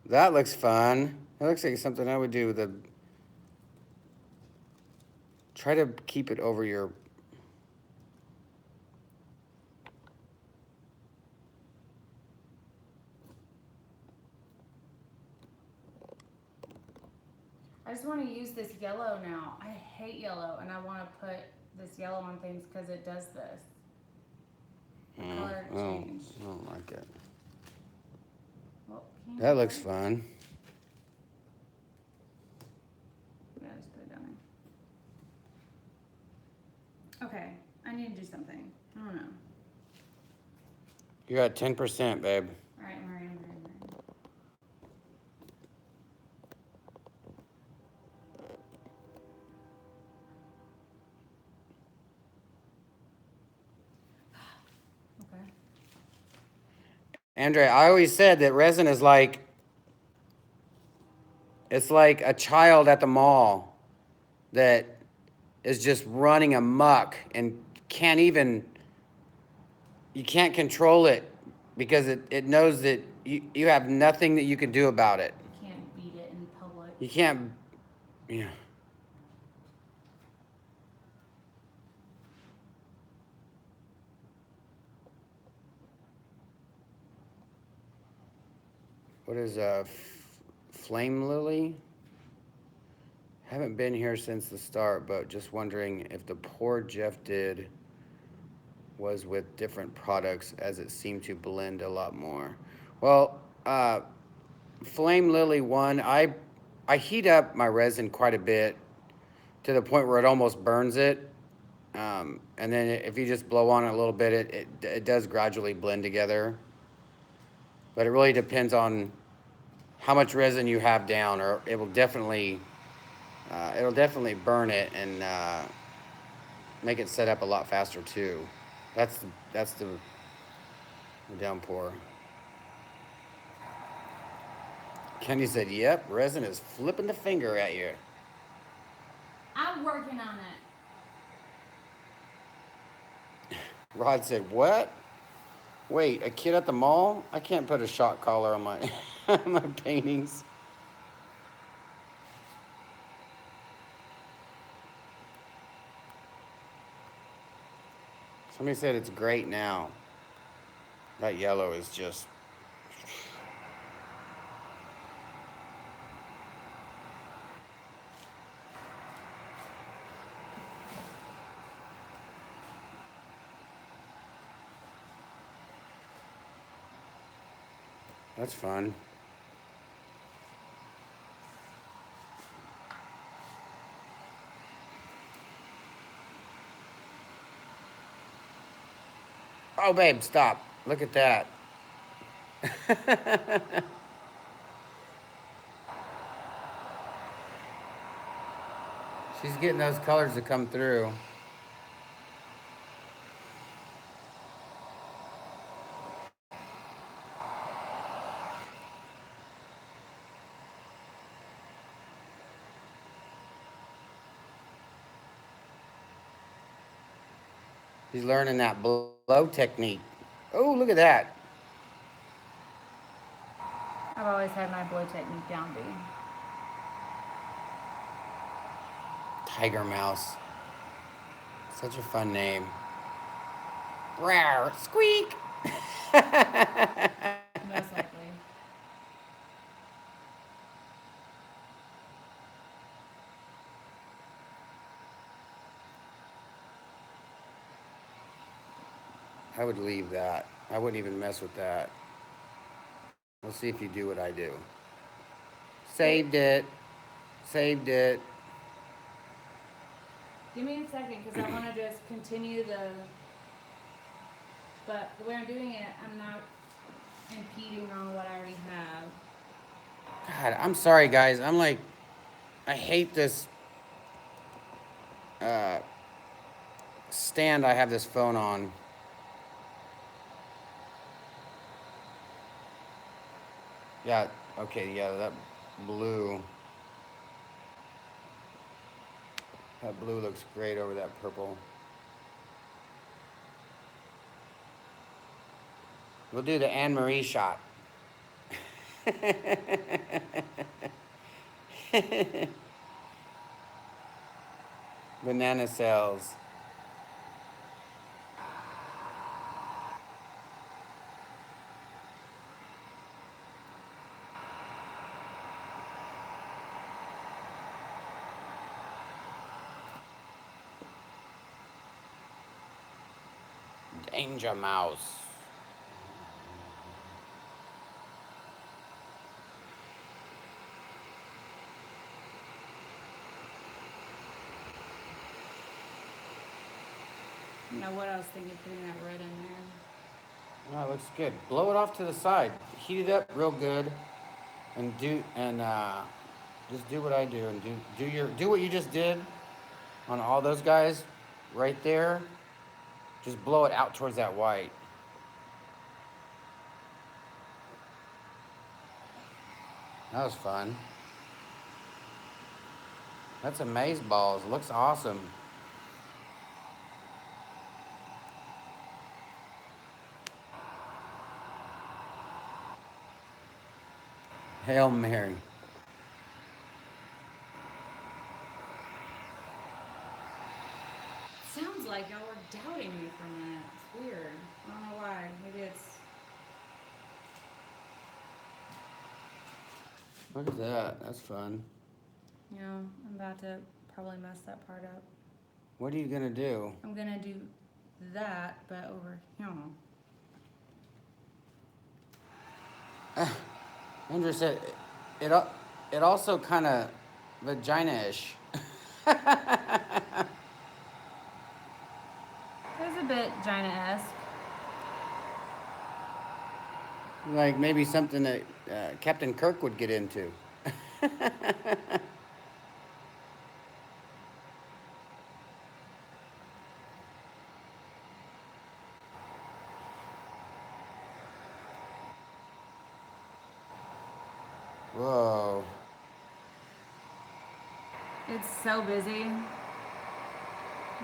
That looks fun. That looks like something I would do with a... Try to keep it over your... I just want to use this yellow now. I hate yellow, and I want to put this yellow on things because it does this. Color change. I don't like it. Well, That looks fun. Yeah, just put it down there. Okay, I need to do something. I don't know. You're at 10%, babe. All right, Maria. Okay. Andre, I always said that resin is like... It's like a child at the mall that is just running amok and can't even... You can't control it because it knows that you have nothing that you can do about it. You can't beat it in public. You can't... Yeah. What is Flame Lily? Haven't been here since the start, but just wondering if the pour Jeff did was with different products, as it seemed to blend a lot more. Well, Flame Lily one, I heat up my resin quite a bit to the point where it almost burns it. And then if you just blow on it a little bit, it does gradually blend together. But it really depends on how much resin you have down, or it'll definitely burn it and make it set up a lot faster too. That's the downpour. Kenny said, "Yep, resin is flipping the finger at you." I'm working on it. Rod said, "What? Wait, a kid at the mall? I can't put a shock collar on my my paintings." Somebody said it's great now. That yellow is just... That's fun. Oh, babe, stop. Look at that. She's getting those colors to come through. He's learning that blow technique. Oh, look at that. I've always had my blow technique down, B. Tiger Mouse. Such a fun name. Rawr, squeak. Most likely. I would leave that. I wouldn't even mess with that. We'll see if you do what I do. Saved it. Saved it. Give me a second because I want to just continue the... But the way I'm doing it, I'm not impeding on what I already have. God, I'm sorry, guys. I'm like... I hate this... stand I have this phone on. Yeah, okay, yeah, that blue. That blue looks great over that purple. We'll do the Anne-Marie shot. Banana cells. Danger mouse. Now, what I was thinking, putting that red in there. Oh, it looks good. Blow it off to the side. Heat it up real good, and just do what I do and do what you just did on all those guys right there. Just blow it out towards that white. That was fun. That's amaze balls. Looks awesome. Hail Mary. Sounds like y'all were doubting me for a minute. It's weird. I don't know why. Maybe it's. Look at that. That's fun. You know, I'm about to probably mess that part up. What are you gonna do? I'm gonna do that, but over here. Andrew said it also kind of vagina-ish. There's a bit Gina-esque. Like maybe something that Captain Kirk would get into. Whoa. It's so busy.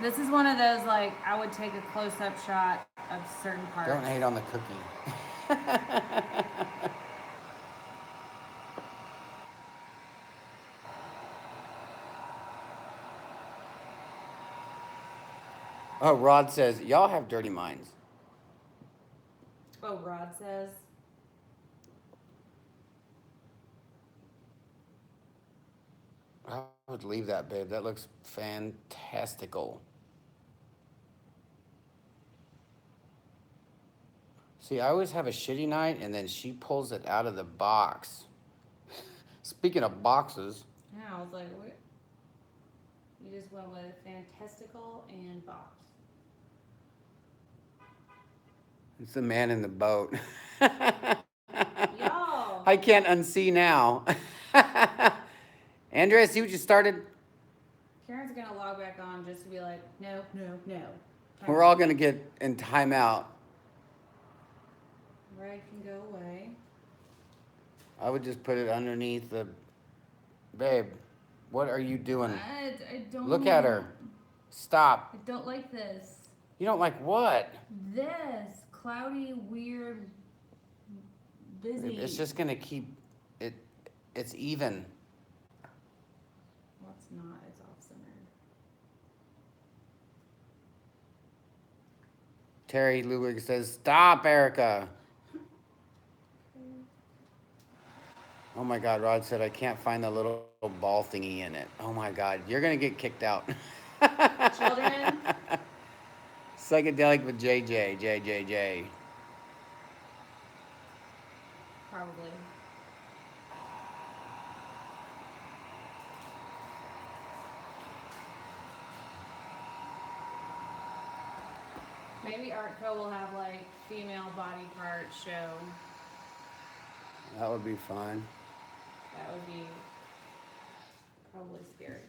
This is one of those, like, I would take a close-up shot of certain parts. Don't hate on the cookie. Oh, Rod says, y'all have dirty minds. Oh, Rod says. I would leave that, babe. That looks fantastical. See, I always have a shitty night, and then she pulls it out of the box. Speaking of boxes. Yeah, I was like, what? You just went with fantastical and box. It's the man in the boat. Yo! I can't unsee now. Andrea, see what you started? Karen's gonna log back on just to be like, no, no, no. We're all gonna get in timeout. Red can go away. I would just put it underneath the... Babe, what are you doing? I don't... Look at her. Stop. I don't like this. You don't like what? This cloudy, weird, busy. It's just gonna keep it. It's even. Well, it's not. It's off-centered. Terry Ludwig says, "Stop, Erika." Oh my God, Rod said, "I can't find the little ball thingy in it." Oh my God, you're gonna get kicked out. Children. Psychedelic with JJ. Probably. Maybe Artco will have like female body part show. That would be fun. That would be probably scary.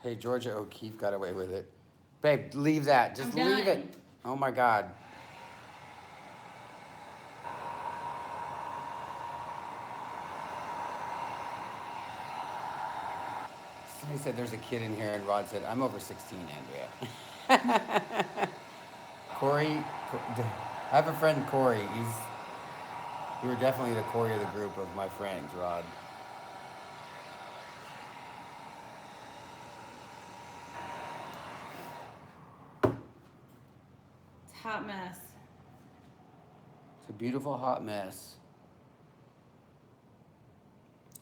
Hey, Georgia O'Keeffe got away with it. Babe, leave that. Just I'm leave done. it. Oh my God. He said there's a kid in here, and Rod said, I'm over 16, Andrea. Corey, I have a friend, Corey. You were definitely the Corey of the group of my friends, Rod. It's a hot mess. It's a beautiful hot mess.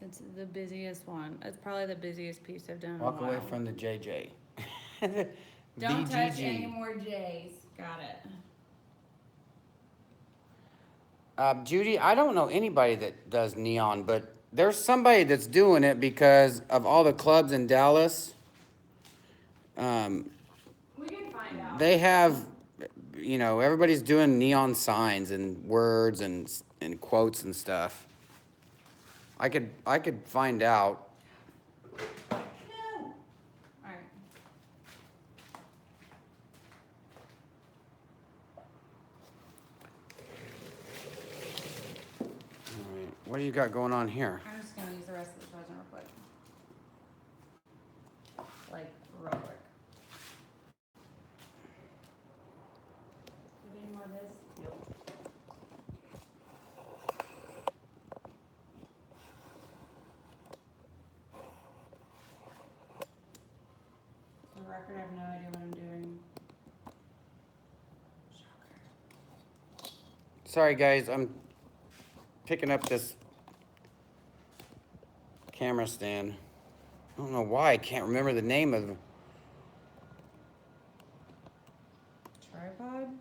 It's the busiest one. It's probably the busiest piece I've done Walk in a while. away from the JJ. Don't touch VGG. any more J's. Got it. Judy, I don't know anybody that does neon, but there's somebody that's doing it because of all the clubs in Dallas. We can find out. They have, everybody's doing neon signs and words and quotes and stuff. I could find out. No. All right. All right, what do you got going on here? I'm just gonna use the rest of this resin real quick. Like real quick. Do any more of this? Nope. For the record, I have no idea what I'm doing. Sorry guys, I'm picking up this camera stand. I don't know why I can't remember the name of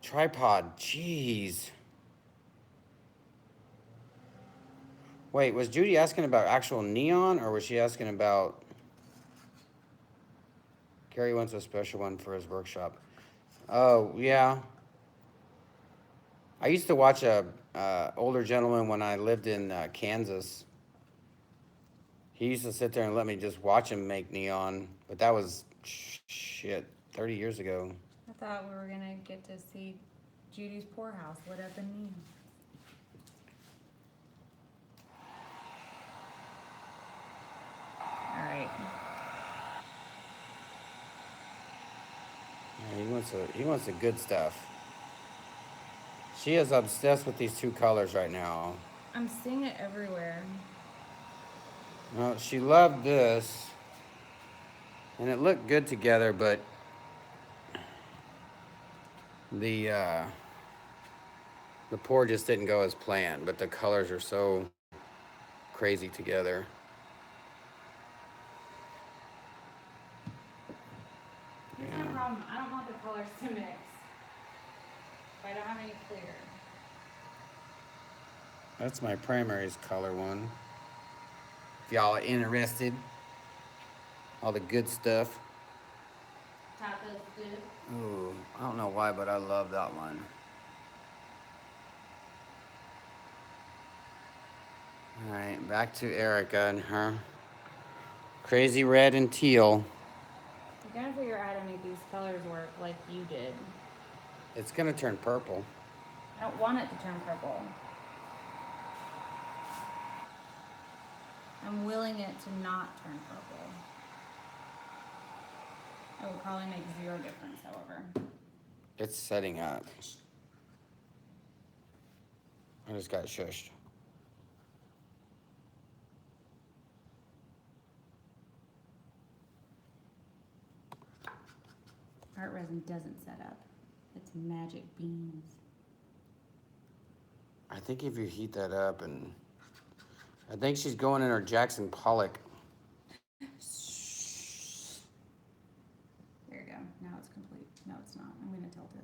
tripod. Jeez. Wait, was Judy asking about actual neon, or was she asking about Gary wants a special one for his workshop? Oh, yeah. I used to watch a older gentleman when I lived in Kansas. He used to sit there and let me just watch him make neon, but that was, shit, 30 years ago. I thought we were gonna get to see Judy's poorhouse lit up in neon. All right. Yeah, he wants the good stuff. She is obsessed with these two colors right now. I'm seeing it everywhere. Well, she loved this, and it looked good together, but the pour just didn't go as planned, but the colors are so crazy together. Here's my problem. I don't want the colors to mix. If I don't have any clear. That's my primaries color one. If y'all are interested, all the good stuff. Top is good. Ooh, I don't know why, but I love that one. All right, back to Erika and her crazy red and teal. You gotta figure out how to make these colors work like you did. It's gonna turn purple. I don't want it to turn purple. I'm willing it to not turn purple. It will probably make zero difference, however. It's setting up. I just got shushed. ArtResin doesn't set up. It's magic beans. I think if you heat that up, and I think she's going in her Jackson Pollock. There you go. Now it's complete. No, it's not. I'm gonna tilt it.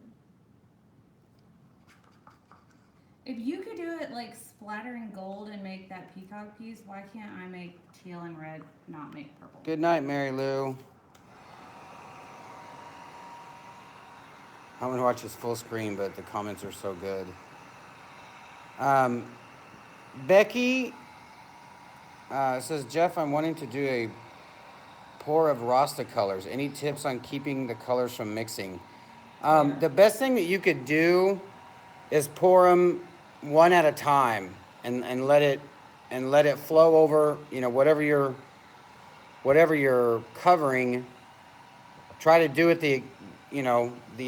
If you could do it like splattering gold and make that peacock piece, why can't I make teal and red, not make purple? Good night, Mary Lou. I'm gonna watch this full screen, but the comments are so good. Becky says, Jeff, I'm wanting to do a pour of Rasta colors. Any tips on keeping the colors from mixing? The best thing that you could do is pour them one at a time and let it flow over, whatever you're whatever you're covering, try to do it the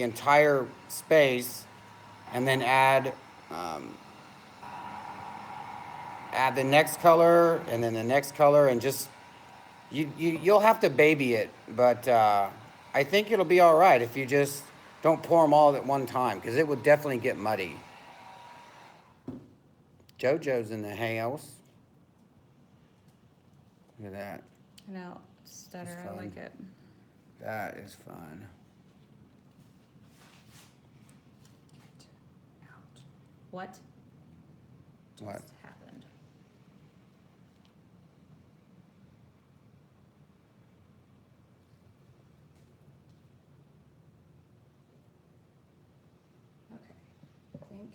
entire space, and then add the next color and then the next color, and just you'll have to baby it, but I think it'll be all right if you just don't pour them all at one time, because it would definitely get muddy. JoJo's in the house. Look at that. I know, stutter, I like it. That is fun. What? What? Just happened? Okay, I think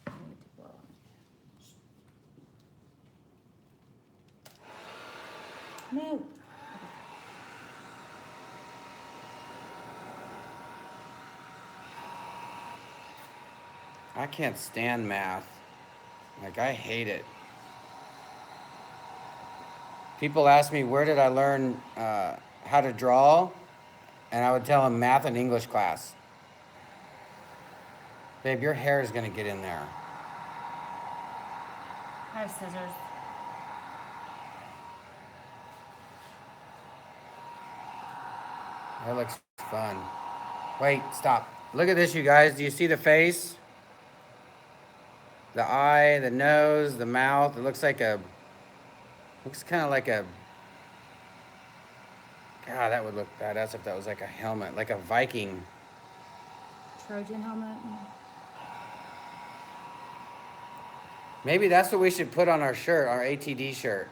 I need to blow on. No. I can't stand math. Like, I hate it. People ask me, where did I learn how to draw? And I would tell them math and English class. Babe, your hair is going to get in there. I have scissors. That looks fun. Wait, stop. Look at this, you guys. Do you see the face? The eye, the nose, the mouth. It looks kind of like a, God, that would look badass if that was like a helmet, like a Viking. Trojan helmet. Maybe that's what we should put on our shirt, our ATD shirt.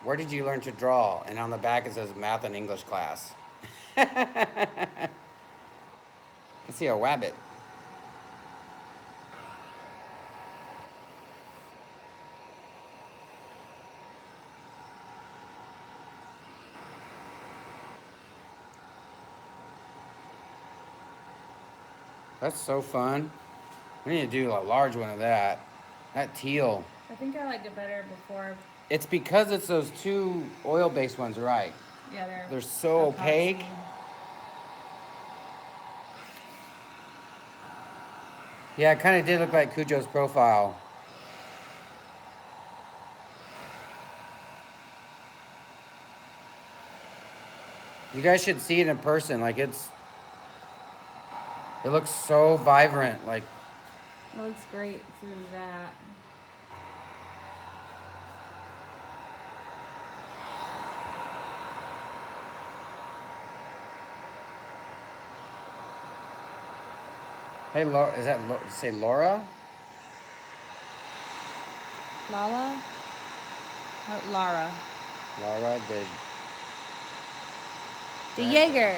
Where did you learn to draw? And on the back it says math and English class. I see a rabbit. That's so fun. We need to do a large one of that. That teal. I think I liked it better before. It's because it's those two oil-based ones, right? Yeah, They're so opaque. Yeah, it kind of did look like Cujo's profile. You guys should see it in person. Like, it looks so vibrant. Like, It looks great through that. hey, Laura, say Laura? Lala? Oh, Lara. Laura The Jaeger.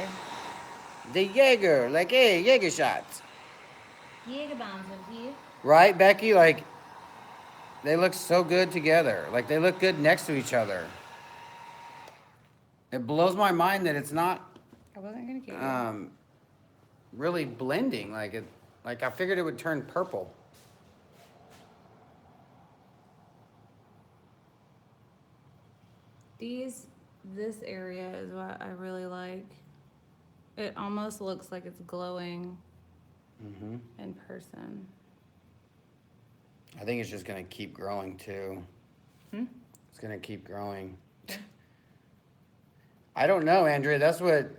the Jaeger. Like, hey, Jaeger shots. Jaeger bombs with you. Right, Becky? Like, they look so good together. Like, they look good next to each other. It blows my mind that it's not I wasn't gonna get you. really blending. Like, I figured it would turn purple. This area is what I really like. It almost looks like it's glowing in person. I think it's just going to keep growing, too. Hmm? It's going to keep growing. I don't know, Andrea. That's what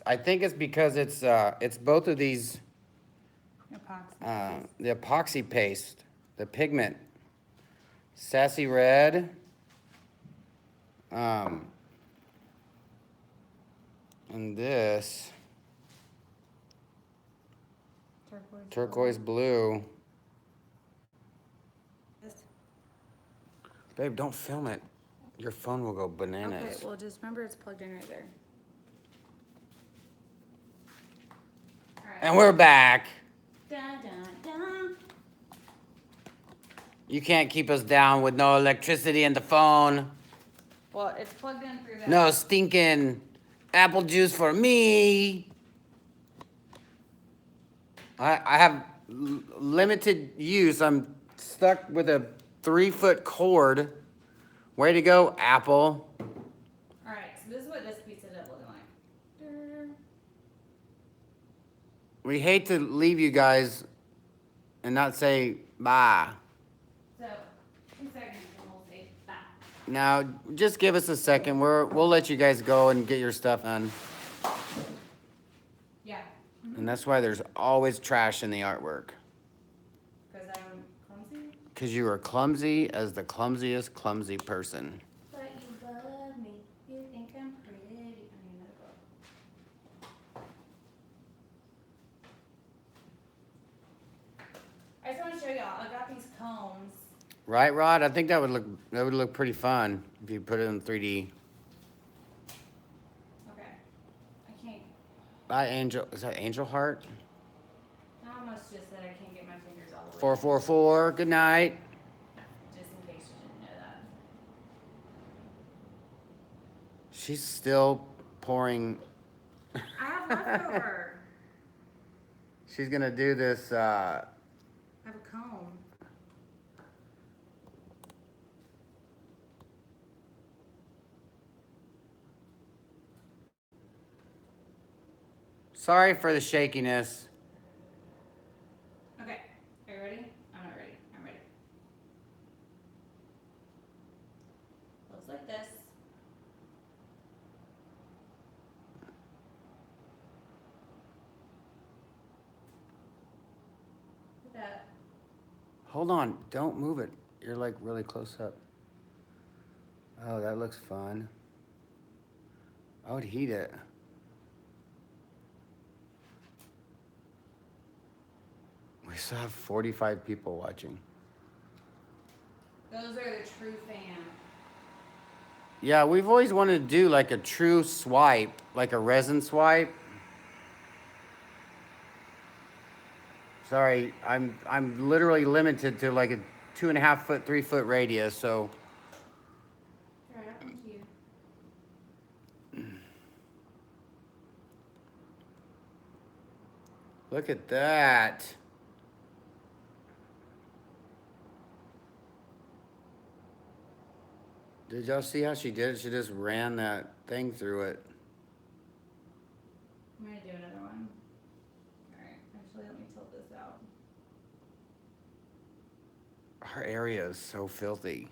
I think it's because it's both of these, Epoxy. the epoxy paste, the pigment, Sassy Red, and this turquoise blue. Babe, don't film it. Your phone will go bananas. Okay, well, just remember it's plugged in right there. All right. And we're back. Dun, dun, dun. You can't keep us down with no electricity in the phone. Well, it's plugged in through that. No stinking apple juice for me. I have limited use. I'm stuck with a 3-foot cord. Way to go, Apple. All right, so We hate to leave you guys and not say bye. So, 2 seconds and we'll say bye. Now, just give us a second. We'll let you guys go and get your stuff done. Yeah. And that's why there's always trash in the artwork. Because I'm clumsy? Because you are clumsy as the clumsiest clumsy person. But you love me. You think I'm pretty. I need another book. I just want to show y'all. I got these combs. Right, Rod? I think that would look pretty fun if you put it in 3D. Okay. I can't. Bye, Angel. Is that Angel Heart? I almost just said I can't get my fingers all the way. 444. Good night. Just in case you didn't know that. She's still pouring. I have leftover. She's gonna do this. I have a comb. Sorry for the shakiness. Okay. Are you ready? I'm not ready. I'm ready. Looks like this. Look at that. Hold on. Don't move it. You're like really close up. Oh, that looks fun. I would heat it. We still have 45 people watching. Those are the true fans. Yeah, we've always wanted to do like a true swipe, like a resin swipe. Sorry, I'm literally limited to like a 2.5 foot, 3 foot radius, so. All right, thank you. Look at that. Did y'all see how she did it? She just ran that thing through it. I'm gonna do another one. All right, actually, let me tilt this out. Our area is so filthy.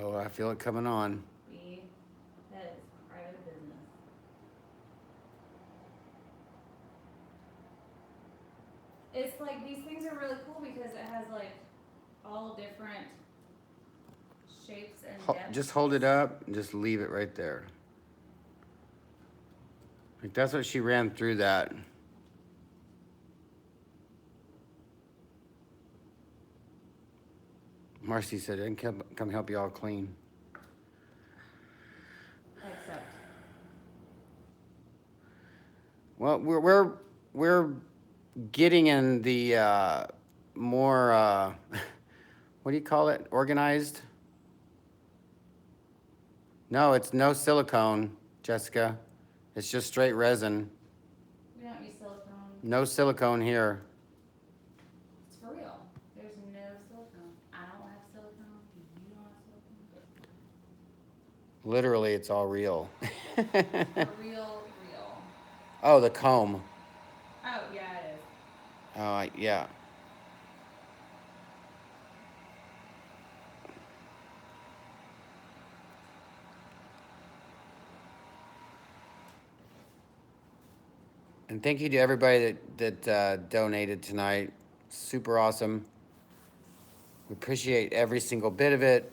Oh, I feel it coming on. That is private business. It's like these things are really cool because it has like all different shapes and depths. Just hold it up and just leave it right there. Like that's what she ran through that. Marcy said, I can come help you all clean. Except. Well, we're getting in the more what do you call it? Organized? No, it's no silicone, Jessica. It's just straight resin. We don't use silicone. No silicone here. It's for real. There's no silicone. I don't have silicone. You don't have silicone. Literally, it's all real. For real. Oh, the comb. Oh, yeah, it is. Oh, yeah. And thank you to everybody that donated tonight. Super awesome. We appreciate every single bit of it.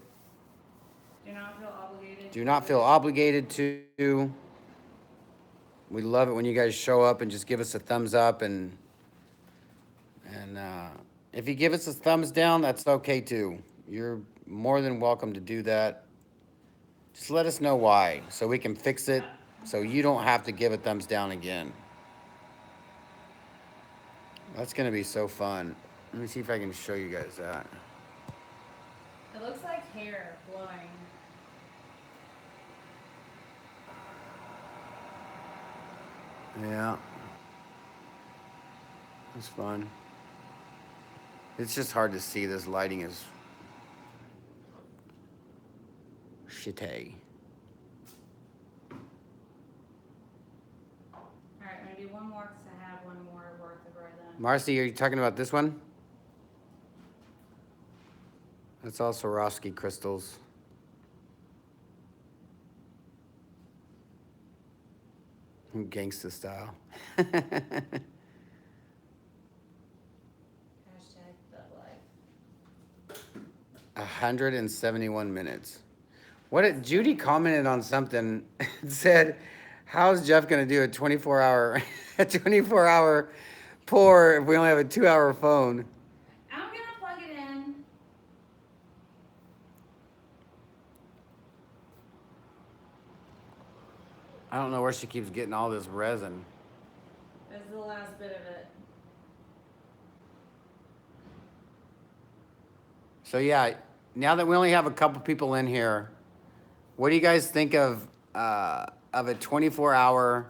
Do not feel obligated. Do not feel obligated to. We love it when you guys show up and just give us a thumbs up, and if you give us a thumbs down, that's okay too. You're more than welcome to do that. Just let us know why, so we can fix it, so you don't have to give a thumbs down again. That's gonna be so fun. Let me see if I can show you guys that. It looks like hair blowing. Yeah. It's fun. It's just hard to see. This lighting is shitty. do one more because I have one more worth of resin. Marcy, are you talking about this one? That's all Swarovski crystals. Gangsta style. Hashtag Thug Life. 171 minutes. What did Judy commented on something and said, how's Jeff gonna do a 24-hour a 24-hour pour if we only have a 2-hour phone? I'm gonna plug it in. I don't know where she keeps getting all this resin. This is the last bit of it. So yeah, now that we only have a couple people in here, what do you guys think of a 24-hour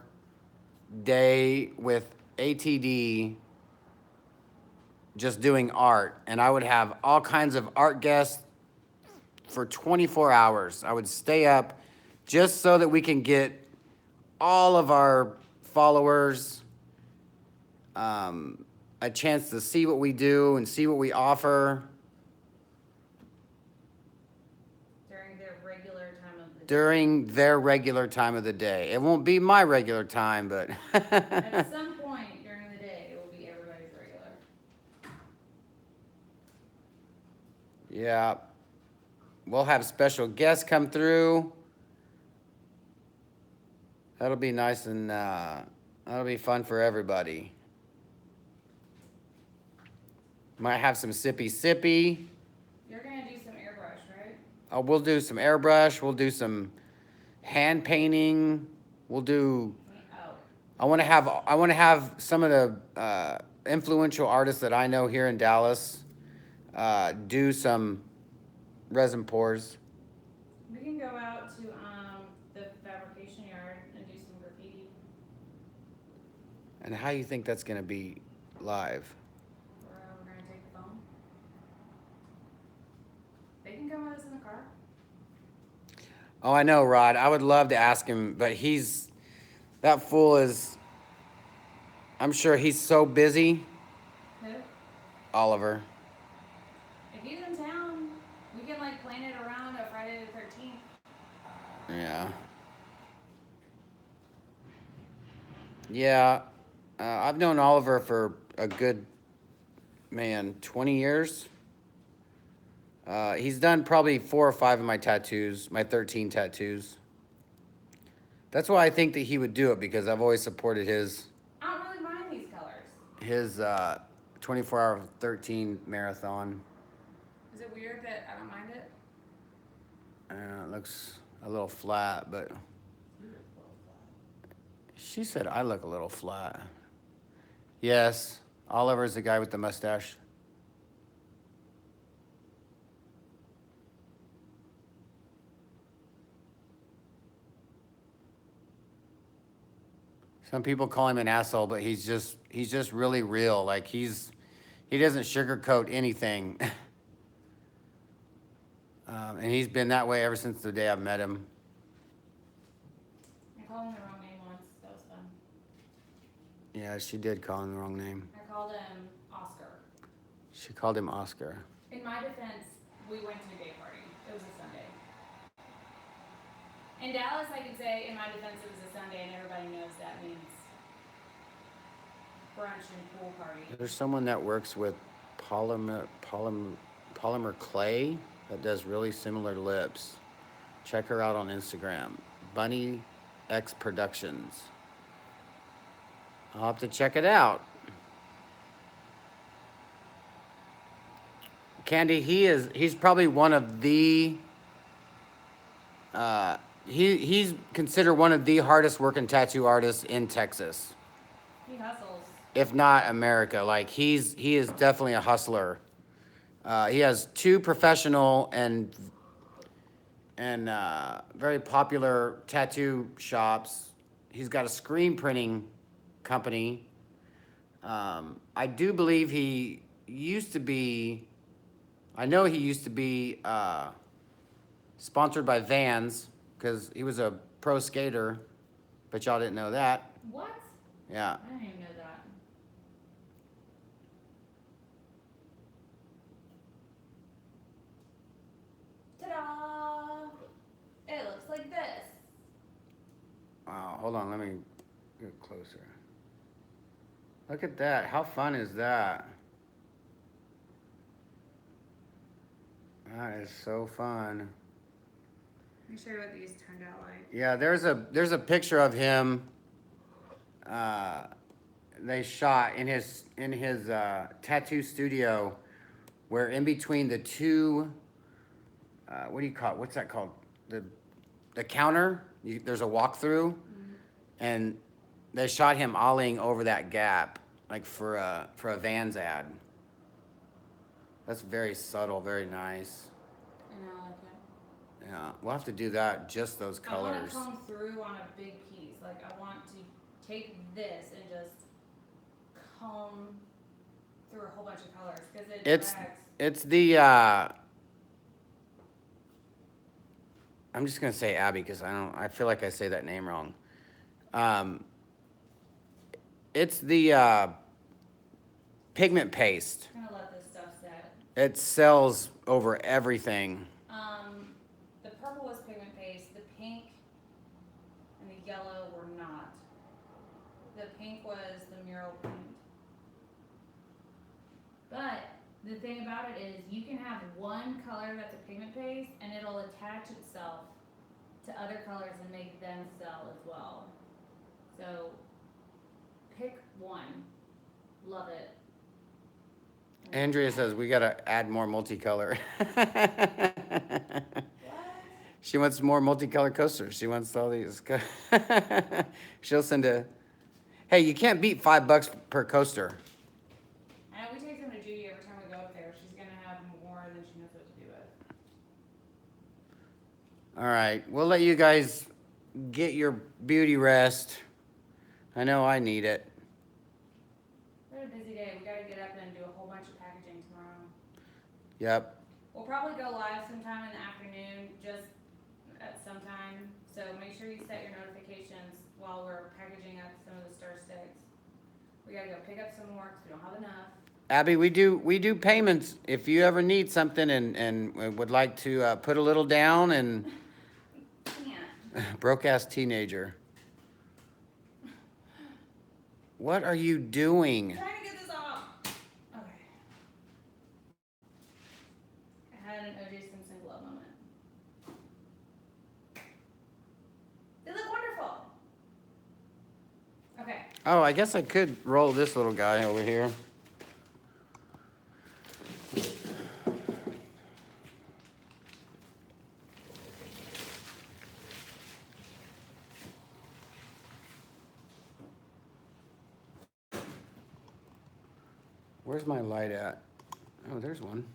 day with ATD just doing art? And I would have all kinds of art guests for 24 hours. I would stay up just so that we can get all of our followers a chance to see what we do and see what we offer. During their regular time of the day. It won't be my regular time, but At some point during the day, it will be everybody's regular. Yeah. We'll have special guests come through. That'll be nice and that'll be fun for everybody. Might have some sippy. You're gonna do some airbrush, right? Oh, we'll do some airbrush. We'll do some hand painting. We'll do. I want to have some of the influential artists that I know here in Dallas do some resin pours. We can go out to the fabrication yard and do some graffiti. And how you think that's gonna be live? We're gonna take the phone. They can come with us in the car. Oh, I know, Rod. I would love to ask him, but that fool is, I'm sure he's so busy. Who? Oliver. If he's in town, we can like plan it around a Friday the 13th. Yeah. Yeah. I've known Oliver for a good, 20 years. He's done probably 4 or 5 of my tattoos, my 13 tattoos. That's why I think that he would do it, because I've always supported his. I don't really mind these colors. His 24-hour 13 marathon. Is it weird that I don't mind it? It looks a little flat, but she said I look a little flat. Yes, Oliver's the guy with the mustache. Some people call him an asshole, but he's just really real. Like he doesn't sugarcoat anything. And he's been that way ever since the day I've met him. I called him the wrong name once. That was fun. Yeah, she did call him the wrong name. I called him Oscar. She called him Oscar. In my defense, we went to a gay party. It was a Sunday. In Dallas, I could say, in my defense, it was a Sunday, and everybody knows that means brunch and pool party. There's someone that works with polymer clay that does really similar lips. Check her out on Instagram, Bunny X Productions. I'll have to check it out. Candy, he's probably one of the he's considered one of the hardest working tattoo artists in Texas. He hustles. If not America. Like he is definitely a hustler. He has 2 professional and very popular tattoo shops. He's got a screen printing company. I do believe he used to be sponsored by Vans, because he was a pro skater, but y'all didn't know that. What? Yeah. I didn't even know that. Ta-da! It looks like this. Wow, hold on, let me get closer. Look at that. How fun is that? That is so fun. Let me show you what these turned out like. Yeah, there's a picture of him. They shot in his tattoo studio, where in between the two, what do you call it? What's that called? The counter. There's a walkthrough, and they shot him ollieing over that gap, like for a Vans ad. That's very subtle, very nice. And I like it. Yeah, we'll have to do that. Just those colors. I want to comb through on a big piece. Like I want to take this and just comb through a whole bunch of colors because it's the. I'm just gonna say Abby because I feel like I say that name wrong. It's the pigment paste. I'm gonna let this stuff set. It sells over everything. The purple was pigment paste. The pink and the yellow were not. The pink was the mural paint. But the thing about it is you can have one color that's a pigment paste and it'll attach itself to other colors and make them sell as well. So pick one. Love it. Andrea says we gotta add more multicolor. She wants more multicolored coasters. She wants all these. She'll send a. Hey, you can't beat $5 per coaster. I know we take them to Judy every time we go up there. She's gonna have more than she knows what to do with. All right, we'll let you guys get your beauty rest. I know I need it. We had a busy day. We gotta get up and do a whole bunch of packaging tomorrow. Yep. We'll probably go live sometime in the afternoon, just at some time. So make sure you set your notifications while we're packaging up some of the star sticks. We gotta go pick up some more because we don't have enough. Abby, we do payments if you ever need something and would like to put a little down and. Can't. Broke ass teenager. What are you doing? I'm trying to get this off. Okay. I had an O.J. Simpson glove moment. They look wonderful. Okay. Oh, I guess I could roll this little guy over here. Where's my light at? Oh, there's one.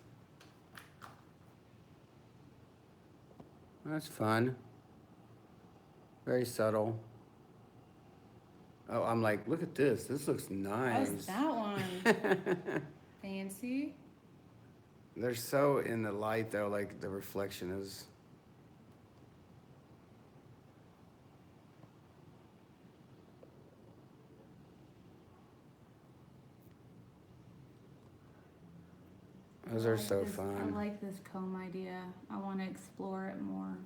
That's fun. Very subtle. Oh, I'm like, look at this. This looks nice. How's that one? Fancy. They're so in the light though, like the reflection is. Those are so fun. I like this comb idea. I want to explore it more.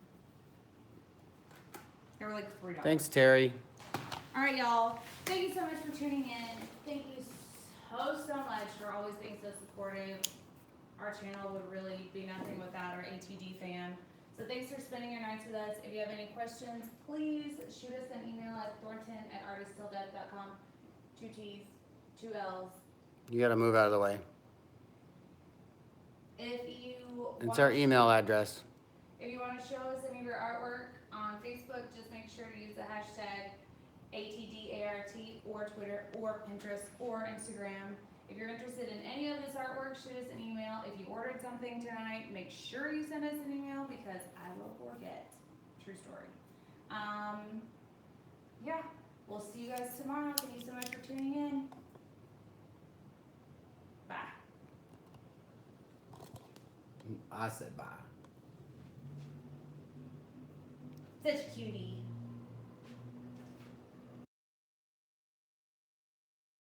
They were like $3. Thanks, Terry. All right, y'all. Thank you so much for tuning in. Thank you so much for always being so supportive. Our channel would really be nothing without our ATD fan. So thanks for spending your nights with us. If you have any questions, please shoot us an email at thornton@artiststilldeath.com. 2 T's, 2 L's. You gotta move out of the way. If you It's our email address. If you want to show us any of your artwork on Facebook, just make sure to use the hashtag ATDART or Twitter or Pinterest or Instagram. If you're interested in any of this artwork, shoot us an email. If you ordered something tonight, make sure you send us an email because I will forget. True story. Yeah, we'll see you guys tomorrow. Thank you so much for tuning in. Bye. I said bye. Such a cutie.